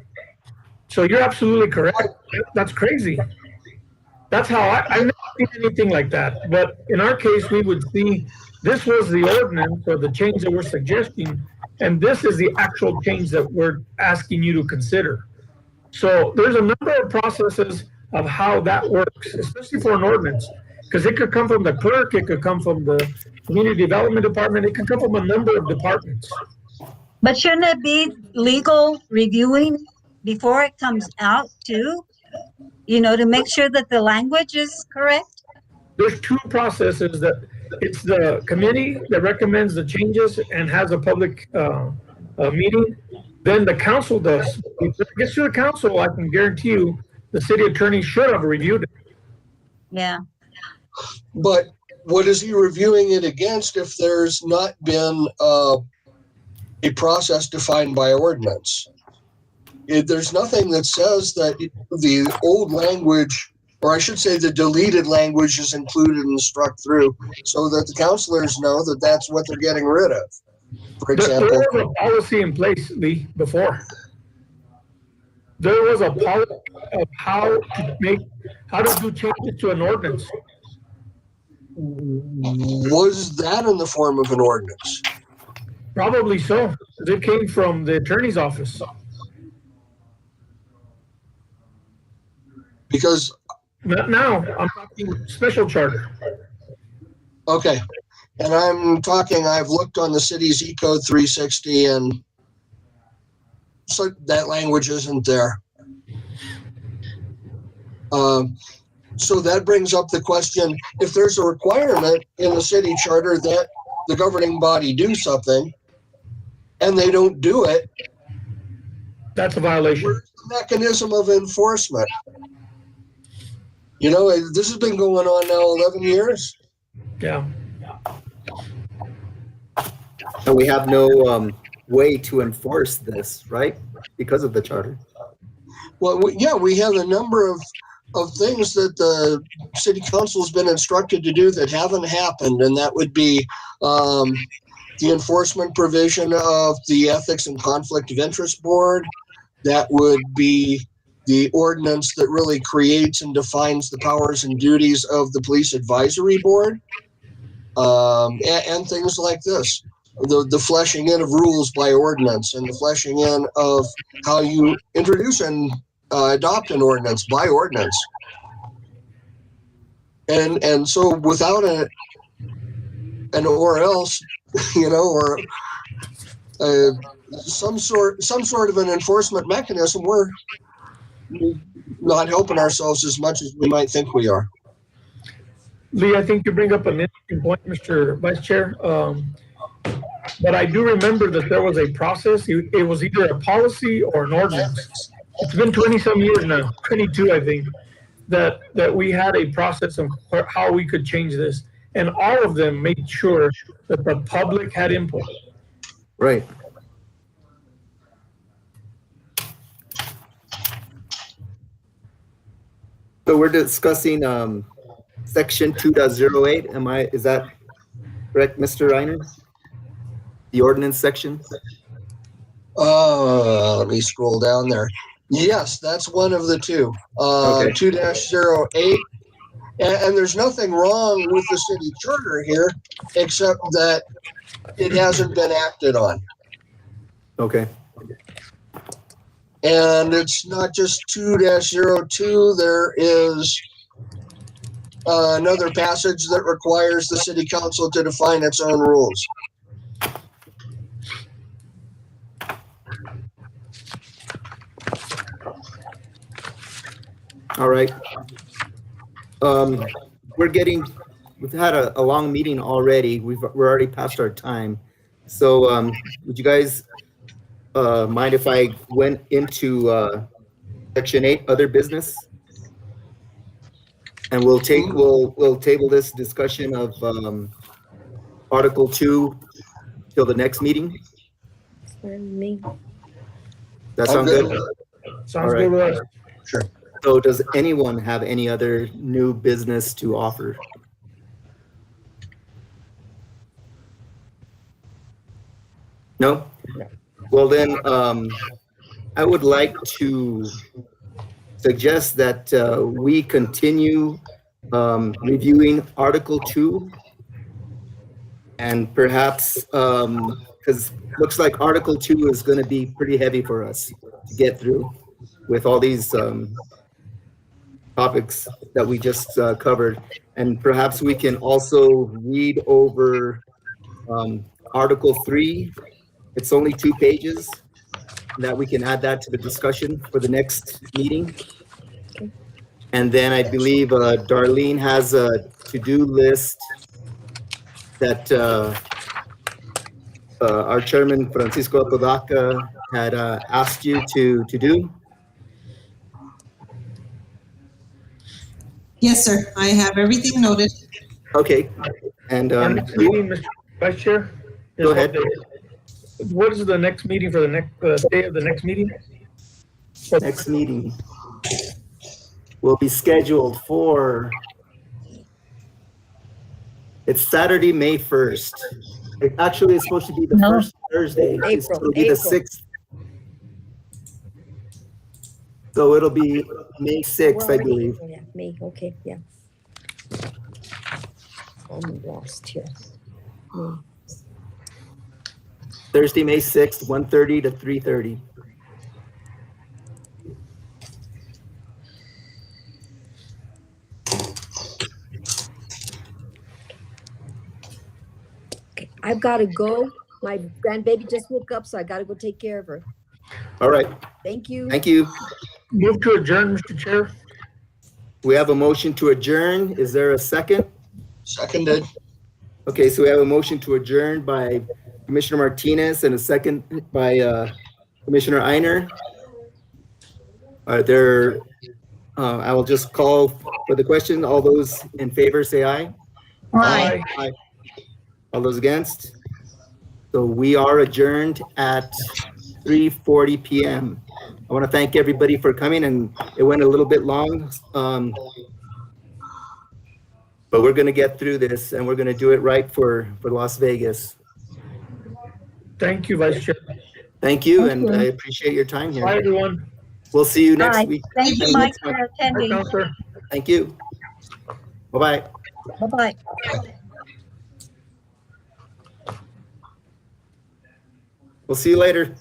S6: So you're absolutely correct. That's crazy. That's how I've never seen anything like that. But in our case, we would see this was the ordinance or the change that we're suggesting, and this is the actual change that we're asking you to consider. So there's a number of processes of how that works, especially for an ordinance, because it could come from the clerk, it could come from the community development department, it could come from a number of departments.
S5: But shouldn't it be legal reviewing before it comes out too? To make sure that the language is correct?
S6: There's two processes. That it's the committee that recommends the changes and has a public meeting. Then the council does. If it gets to the council, I can guarantee you the city attorney should have reviewed it.
S5: Yeah.
S3: But what is he reviewing it against if there's not been a process defined by ordinance? There's nothing that says that the old language, or I should say the deleted language, is included and struck through so that the councilors know that that's what they're getting rid of. For example,
S6: there was a policy in place, Lee, before. There was a policy of how to do changes to an ordinance.
S3: was that in the form of an ordinance?
S6: Probably so. It came from the attorney's office.
S3: Because
S6: Not now. I'm talking special charter.
S3: okay, and I've looked on the city's E-Code 360, and so that language isn't there. So that brings up the question, if there's a requirement in the city charter that the governing body do something and they don't do it,
S6: That's a violation.
S3: where's the mechanism of enforcement? This has been going on now 11 years.
S6: Yeah.
S7: And we have no way to enforce this, right? Because of the charter.
S3: Well, we have a number of things that the city council has been instructed to do that haven't happened, and that would be the enforcement provision of the Ethics and Conflict of Interest Board. That would be the ordinance that really creates and defines the powers and duties of the Police Advisory Board, and things like this. The fleshing in of rules by ordinance and the fleshing in of how you introduce and adopt an ordinance by ordinance. And so without an or else, or some sort of an enforcement mechanism, we're not helping ourselves as much as we might think we are.
S6: Lee, I think you bring up an interesting point, Mr. Vice Chair. But I do remember that there was a process. It was either a policy or an ordinance. It's been 20-some years now, 22, I think, that we had a process of how we could change this. And all of them made sure that the public had input.
S7: Right. So we're discussing section 2.08. Is that correct, Mr. Reiner? The ordinance section?
S3: Let me scroll down there. Yes, that's one of the two.
S7: Okay.
S3: 2-08. And there's nothing wrong with the city charter here, except that it hasn't been acted on.
S7: Okay.
S3: And it's not just 2-02. There is another passage that requires the city council to define its own rules.
S7: All right. We've had a long meeting already. We're already past our time. So would you guys mind if I went into section 8, other business? And we'll table this discussion of Article 2 till the next meeting.
S2: Me.
S7: That sound good?
S6: Sounds
S7: right.
S6: good with us.
S3: Sure.
S7: So does anyone have any other new business to offer? No? Well then, I would like to suggest that we continue reviewing Article 2. And perhaps, because looks like Article 2 is going to be pretty heavy for us to get through with all these topics that we just covered. And perhaps we can also read over Article 3. It's only 2 pages, that we can add that to the discussion for the next meeting. And then I believe Darlene has a to-do list that our chairman, Francisco Apodaca, had asked you to do.
S4: Yes, sir. I have everything noted.
S7: Okay. And
S6: Our next meeting, Mr. Vice Chair. is
S7: Go ahead.
S6: What is the next meeting for the next day of the next meeting?
S7: Next meeting will be scheduled for, it's Saturday, May 1st. It actually is supposed to be the first Thursday. It'll be the 6th. So it'll be May 6th, I believe.
S2: Yeah, May, okay, yeah. I'm lost here.
S7: Thursday, May 6th, 1:30 to 3:30.
S2: Okay, I've got to go. My grandbaby just woke up, so I got to go take care of her.
S7: All right.
S2: Thank you.
S7: Thank you.
S6: Move to adjourn, Mr. Chair.
S7: We have a motion to adjourn. Is there a second?
S3: Seconded.
S7: Okay, so we have a motion to adjourn by Commissioner Martinez and a second by Commissioner Einer. Are there, I will just call for the question. All those in favor say aye.
S6: Aye.
S7: Aye. All those against? So So we are adjourned at 3:40 p.m. I want to thank everybody for coming, and it went a little bit long, but we're going to get through this, and we're going to do it right for Las Vegas.
S6: Thank you, Vice Chair.
S7: Thank you,
S5: Thank
S7: and
S5: you.
S7: I appreciate your time
S6: Bye,
S7: here.
S6: everyone.
S7: We'll see you next
S5: Bye.
S7: week.
S5: Thank you, Mike, for
S6: Bye,
S5: attending.
S6: Counselor.
S7: Thank you. Bye-bye.
S5: Bye-bye.
S7: We'll see you later.